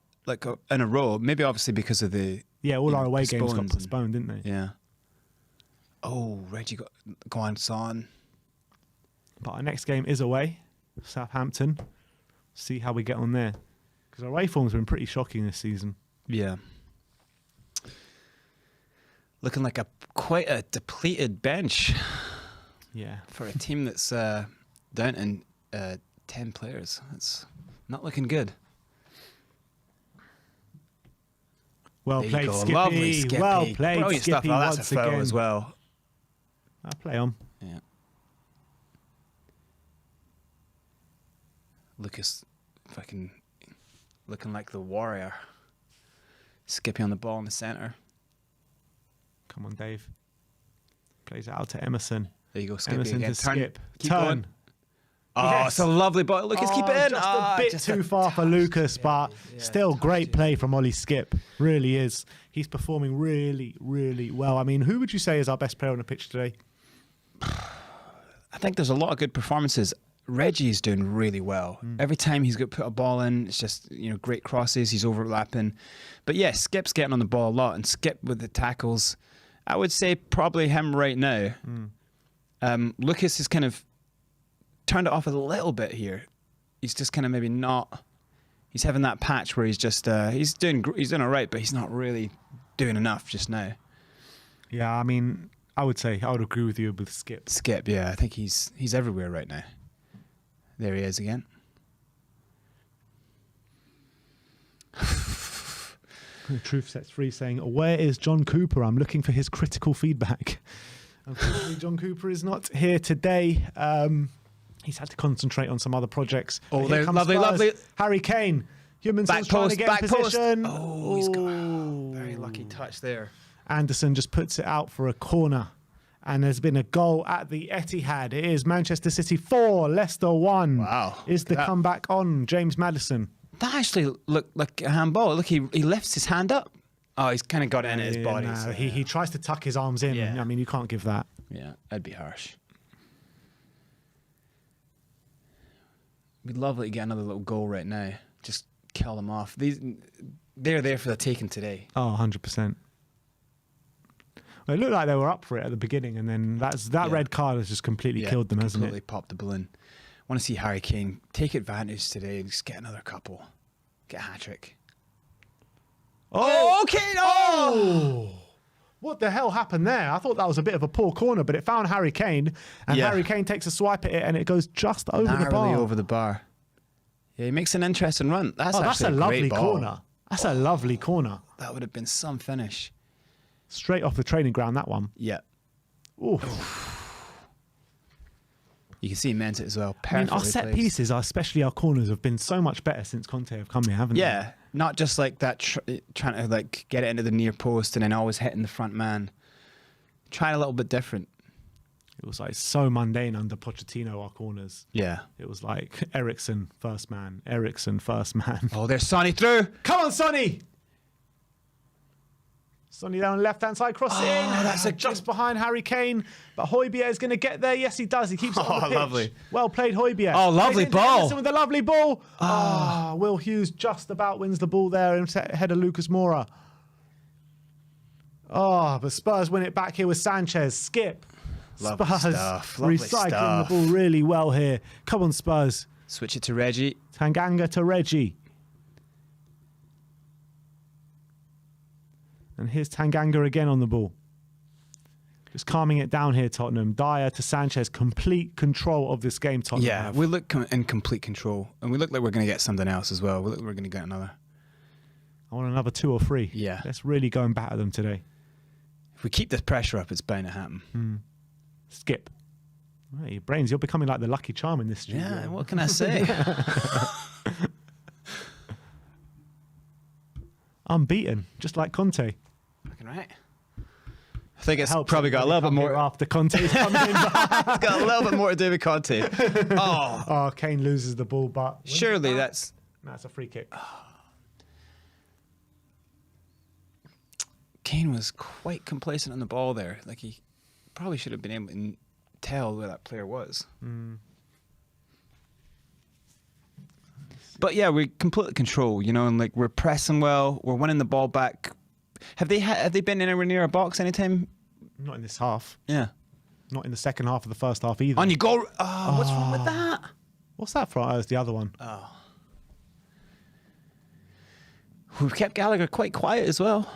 S2: in a row, maybe obviously because of the...
S1: Yeah, all our away games got postponed, didn't they?
S2: Yeah. Oh, Reggie go on, Son.
S1: But our next game is away, Southampton. See how we get on there. Because our away form's been pretty shocking this season.
S2: Yeah. Looking like quite a depleted bench.
S1: Yeah.
S2: For a team that's down in 10 players. It's not looking good.
S1: Well played, Skippy.
S2: Lovely Skippy.
S1: Well played,
S2: Brilliant
S1: Skippy,
S2: stuff. Oh, that's
S1: once
S2: a foul
S1: again.
S2: as well.
S1: I'll play on.
S2: Yeah. Lucas fucking looking like the warrior. Skippy on the ball in the centre.
S1: Come on, Dave. Plays it out to Emerson.
S2: There you go, Skippy
S1: Emerson
S2: again.
S1: to Skip.
S2: Keep
S1: Turn.
S2: going. Oh,
S1: Yes.
S2: it's a lovely ball. Lucas, keep it in.
S1: Just a bit too far for Lucas, but still great play from Ollie Skip. Really is. He's performing really, really well. I mean, who would you say is our best player on the pitch today?
S2: I think there's a lot of good performances. Reggie's doing really well. Every time he's got put a ball in, it's just great crosses. He's overlapping, but yeah, Skip's getting on the ball a lot, and Skip with the tackles. I would say probably him right now. Lucas has kind of turned it off a little bit here. He's just kind of maybe not. He's having that patch where he's just he's doing all right, but he's not really doing enough just now.
S1: Yeah, I mean, I would agree with you with Skip.
S2: Skip, yeah, I think he's everywhere right now. There he is again.
S1: Truth Sets Free saying, where is John Cooper? I'm looking for his critical feedback. Unfortunately, John Cooper is not here today. He's had to concentrate on some other projects.
S2: Oh, there's lovely.
S1: Harry Kane. Humanson's trying to get in position.
S2: Oh, he's got a very lucky touch there.
S1: Anderson just puts it out for a corner. And there's been a goal at the Etihad. It is Manchester City 4, Leicester 1.
S2: Wow.
S1: Is the comeback on James Maddison?
S2: That actually looked like a handball. Look, he lifts his hand up. Oh, he's kind of got it in his body.
S1: No,
S2: so,
S1: he tries to tuck his arms in.
S2: Yeah.
S1: I mean, you can't give that.
S2: Yeah, that'd be harsh. We'd love to get another little goal right now. Just kill them off. They're there for the taking today.
S1: Oh, 100%. Well, it looked like they were up for it at the beginning, and then that red card has just completely killed them, hasn't it?
S2: Completely popped the balloon. I want to see Harry Kane take advantage today and just get another couple. Get a hat-trick.
S1: Oh, Kane! Oh! What the hell happened there? I thought that was a bit of a poor corner, but it found Harry Kane, and Harry Kane takes a swipe at it, and it goes just over the bar.
S2: Narrowly over the bar. Yeah, he makes an interesting run. That's
S1: a lovely
S2: great
S1: corner. That's a lovely corner.
S2: That would have been some finish.
S1: Straight off the training ground, that one.
S2: Yeah.
S1: Oof.
S2: You can see he meant it as well.
S1: I mean, our set pieces, especially our corners, have been so much better since Conte have come here, haven't they?
S2: Yeah, not just like that, trying to like get it into the near post and then always hitting the front man. Trying a little bit different.
S1: It was like so mundane under Pochettino, our corners.
S2: Yeah.
S1: It was like Eriksen, first man. Eriksen, first man.
S2: Oh, there's Sonny through.
S1: Come on, Sonny! Sonny down left-hand side, cross in.
S2: That's
S1: just behind Harry Kane. But Højbjerg is going to get there. Yes, he does. He keeps it on the pitch.
S2: Lovely.
S1: Well played, Højbjerg.
S2: Oh, lovely ball.
S1: Anderson with a lovely ball. Will Hughes just about wins the ball there ahead of Lucas Moura. Oh, but Spurs win it back here with Sanchez. Skip.
S2: Lovely
S1: Spurs
S2: stuff. Lovely
S1: recycling
S2: stuff.
S1: the ball really well here. Come on, Spurs.
S2: Switch it to Reggie.
S1: Tanganga to Reggie. And here's Tanganga again on the ball. Just calming it down here, Tottenham. Dyer to Sanchez. Complete control of this game, Tottenham.
S2: Yeah,
S1: have.
S2: we look in complete control. And we look like we're going to get something else as well. We look like we're going to get another.
S1: I want another 2 or 3.
S2: Yeah.
S1: Let's really go and batter them today.
S2: If we keep this pressure up, it's bound to happen.
S1: Skip. Hey, Brains, you're becoming like the lucky charm in this studio.
S2: Yeah, what can I say?
S1: Unbeaten, just like Conte.
S2: Fucking right. I think it's
S1: Helps
S2: probably got a little bit more.
S1: after Conte's coming in.
S2: It's got a little bit more to do with Conte. Oh,
S1: Oh, Kane loses the ball, but
S2: surely that's.
S1: that's a free kick.
S2: Kane was quite complacent on the ball there. Like he probably should have been able to tell where that player was. But yeah, we completely control, you know, and like we're pressing well, we're winning the ball back. Have they been anywhere near a box anytime?
S1: Not in this half.
S2: Yeah.
S1: Not in the second half of the first half either.
S2: On you go. Oh, what's wrong with that?
S1: What's that for? Oh, it's the other one.
S2: Oh. We've kept Gallagher quite quiet as well.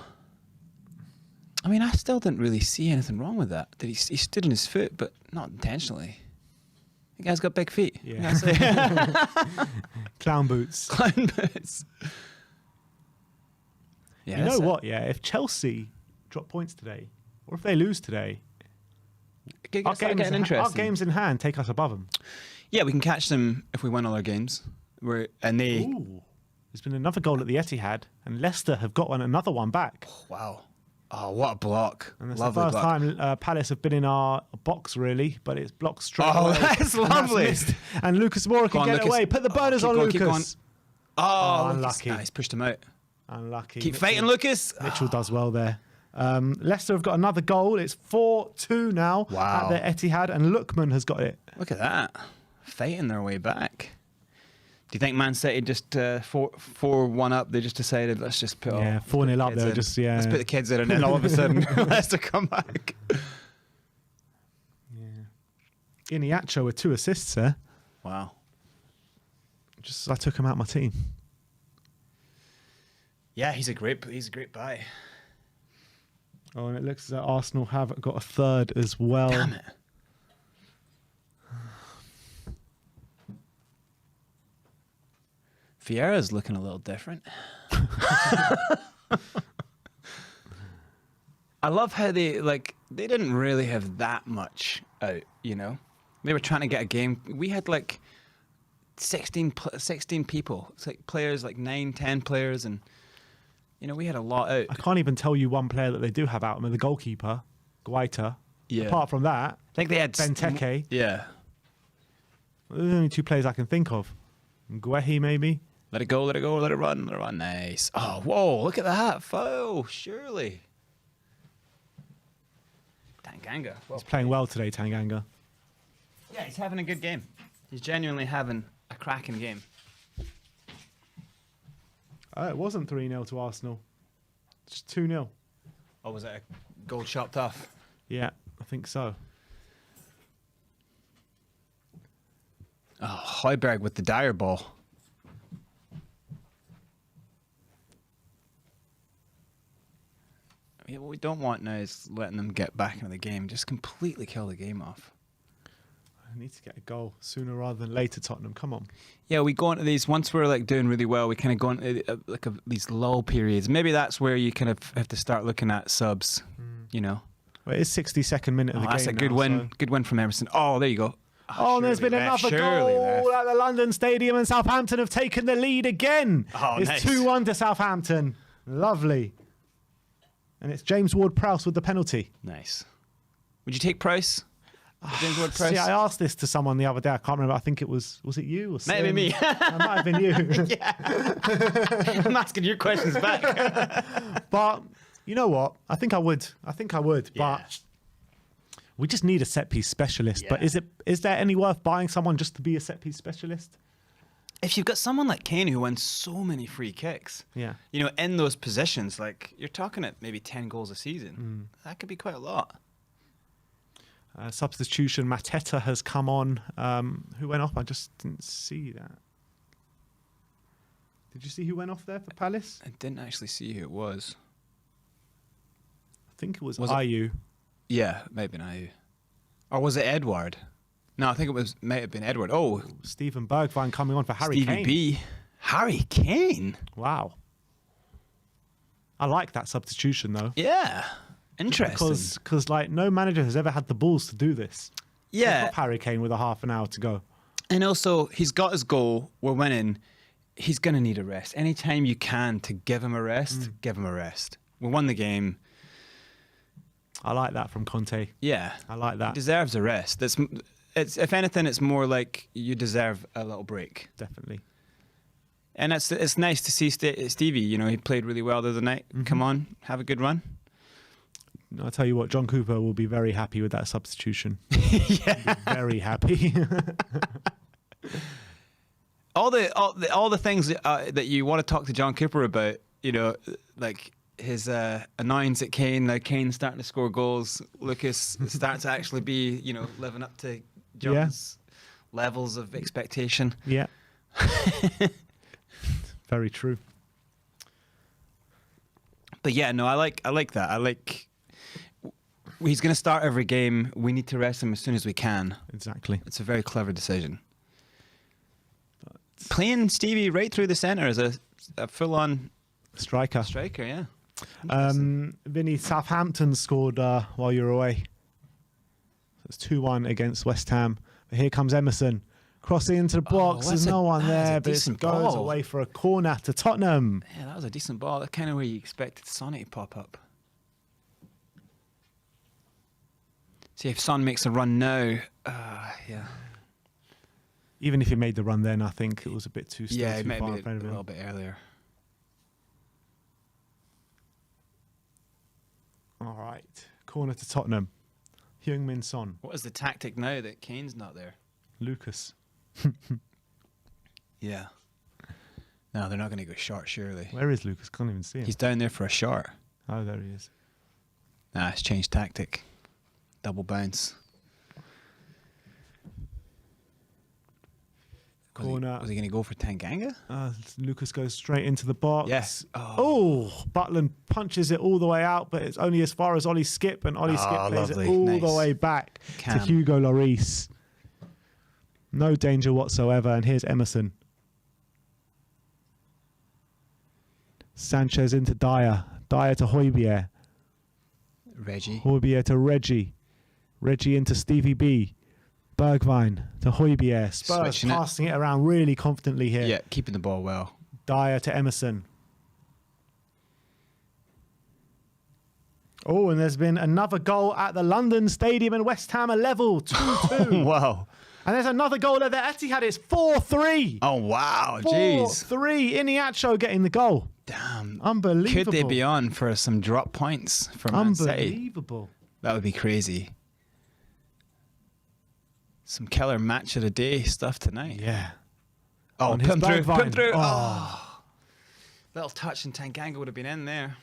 S2: I mean, I still didn't really see anything wrong with that. That he stood on his foot, but not intentionally. The guy's got big feet.
S1: Yeah.
S2: You gotta say.
S1: Clown boots.
S2: Clown boots. Yeah,
S1: You know what? Yeah, if Chelsea drop points today, or if they lose today, our games in hand take us above them.
S2: Yeah, we can catch them if we win all our games.
S1: Ooh. There's been another goal at the Etihad, and Leicester have got another one back.
S2: Wow. Oh, what a block.
S1: And that's
S2: Lovely
S1: the first
S2: block.
S1: time Palace have been in our box, really, but it's blocked straight
S2: Oh,
S1: away.
S2: that's
S1: And
S2: lovely.
S1: missed. And Lucas Moura can
S2: Go on,
S1: get
S2: Lucas.
S1: away. Put the burners
S2: keep
S1: on,
S2: going, keep
S1: Lucas.
S2: Oh,
S1: unlucky.
S2: He's pushed him out.
S1: Unlucky.
S2: Keep fighting, Lucas.
S1: Mitchell does well there. Leicester have got another goal. It's 4-2 now
S2: Wow.
S1: at the Etihad, and Lookman has got it.
S2: Look at that. Fighting their way back. Do you think Man City just 4-1 up, they just decided, let's just put
S1: 4-0 up there. Just
S2: Let's put the kids in, and then all of a sudden, Leicester come back.
S1: Iniacho with 2 assists there.
S2: Wow.
S1: Just as I took him out of my team.
S2: Yeah, he's a great buy.
S1: Oh, and it looks as though Arsenal have got a third as well.
S2: Damn it. Vieira's looking a little different. I love how they didn't really have that much out, you know. They were trying to get a game. We had like 16 people. It's like players, like 9, 10 players, and you know, we had a lot out.
S1: I can't even tell you one player that they do have out. I mean, the goalkeeper, Guaita.
S2: Yeah.
S1: Apart from that,
S2: I think they had
S1: Benteke.
S2: Yeah.
S1: There's only 2 players I can think of. Guehi, maybe.
S2: Let it go, let it go, let it run, let it run. Nice. Oh, whoa, look at that. Foul, surely. Tanganga.
S1: He's playing well today, Tanganga.
S2: Yeah, he's having a good game. He's genuinely having a cracking game.
S1: It wasn't 3-0 to Arsenal. It's 2-0.
S2: Oh, was it a goal chopped off?
S1: Yeah, I think so.
S2: Oh, Højbjerg with the Dyer ball. Yeah, what we don't want now is letting them get back into the game. Just completely kill the game off.
S1: I need to get a goal sooner rather than later, Tottenham. Come on.
S2: Yeah, we go into these, once we're like doing really well, we kind of go into these lull periods. Maybe that's where you kind of have to start looking at subs, you know.
S1: Well, it is 62nd minute of the game.
S2: That's a good
S1: now,
S2: win.
S1: So.
S2: Good win from Emerson. Oh, there you go.
S1: Oh, and there's been another goal at the London Stadium, and Southampton have taken the lead again.
S2: Oh,
S1: it's
S2: nice.
S1: 2-1 to Southampton. Lovely. And it's James Ward-Prowse with the penalty.
S2: Nice. Would you take Price? James Ward-Prowse?
S1: See, I asked this to someone the other day. I can't remember. I think it was it you or
S2: Might have been me.
S1: It might have been you.
S2: Yeah. I'm asking your questions back.
S1: But you know what? I think I would.
S2: Yeah.
S1: But we just need a set piece specialist.
S2: Yeah.
S1: But is there any worth buying someone just to be a set piece specialist?
S2: If you've got someone like Kane who wins so many free kicks,
S1: Yeah.
S2: you know, in those positions, like you're talking at maybe 10 goals a season. That could be quite a lot.
S1: Substitution, Mateta has come on. Who went off? I just didn't see that. Did you see who went off there for Palace?
S2: I didn't actually see who it was.
S1: I think it was
S2: it-
S1: Ayew.
S2: Yeah, maybe not you. Or was it Edward? No, I think might have been Edward. Oh,
S1: Stephen Bergwijn coming on for Harry
S2: Stevie
S1: Kane.
S2: B. Harry Kane?
S1: Wow. I like that substitution, though.
S2: Yeah. Interesting.
S1: Because like, no manager has ever had the balls to do this.
S2: Yeah.
S1: Take off Harry Kane with a half an hour to go.
S2: And also, he's got his goal. We're winning. He's going to need a rest. Anytime you can to give him a rest, give him a rest. We won the game.
S1: I like that from Conte.
S2: Yeah.
S1: I like that.
S2: He deserves a rest. It's if anything, it's more like you deserve a little break.
S1: Definitely.
S2: And it's nice to see Stevie. You know, he played really well the other night. Come on, have a good run.
S1: I'll tell you what, John Cooper will be very happy with that substitution.
S2: Yeah.
S1: Very happy.
S2: all the things that you want to talk to John Cooper about, you know, like his annoyance at Kane, like Kane starting to score goals, Lucas starting to actually be, you know, living up to John's levels of expectation.
S1: Yeah. Very true.
S2: But yeah, no, I like that. I like he's going to start every game. We need to rest him as soon as we can.
S1: Exactly.
S2: It's a very clever decision. Playing Stevie right through the centre as a full-on
S1: Striker.
S2: yeah.
S1: Vinny, Southampton scored while you were away. It's 2-1 against West Ham. But here comes Emerson. Crossing into the box. There's no one there, but it goes away for a corner to Tottenham.
S2: Yeah, that was a decent ball. That's kind of where you expected Sonny to pop up. See if Son makes a run now. Yeah.
S1: Even if he made the run then, I think it was a bit too
S2: Yeah,
S1: too
S2: maybe
S1: far
S2: a
S1: in front of him.
S2: little bit earlier.
S1: All right. Corner to Tottenham. Heung-min Son.
S2: What is the tactic now that Kane's not there?
S1: Lucas.
S2: Yeah. No, they're not going to go short, surely.
S1: Where is Lucas? Can't even see him.
S2: He's down there for a short.
S1: Oh, there he is.
S2: Nah, it's changed tactic. Double bounce.
S1: Corner.
S2: Was he going to go for Tanganga?
S1: Lucas goes straight into the box.
S2: Yes.
S1: Oh, Butland punches it all the way out, but it's only as far as Ollie Skip, and Ollie Skip plays
S2: lovely.
S1: it all
S2: Nice.
S1: the way back
S2: Cam.
S1: to Hugo Lloris. No danger whatsoever, and here's Emerson. Sanchez into Dyer. Dyer to Højbjerg.
S2: Reggie.
S1: Højbjerg to Reggie. Reggie into Stevie B. Bergwijn to Højbjerg. Spurs
S2: Switching it.
S1: passing it around really confidently here.
S2: Yeah, keeping the ball well.
S1: Dyer to Emerson. Oh, and there's been another goal at the London Stadium, and West Ham are level 2-2.
S2: Wow.
S1: And there's another goal at the Etihad. It's 4-3.
S2: Oh, wow. Jeez.
S1: 4-3. Iniacho getting the goal.
S2: Damn.
S1: Unbelievable.
S2: Could they be on for some drop points from Man City?
S1: Unbelievable.
S2: That would be crazy. Some killer match of the day stuff tonight.
S1: Yeah.
S2: Oh,
S1: On
S2: put
S1: his
S2: him through. Put him
S1: Bergwijn.
S2: through.
S1: Oh.
S2: Oh. Little touch and Tanganga would have been in there.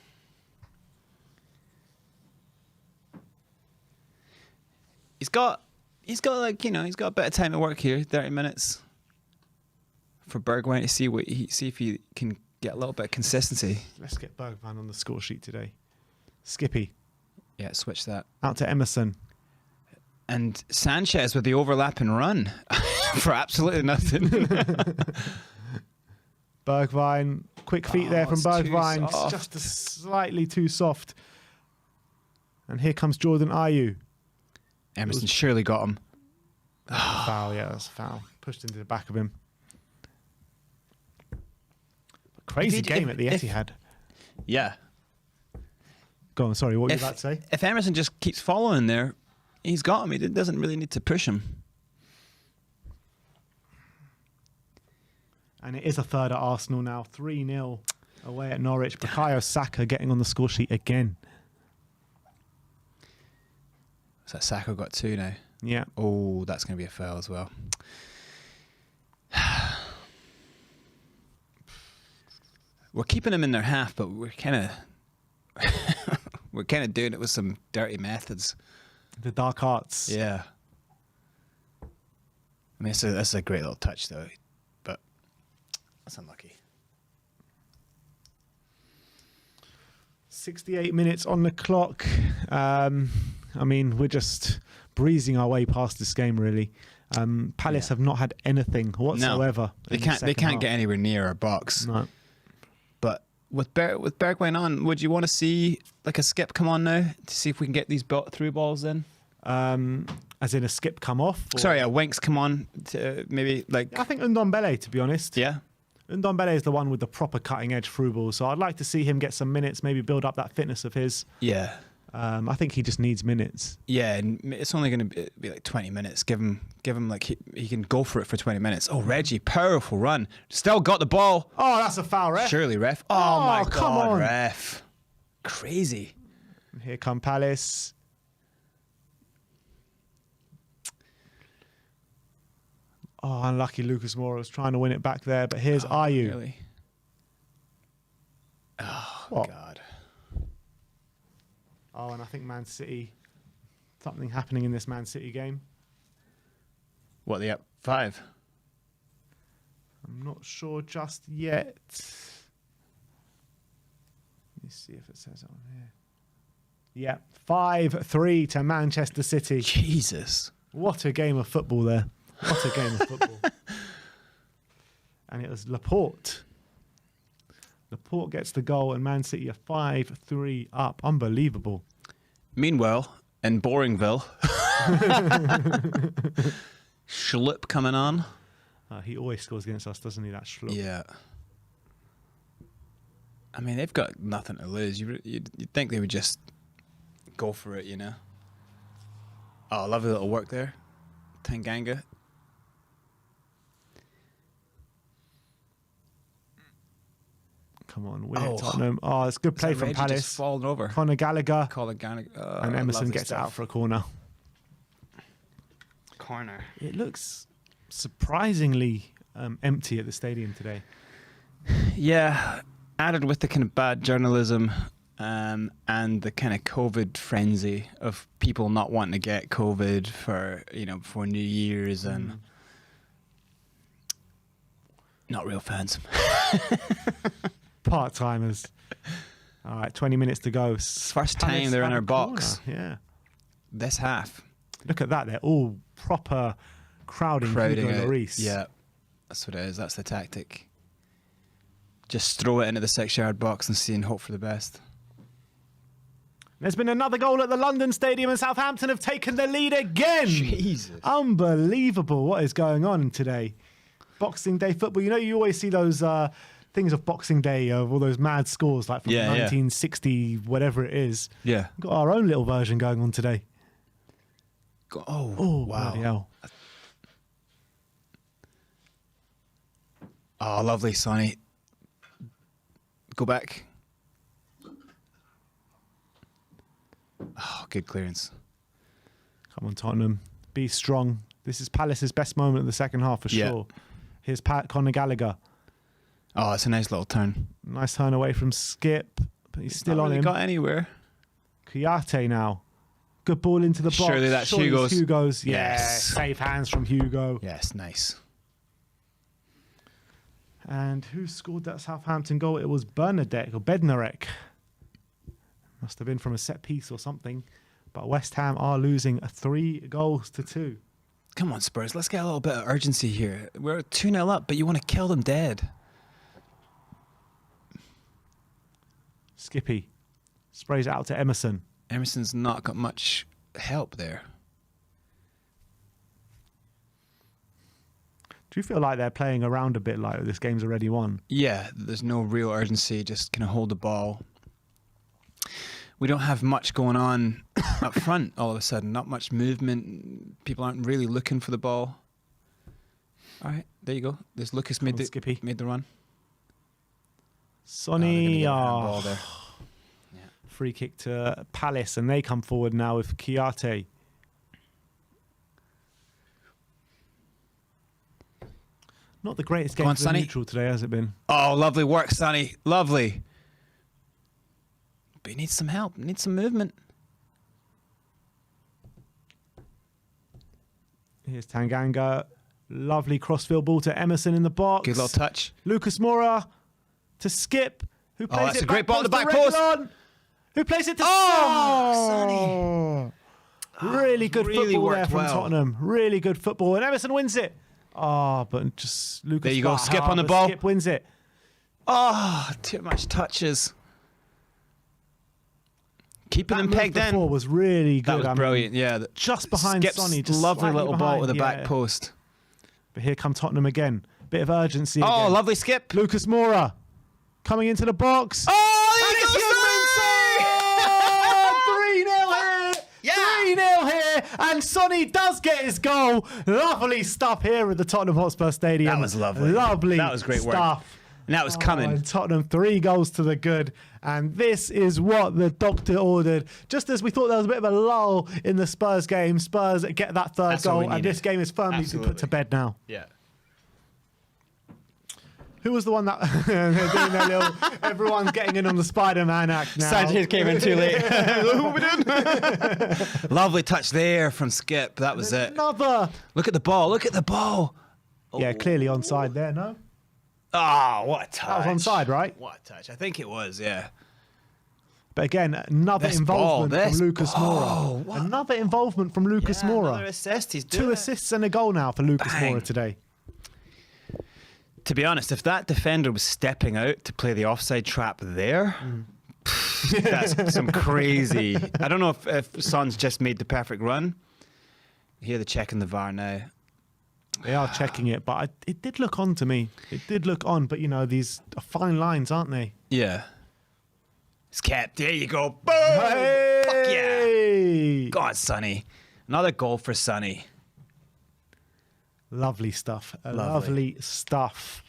S2: He's got like, you know, he's got a bit of time to work here, 30 minutes for Bergwijn to see if he can get a little bit of consistency.
S1: Let's get Bergwijn on the score sheet today. Skippy.
S2: Yeah, switch that.
S1: Out to Emerson.
S2: And Sanchez with the overlapping run for absolutely nothing.
S1: Bergwijn. Quick feet there from
S2: it's too
S1: Bergwijn.
S2: soft.
S1: Just slightly too soft. And here comes Jordan Ayew.
S2: Emerson surely got him.
S1: Foul, yeah, that's a foul. Pushed into the back of him. Crazy game at the Etihad.
S2: Yeah.
S1: Go on, sorry, what were you about to say?
S2: If Emerson just keeps following there, he's got him. He doesn't really need to push him.
S1: And it is a third at Arsenal now. 3-0 away at Norwich. Bukayo Saka getting on the score sheet again.
S2: So Saka got 2 now.
S1: Yeah.
S2: Oh, that's going to be a foul as well. We're keeping him in their half, but we're kind of doing it with some dirty methods.
S1: The dark arts.
S2: Yeah. I mean, that's a great little touch, though, but that's unlucky.
S1: 68 minutes on the clock. I mean, we're just breezing our way past this game, really. Palace have not had anything whatsoever.
S2: No, they can't get anywhere near our box.
S1: No.
S2: But with Bergwijn on, would you want to see like a skip come on now to see if we can get these through balls in?
S1: As in a skip come off? Or?
S2: Sorry, a Winks come on to maybe like.
S1: I think Ndombele, to be honest.
S2: Yeah.
S1: Ndombele is the one with the proper cutting edge through ball. So I'd like to see him get some minutes, maybe build up that fitness of his.
S2: Yeah.
S1: I think he just needs minutes.
S2: Yeah, and it's only going to be like 20 minutes. Give him like he can go for it for 20 minutes. Oh, Reggie, powerful run. Still got the ball.
S1: Oh, that's a foul, ref.
S2: Surely, ref. Oh my
S1: come
S2: God,
S1: on.
S2: ref. Crazy.
S1: Here come Palace. Oh, unlucky Lucas Moura was trying to win it back there, but here's Ayew.
S2: Really? Oh,
S1: What?
S2: God.
S1: Oh, and I think Man City, something happening in this Man City game.
S2: What, they up 5?
S1: I'm not sure just yet. Let me see if it says it on here. Yeah, 5-3 to Manchester City.
S2: Jesus.
S1: What a game of football there. What a game of football. And it was Laporte. Laporte gets the goal and Man City are 5-3 up. Unbelievable.
S2: Meanwhile, in Boringville, Schlupp coming on.
S1: He always scores against us, doesn't he, that Schlupp?
S2: Yeah. I mean, they've got nothing to lose. You'd think they would just go for it, you know? Oh, lovely little work there. Tanganga.
S1: Come on, win it, Tottenham. Oh, it's good play from
S2: Reggie
S1: Palace.
S2: just falling over.
S1: Conor Gallagher.
S2: And
S1: And Emerson gets it out for a corner.
S2: corner.
S1: It looks surprisingly empty at the stadium today.
S2: Yeah, added with the kind of bad journalism and the kind of COVID frenzy of people not wanting to get COVID for, before New Year's and not real fans.
S1: Part-timers. All right, 20 minutes to go.
S2: First time they're in our box.
S1: Yeah.
S2: This half.
S1: Look at that. They're all proper crowding Hugo
S2: out.
S1: Lloris.
S2: Yeah, that's what it is. That's the tactic. Just throw it into the 6-yard box and see and hope for the best.
S1: There's been another goal at the London Stadium and Southampton have taken the lead again.
S2: Jesus.
S1: Unbelievable what is going on today. Boxing Day football. You always see those things of Boxing Day of all those mad scores like from 1960, whatever it is.
S2: Yeah.
S1: We've got our own little version going on today.
S2: Oh, wow.
S1: Bloody hell.
S2: Oh, lovely, Sonny. Go back. Oh, good clearance.
S1: Come on, Tottenham. Be strong. This is Palace's best moment of the second half for sure. Here's Conor Gallagher.
S2: Oh, it's a nice little turn.
S1: Nice turn away from Skip, but he's still on him.
S2: Got anywhere.
S1: Kouyaté now. Good ball into the box.
S2: Surely that's Hugo's.
S1: Hugo's.
S2: Yes.
S1: Safe hands from Hugo.
S2: Yes, nice.
S1: And who scored that Southampton goal? It was Bednarek. Must have been from a set piece or something. But West Ham are losing 3-2.
S2: Come on, Spurs. Let's get a little bit of urgency here. We're 2-0 up, but you want to kill them dead.
S1: Skippy sprays it out to Emerson.
S2: Emerson's not got much help there.
S1: Do you feel like they're playing around a bit like this game's already won?
S2: Yeah, there's no real urgency. Just kind of hold the ball. We don't have much going on up front all of a sudden. Not much movement. People aren't really looking for the ball. All right, there you go. There's Lucas made the run.
S1: Sonny,
S2: ball there. Yeah.
S1: Free kick to Palace, and they come forward now with Kouyaté. Not the greatest game for the neutral today, has it been?
S2: Oh, lovely work, Sonny. Lovely. But he needs some help. He needs some movement.
S1: Here's Tanganga. Lovely crossfield ball to Emerson in the box.
S2: Good little touch.
S1: Lucas Moura to Skip, who plays
S2: that's
S1: it
S2: a great ball at the
S1: back
S2: back
S1: post.
S2: post.
S1: Reguilon, who plays it to
S2: Sonny.
S1: Really good
S2: really
S1: football there
S2: worked
S1: from
S2: well.
S1: Tottenham. Really good football. And Emerson wins it. But just Lucas.
S2: There you go. Skip on the
S1: but
S2: ball.
S1: Skip wins it.
S2: Too much touches. Keeping them
S1: That move
S2: pegged in.
S1: before was really good.
S2: That was
S1: I mean,
S2: brilliant. Yeah.
S1: just behind
S2: Skip's
S1: Sonny. Just
S2: lovely
S1: slightly
S2: little ball
S1: behind,
S2: with the
S1: yeah.
S2: back post.
S1: But here come Tottenham again. Bit of urgency.
S2: Oh,
S1: again.
S2: lovely skip.
S1: Lucas Moura coming into the box.
S2: Oh,
S1: And
S2: there
S1: it's
S2: you go,
S1: 3-0 here. 3-0 here. And Sonny does get his goal. Lovely stuff here at the Tottenham Hotspur Stadium.
S2: That was lovely.
S1: Lovely
S2: That was great work.
S1: stuff.
S2: And that was coming.
S1: And Tottenham 3 goals to the good. And this is what the doctor ordered. Just as we thought there was a bit of a lull in the Spurs game, Spurs get that third
S2: That's all we
S1: goal. And
S2: needed.
S1: this game is firmly to be put to bed now.
S2: Yeah.
S1: Who was the one that they're doing their little, everyone's getting in on the Spider-Man act now.
S2: Sanchez came in too late. Lovely touch there from Skip. That was it.
S1: Another.
S2: Look at the ball. Look at the ball.
S1: Yeah, clearly onside there, no?
S2: Oh, what a touch.
S1: That was onside, right?
S2: What a touch. I think it was, yeah.
S1: But again, another
S2: This
S1: involvement
S2: ball, this
S1: from Lucas
S2: ball.
S1: Moura.
S2: What?
S1: Another involvement from Lucas Moura.
S2: Another assist. He's doing
S1: 2
S2: it.
S1: assists and a goal now for Lucas
S2: Bang.
S1: Moura today.
S2: To be honest, if that defender was stepping out to play the offside trap there, that's some crazy. I don't know if Son's just made the perfect run. Here they're checking the VAR now.
S1: They are checking it, but it did look on to me. It did look on, but you know, these are fine lines, aren't they?
S2: Yeah. It's kept. There you go. Boom! Fuck yeah.
S1: Hey!
S2: Go on, Sonny. Another goal for Sonny.
S1: Lovely stuff.
S2: Lovely.
S1: Lovely stuff.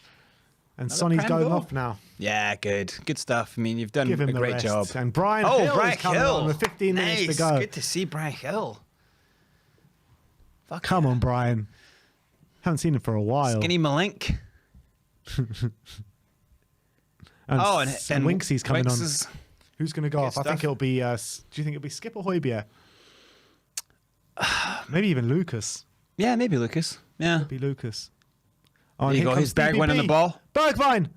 S1: And
S2: Another
S1: Sonny's
S2: prem
S1: going
S2: goal.
S1: off now.
S2: Yeah, good. Good stuff. I mean, you've done
S1: Give him
S2: a
S1: the
S2: great
S1: rest.
S2: job.
S1: And Brian Hill
S2: Brian
S1: is coming
S2: Hill.
S1: on with 15 minutes to
S2: Nice.
S1: go.
S2: Good to see Brian Hill. Fuck
S1: Come
S2: yeah.
S1: on, Brian. Haven't seen him for a while.
S2: Skinny Malink.
S1: And,
S2: And
S1: Winksy's coming
S2: Winks
S1: on.
S2: is-
S1: Who's going to go
S2: Good
S1: off? I think
S2: stuff.
S1: it'll be. Do you think it'll be Skip or Højbjerg? Maybe even Lucas.
S2: Yeah, maybe Lucas. Yeah.
S1: Maybe Lucas. Oh,
S2: There you
S1: here
S2: go.
S1: comes
S2: Here's Bergwijn on the
S1: DBB.
S2: ball.
S1: Bergwijn,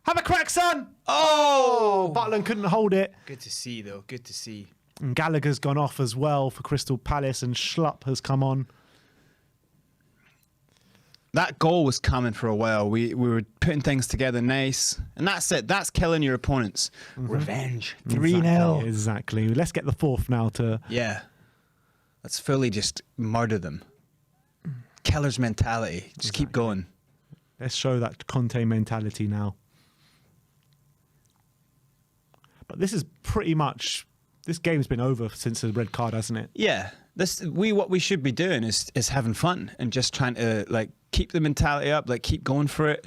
S1: have a crack, son.
S2: Oh!
S1: Butland couldn't hold it.
S2: Good to see, though. Good to see.
S1: And Gallagher's gone off as well for Crystal Palace, and Schlupp has come on.
S2: That goal was coming for a while. We were putting things together nice. And that's it. That's killing your opponents. Revenge. 3-0.
S1: Exactly. Let's get the fourth now to.
S2: Yeah. Let's fully just murder them. Killer's mentality. Just keep going.
S1: Let's show that Conte mentality now. But this is pretty much. This game's been over since the red card, hasn't it?
S2: Yeah. What we should be doing is having fun and just trying to like keep the mentality up, like keep going for it.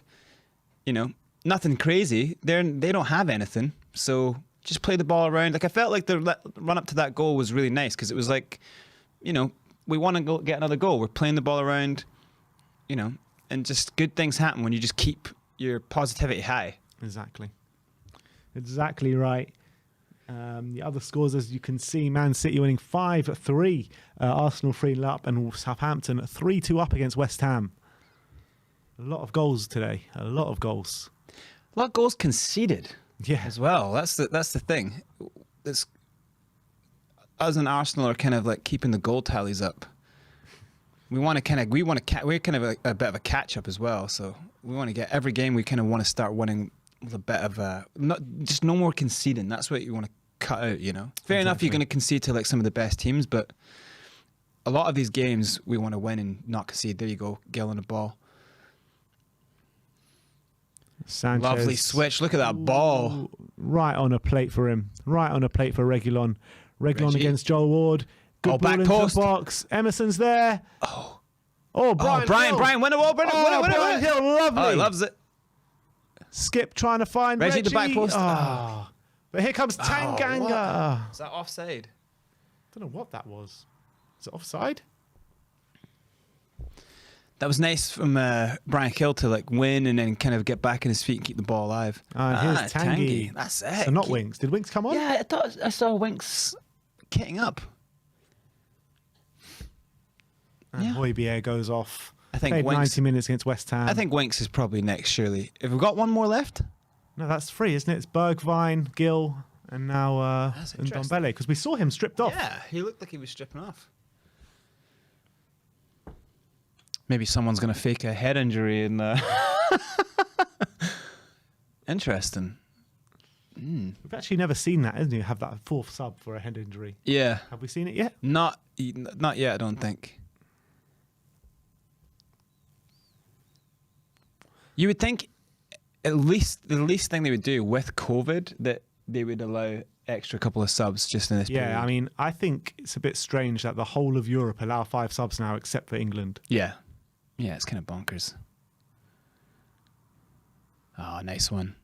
S2: You know, nothing crazy. They don't have anything, so just play the ball around. Like I felt like the run up to that goal was really nice because it was like, you know, we want to go get another goal. We're playing the ball around, you know, and just good things happen when you just keep your positivity high.
S1: Exactly. Exactly right. The other scores, as you can see, Man City winning 5-3, Arsenal 3-0 up, and Southampton 3-2 up against West Ham. A lot of goals today. A lot of goals.
S2: A lot of goals conceded.
S1: Yeah.
S2: As well. That's the thing. It's us and Arsenal are kind of like keeping the goal tallies up. We're kind of a bit of a catch up as well. So we want to get every game. We kind of want to start winning with a bit of no more conceding. That's what you want to cut out. You know, fair enough. You're going to concede to like some of the best teams, but a lot of these games we want to win and not concede. There you go, Gill on the ball.
S1: Sanchez.
S2: Lovely switch. Look at that ball.
S1: Right on a plate for him. Right on a plate for Reguilon. Reguilon
S2: Reggie.
S1: against Joel Ward. Good ball
S2: back
S1: into
S2: post.
S1: the box. Emerson's there.
S2: Oh,
S1: Brian Hill.
S2: Brian, win it, win it, win it.
S1: Brian Hill, lovely.
S2: Oh, he loves it.
S1: Skip trying to find
S2: Reggie
S1: Reggie.
S2: at the back post.
S1: But here comes Tanganga.
S2: Is that offside?
S1: Don't know what that was. Is it offside?
S2: That was nice from Brian Hill to like win and then kind of get back on his feet and keep the ball alive.
S1: And here's Tanguy.
S2: That's it.
S1: So not Winks. Did Winks come on?
S2: Yeah, I thought I saw Winks kitting up.
S1: And Højbjerg goes off.
S2: I think
S1: Played
S2: Winks,
S1: 90 minutes against West Ham.
S2: I think Winks is probably next, surely. Have we got one more left?
S1: No, that's 3, isn't it? It's Bergwijn, Gill, and now Ndombele. Because we saw him stripped off.
S2: Yeah, he looked like he was stripping off. Maybe someone's going to fake a head injury and interesting.
S1: We've actually never seen that, isn't it? Have that 4th sub for a head injury.
S2: Yeah.
S1: Have we seen it yet?
S2: Not yet, I don't think. You would think at least the least thing they would do with COVID that they would allow extra couple of subs just in this period.
S1: Yeah, I mean, I think it's a bit strange that the whole of Europe allow 5 subs now except for England.
S2: Yeah. Yeah, it's kind of bonkers. Oh, nice one.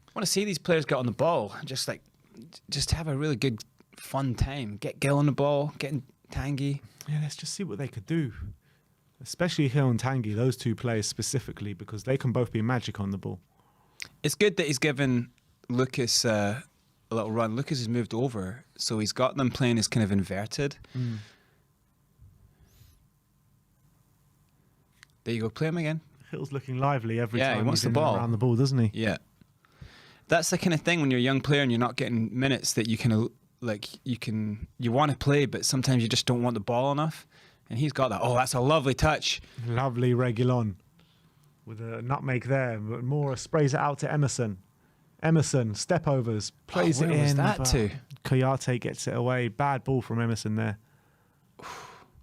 S2: I want to see these players get on the ball. Just have a really good, fun time. Get Gill on the ball, getting Tanguy.
S1: Yeah, let's just see what they could do. Especially Hill and Tanguy, those 2 players specifically, because they can both be magic on the ball.
S2: It's good that he's given Lucas a little run. Lucas has moved over, so he's got them playing as kind of inverted. There you go, play him again.
S1: Hill's looking lively every
S2: Yeah,
S1: time
S2: he wants
S1: he's
S2: the
S1: in and
S2: ball.
S1: around the ball, doesn't he?
S2: Yeah. That's the kind of thing when you're a young player and you're not getting minutes that you can, you want to play, but sometimes you just don't want the ball enough. And he's got that. Oh, that's a lovely touch.
S1: Lovely Reguilon with a nutmeg there. But Moura sprays it out to Emerson. Emerson, step overs, plays it in.
S2: Where was that to?
S1: Koyate gets it away. Bad ball from Emerson there.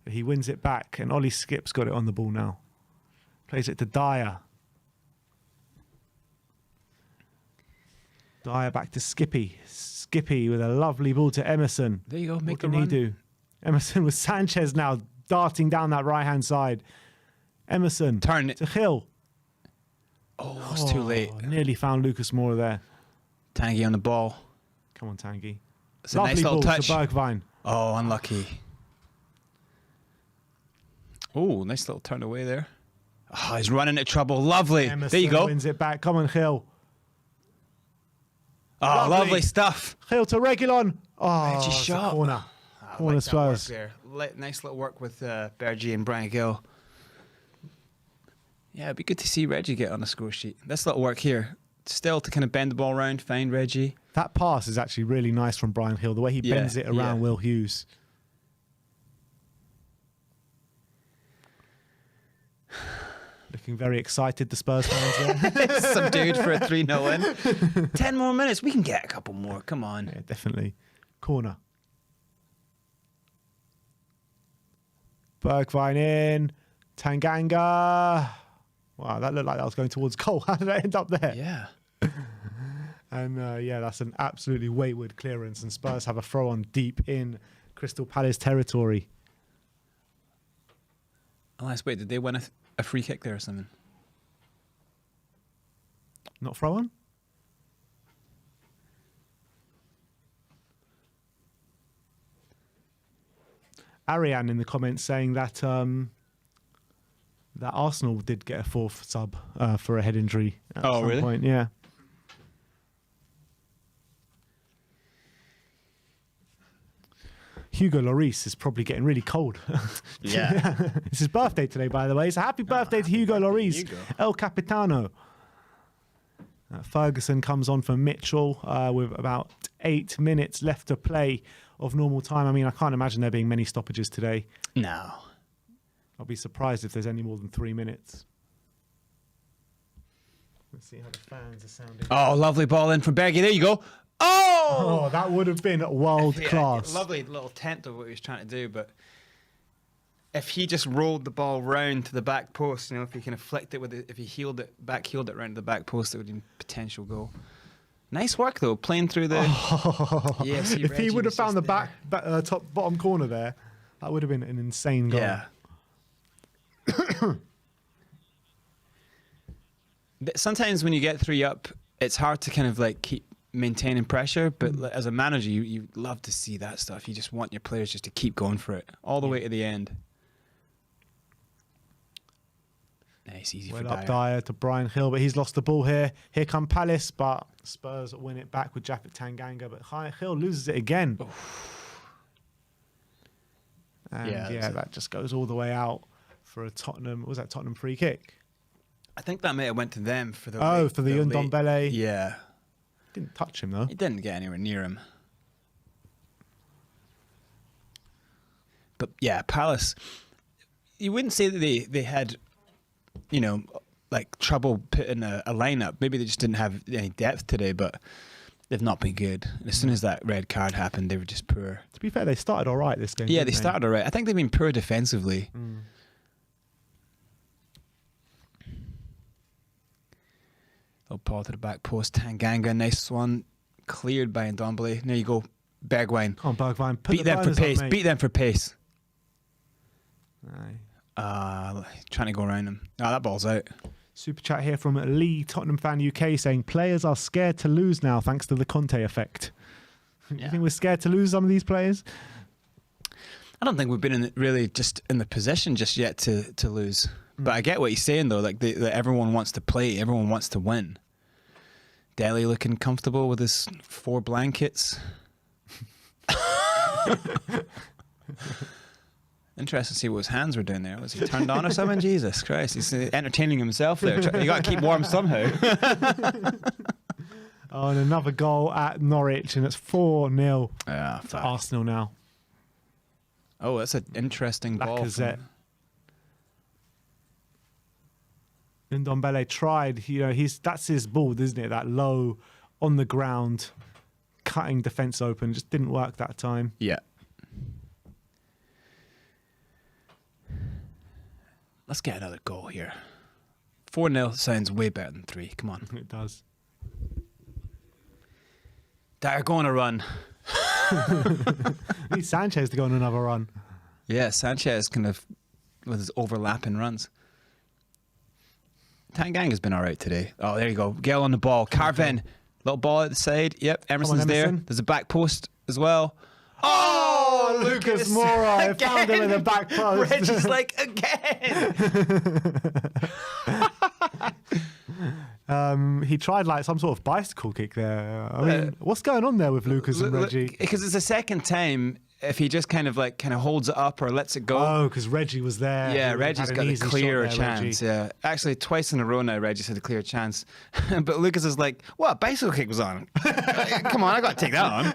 S1: He wins it back, and Ollie Skip's got it on the ball now. Plays it to Dyer. Dyer back to Skippy. Skippy with a lovely ball to Emerson.
S2: There you go, make
S1: What
S2: the
S1: can he
S2: run.
S1: do? Emerson with Sanchez now darting down that right-hand side. Emerson
S2: Turn it.
S1: to Hill.
S2: Oh, it's too late.
S1: Nearly found Lucas Moura there.
S2: Tanguy on the ball.
S1: Come on, Tanguy.
S2: It's a
S1: Lovely
S2: nice little
S1: ball
S2: touch.
S1: to Bergwijn.
S2: Oh, unlucky. Oh, nice little turn away there. Oh, he's running into trouble. Lovely.
S1: Emerson
S2: there you go.
S1: wins it back. Come on, Hill.
S2: Oh, lovely stuff.
S1: Hill to Reguilon. Oh,
S2: Reggie
S1: it's a
S2: shot.
S1: corner.
S2: I
S1: Corner
S2: like that work
S1: Spurs.
S2: there. Nice little work with Bergie and Brian Gill. Yeah, it'd be good to see Reggie get on the score sheet. This little work here. Still to kind of bend the ball around, find Reggie.
S1: That pass is actually really nice from Brian Hill. The way he bends it around Will Hughes. Looking very excited, the Spurs fans there.
S2: Subdued for a 3-0 win. 10 more minutes. We can get a couple more. Come on.
S1: Yeah, definitely. Corner. Bergwijn in. Tanganga. Wow, that looked like that was going towards goal. How did that end up there?
S2: Yeah.
S1: And yeah, that's an absolutely wayward clearance. And Spurs have a throw on deep in Crystal Palace territory.
S2: Unless, wait, did they win a free kick there or something?
S1: Not throw on? Ariane in the comments saying that that Arsenal did get a 4th sub for a head injury at some
S2: really?
S1: point. Yeah. Hugo Lloris is probably getting really cold.
S2: Yeah.
S1: It's his birthday today, by the way. So happy birthday to Hugo Lloris,
S2: Hugo.
S1: El Capitano. Ferguson comes on for Mitchell with about 8 minutes left to play of normal time. I mean, I can't imagine there being many stoppages today.
S2: No.
S1: I'll be surprised if there's any more than 3 minutes. Let's see how the fans are sounding.
S2: Oh, lovely ball in from Bergie. There you go. Oh!
S1: Oh, that would have been world class.
S2: Lovely little tent of what he was trying to do, but if he just rolled the ball round to the back post, if he kind of flicked it with it, if he heeled it round to the back post, it would be a potential goal. Nice work though, playing through the. Yeah, see,
S1: if he
S2: Reggie
S1: would have
S2: was
S1: found the
S2: just
S1: top bottom corner there, that would have been an insane goal.
S2: Yeah. Sometimes when you get 3 up, it's hard to kind of like keep maintaining pressure, but as a manager, you love to see that stuff. You just want your players just to keep going for it all the way to the end. Nice, easy
S1: Well
S2: for
S1: up
S2: Dyer.
S1: Dyer to Brian Hill, but he's lost the ball here. Here come Palace, but Spurs win it back with Japhet Tanganga, but Hill loses it again. And
S2: Yeah,
S1: that just goes all the way out for a Tottenham. Was that Tottenham free kick?
S2: I think that may have went to them for the
S1: For the Ndombele.
S2: Yeah.
S1: Didn't touch him though.
S2: He didn't get anywhere near him. But yeah, Palace, you wouldn't say that they had, like trouble putting a lineup. Maybe they just didn't have any depth today, but they've not been good. And as soon as that red card happened, they were just poor.
S1: To be fair, they started all right this game.
S2: Yeah, they started all right. I think they've been poor defensively. Little ball to the back post. Tanganga, nice one. Cleared by Ndombele. There you go. Bergwijn.
S1: Come on, Bergwijn.
S2: Beat them for pace. Beat them for pace.
S1: Aye.
S2: Trying to go around him. That ball's out.
S1: Super chat here from Lee, Tottenham fan UK, saying players are scared to lose now thanks to the Conte effect. You think we're scared to lose some of these players?
S2: I don't think we've been really just in the position just yet to lose. But I get what he's saying though. Like that everyone wants to play, everyone wants to win. Dele looking comfortable with his 4 blankets. Interesting to see what his hands were doing there. Was he turned on or something? Jesus Christ, he's entertaining himself there. You got to keep warm somehow.
S1: And another goal at Norwich, and it's 4-0 to
S2: fuck.
S1: Arsenal now.
S2: Oh, that's an interesting ball.
S1: Lacazette. Ndombele tried. That's his ball, isn't it? That low, on the ground, cutting defence open. Just didn't work that time.
S2: Yeah. Let's get another goal here. 4-0 sounds way better than 3. Come on.
S1: It does.
S2: They're going to run.
S1: Need Sanchez to go on another run.
S2: Yeah, Sanchez kind of with his overlapping runs. Tanganga's been all right today. Oh, there you go. Gale on the ball. Carve in. Little ball at the side. Yep, Emerson's there. There's a back post as well. Oh,
S1: Lucas Moura. I found him in the back post.
S2: Reggie's like, again.
S1: He tried like some sort of bicycle kick there. I mean, what's going on there with Lucas and Reggie?
S2: Because it's the second time. If he just kind of holds it up or lets it go.
S1: Oh, because Reggie was there.
S2: Yeah, Reggie's got a clearer chance.
S1: Reggie.
S2: Yeah, actually twice in a row now Reggie's had a clear chance. But Lucas is like, what, bicycle kick was on? Come on, I got to take that on.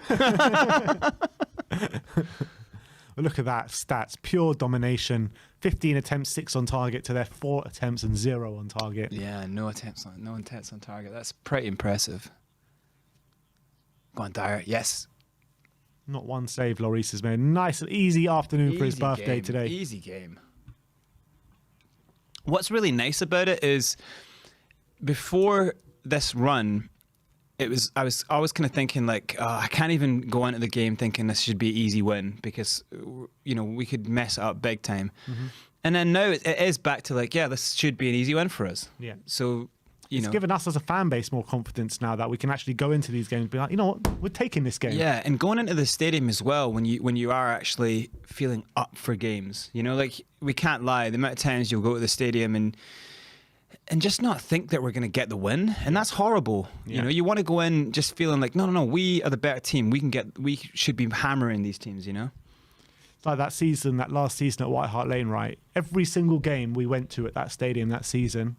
S1: Well, look at that stats. Pure domination. 15 attempts, 6 on target to their 4 attempts and 0 on target.
S2: Yeah, no attempts on target. That's pretty impressive. Go on, Dyer. Yes.
S1: Not one save Lloris has made. Nice and easy afternoon for his birthday today.
S2: Easy game. What's really nice about it is before this run, I was always kind of thinking like, I can't even go into the game thinking this should be an easy win because, we could mess it up big time. Mm-hmm. And then now it is back to like, yeah, this should be an easy win for us.
S1: Yeah.
S2: So,
S1: it's given us as a fan base more confidence now that we can actually go into these games and be like, you know what, we're taking this game.
S2: Yeah, and going into the stadium as well when you are actually feeling up for games. Like we can't lie, the amount of times you'll go to the stadium and just not think that we're going to get the win, and that's horrible.
S1: Yeah.
S2: You want to go in just feeling like no, we are the better team. We should be hammering these teams.
S1: It's like that last season at White Hart Lane, right? Every single game we went to at that stadium that season,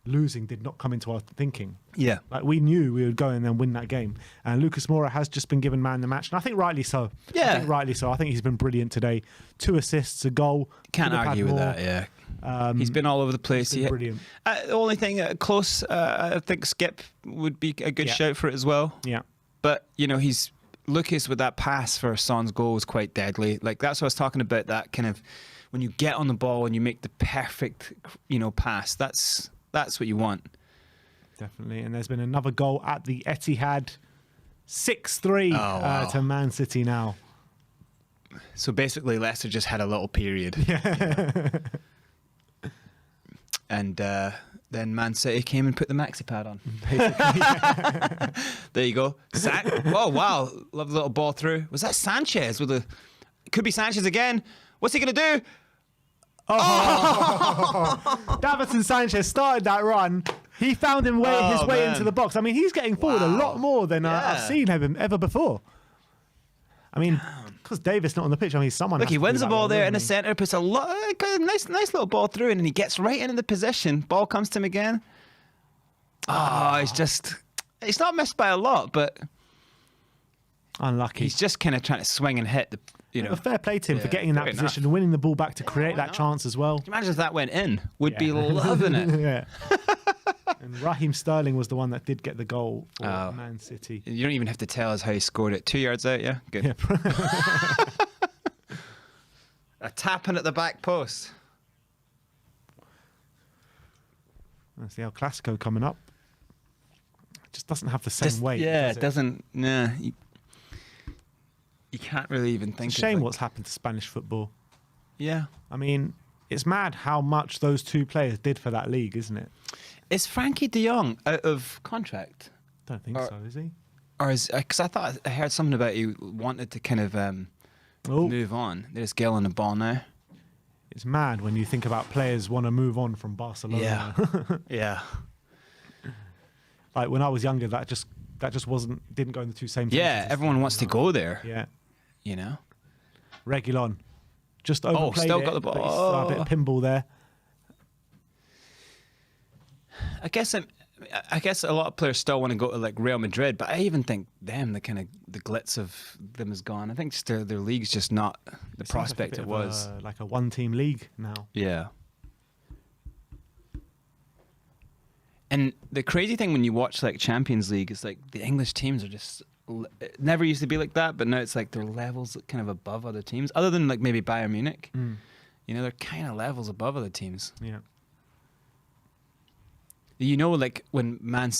S1: losing did not come into our thinking.
S2: Yeah.
S1: Like we knew we would go and then win that game. And Lucas Moura has just been given man of the match. And I think rightly so.
S2: Yeah.
S1: I think he's been brilliant today. 2 assists, a goal.
S2: Can't argue with that, yeah. He's been all over the place.
S1: He's been brilliant.
S2: The only thing close, I think Skip would be a good shout for it as well.
S1: Yeah.
S2: But, Lucas with that pass for Son's goal was quite deadly. Like that's what I was talking about, that kind of when you get on the ball and you make the perfect, pass, that's what you want.
S1: Definitely. And there's been another goal at the Etihad. 6-3 to Man City now.
S2: So basically Leicester just had a little period.
S1: Yeah.
S2: And then Man City came and put the maxi pad on. There you go. Oh, wow. Love the little ball through. Was that Sanchez? It could be Sanchez again. What's he going to do?
S1: Davinson Sanchez started that run. He found his way into the box. I mean, he's getting forward a lot more than I've seen him ever before. I mean, Because Davis not on the pitch. I mean, someone.
S2: Look,
S1: has
S2: he
S1: to do
S2: wins the
S1: that
S2: ball
S1: role,
S2: there in the
S1: doesn't he?
S2: centre, puts a nice little ball through, and then he gets right into the position. Ball comes to him again. Oh, he's not missed by a lot, but
S1: Unlucky.
S2: he's just kind of trying to swing and hit the.
S1: Well, fair play to him for
S2: Yeah,
S1: getting in that
S2: fair
S1: position
S2: enough.
S1: and winning the ball back to create
S2: why
S1: that
S2: not?
S1: chance as well.
S2: Can you imagine if that went in? Would be
S1: Yeah.
S2: loving it.
S1: Yeah. And Raheem Sterling was the one that did get the goal for
S2: Oh.
S1: Man City.
S2: You don't even have to tell us how he scored it. 2 yards out, yeah? Good.
S1: Yeah.
S2: A tapping at the back post.
S1: That's the El Clasico coming up. It just doesn't have the same weight.
S2: Yeah,
S1: does
S2: it doesn't. Nah. You can't really even think
S1: It's a shame
S2: of
S1: what's happened to Spanish football.
S2: Yeah.
S1: I mean, it's mad how much those two players did for that league, isn't it?
S2: Is Frankie de Jong out of contract?
S1: Don't think so, is he?
S2: Or is. Because I thought I heard something about he wanted to kind of move on. There's Gill on the ball now.
S1: It's mad when you think about players want to move on from Barcelona.
S2: Yeah.
S1: Like when I was younger, that just didn't go in the two same.
S2: Yeah,
S1: sentences.
S2: everyone wants to go there.
S1: Yeah,
S2: You know?
S1: Regulon, just overplayed
S2: still
S1: it,
S2: got the ball.
S1: but he's still a bit of pinball there.
S2: I guess a lot of players still want to go to like Real Madrid, but I even think the glitz of them is gone. I think just their league's just not the
S1: It seems
S2: prospect
S1: like a
S2: it
S1: bit of
S2: was.
S1: like a one-team league now.
S2: Yeah. And the crazy thing when you watch like Champions League is like the English teams are just it never used to be like that, but now it's like they're levels kind of above other teams, other than like maybe Bayern Munich. You know, they're kind of levels above other teams.
S1: Yeah.
S2: You know, like when Man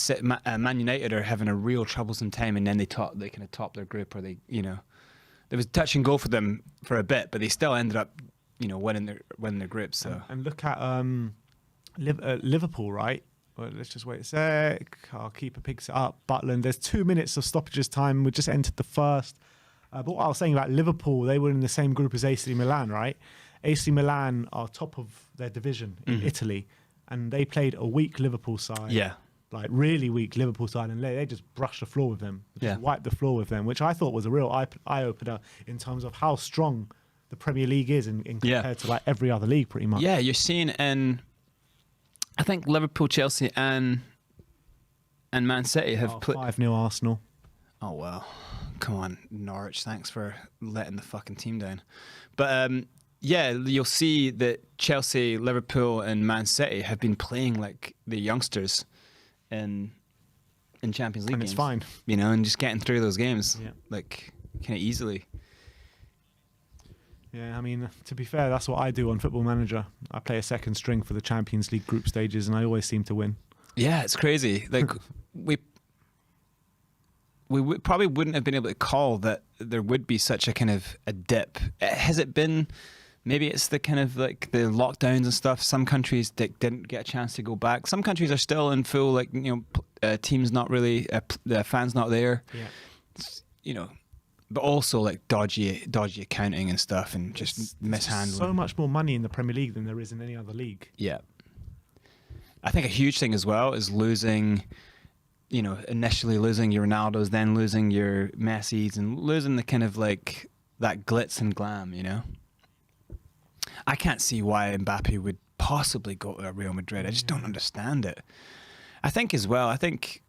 S2: United are having a real troublesome time, and then they kind of top their group, or there was touch and go for them for a bit, but they still ended up, winning their group. So
S1: And look at Liverpool, right? Well, let's just wait a sec. Our keeper picks it up. Butland. There's 2 minutes of stoppages time. We just entered the first. But what I was saying about Liverpool, they were in the same group as AC Milan, right? AC Milan are top of their division in Italy, and they played a weak Liverpool side.
S2: yeah,
S1: Like really weak Liverpool side, and they just brushed the floor with them. Just
S2: Yeah.
S1: wiped the floor with them, which I thought was a real eye-opener in terms of how strong the Premier League is in compared to like every other league pretty much.
S2: yeah, you're seeing in, I think Liverpool, Chelsea, and Man City have put.
S1: 5-0 Arsenal.
S2: Oh well, come on, Norwich. Thanks for letting the fucking team down. But yeah, you'll see that Chelsea, Liverpool, and Man City have been playing like the youngsters in Champions League
S1: And
S2: games.
S1: it's fine.
S2: And just getting through those games
S1: Yeah.
S2: like kind of easily.
S1: Yeah, I mean, to be fair, that's what I do on Football Manager. I play a second string for the Champions League group stages, and I always seem to win.
S2: Yeah, it's crazy. Like we probably wouldn't have been able to call that there would be such a kind of a dip. Has it been? Maybe it's the kind of like the lockdowns and stuff. Some countries didn't get a chance to go back. Some countries are still in full, like teams not really, the fans not there.
S1: Yeah.
S2: But also like dodgy accounting and stuff, and just mishandling.
S1: So much more money in the Premier League than there is in any other league.
S2: Yeah. I think a huge thing as well is losing, initially losing your Ronaldos, then losing your Messis, and losing the kind of like that glitz and glam, I can't see why Mbappe would possibly go to Real Madrid. I just don't understand it. I think PSG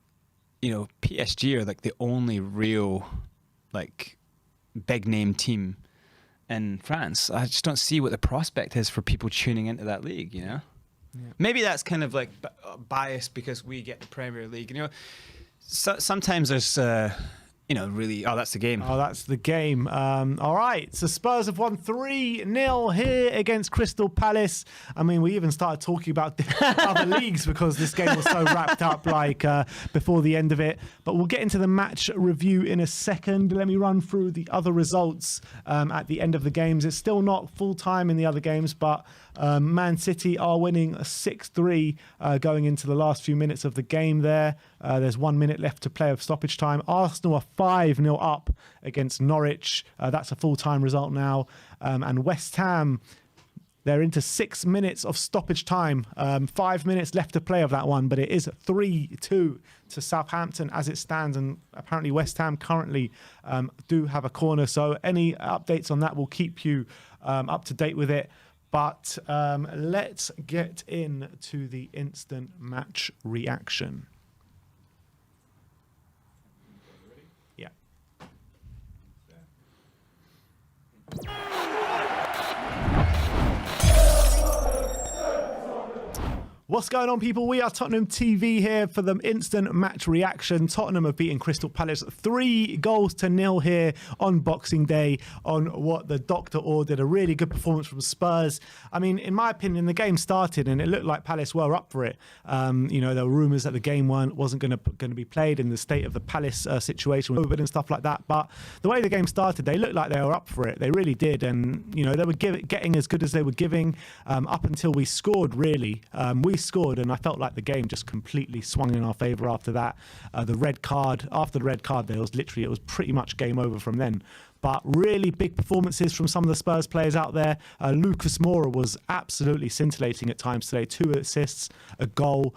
S2: are like the only real like big name team in France. I just don't see what the prospect is for people tuning into that league, Yeah. Maybe that's kind of like biased because we get the Premier League. Sometimes there's really, that's the game.
S1: Oh, that's the game. All right. So Spurs have won 3-0 here against Crystal Palace. I mean, we even started talking about other leagues because this game was so wrapped up before the end of it. But we'll get into the match review in a second. Let me run through the other results at the end of the games. It's still not full time in the other games, but Man City are winning 6-3 going into the last few minutes of the game there. There's 1 minute left to play of stoppage time. Arsenal are 5-0 up against Norwich. That's a full-time result now. And West Ham They're into 6 minutes of stoppage time. 5 minutes left to play of that one, but it is 3-2 to Southampton as it stands. And apparently West Ham currently do have a corner. So any updates on that will keep you up to date with it. But let's get into the instant match reaction. Yeah. What's going on, people? We are Tottenham TV here for the instant match reaction. Tottenham have beaten Crystal Palace 3-0 here on Boxing Day on what the doctor ordered. A really good performance from Spurs. I mean, in my opinion, the game started and it looked like Palace were up for it. You know, there were rumours that the game wasn't going to be played in the state of the Palace situation with COVID and stuff like that. But the way the game started, they looked like they were up for it. They really did. And, you know, they were getting as good as they were giving up until we scored, really. We scored, and I felt like the game just completely swung in our favour after that. After the red card, it was pretty much game over from then. But really big performances from some of the Spurs players out there. Lucas Moura was absolutely scintillating at times today. 2 assists, a goal.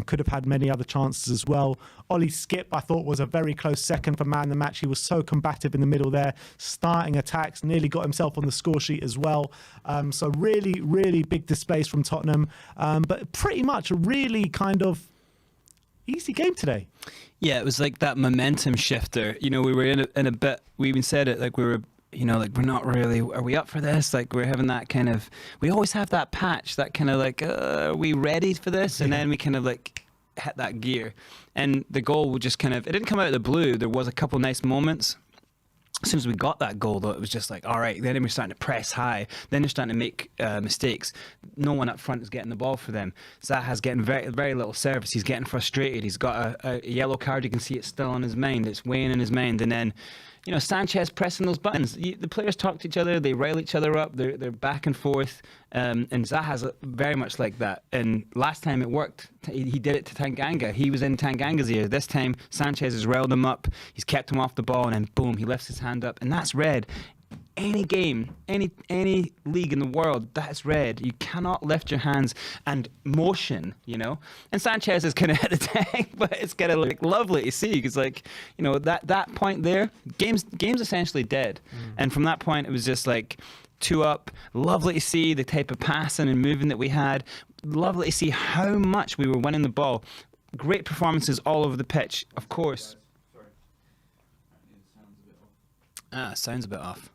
S1: Could have had many other chances as well. Ollie Skip, I thought, was a very close second for man of the match. He was so combative in the middle there, starting attacks, nearly got himself on the score sheet as well. So really, really big displays from Tottenham. But pretty much a really kind of easy game today.
S2: Yeah, it was like that momentum shifter. You know, we were in a bit, we even said it, like we were, you know, like we're not really, are we up for this? Like we're having that kind of, we always have that patch, that kind of like, are we ready for this? And then we kind of like hit that gear. And the goal would just kind of, it didn't come out of the blue. There was a couple nice moments. As soon as we got that goal, though, it was just like, all right, then we're starting to press high. Then they're starting to make mistakes. No one up front is getting the ball for them. Zaha's getting very, very little service. He's getting frustrated. He's got a yellow card. You can see it still on his mind. It's weighing in his mind. And then, you know, Sanchez pressing those buttons. The players talk to each other. They rile each other up. They're back and forth. And Zaha's very much like that. And last time it worked. He did it to Tanganga. He was in Tanganga's ear. This time, Sanchez has riled him up. He's kept him off the ball. And then, boom, he lifts his hand up. And that's red. Any game, any league in the world, that's red. You cannot lift your hands and motion, you know. And Sanchez is kind of hit the tank, but it's kind of like lovely to see because, like, you know, that point there, game's essentially dead. And from that point, it was just like 2 up. Lovely to see the type of passing and moving that we had. Lovely to see how much we were winning the ball. Great performances all over the pitch, of course. Sounds a bit off.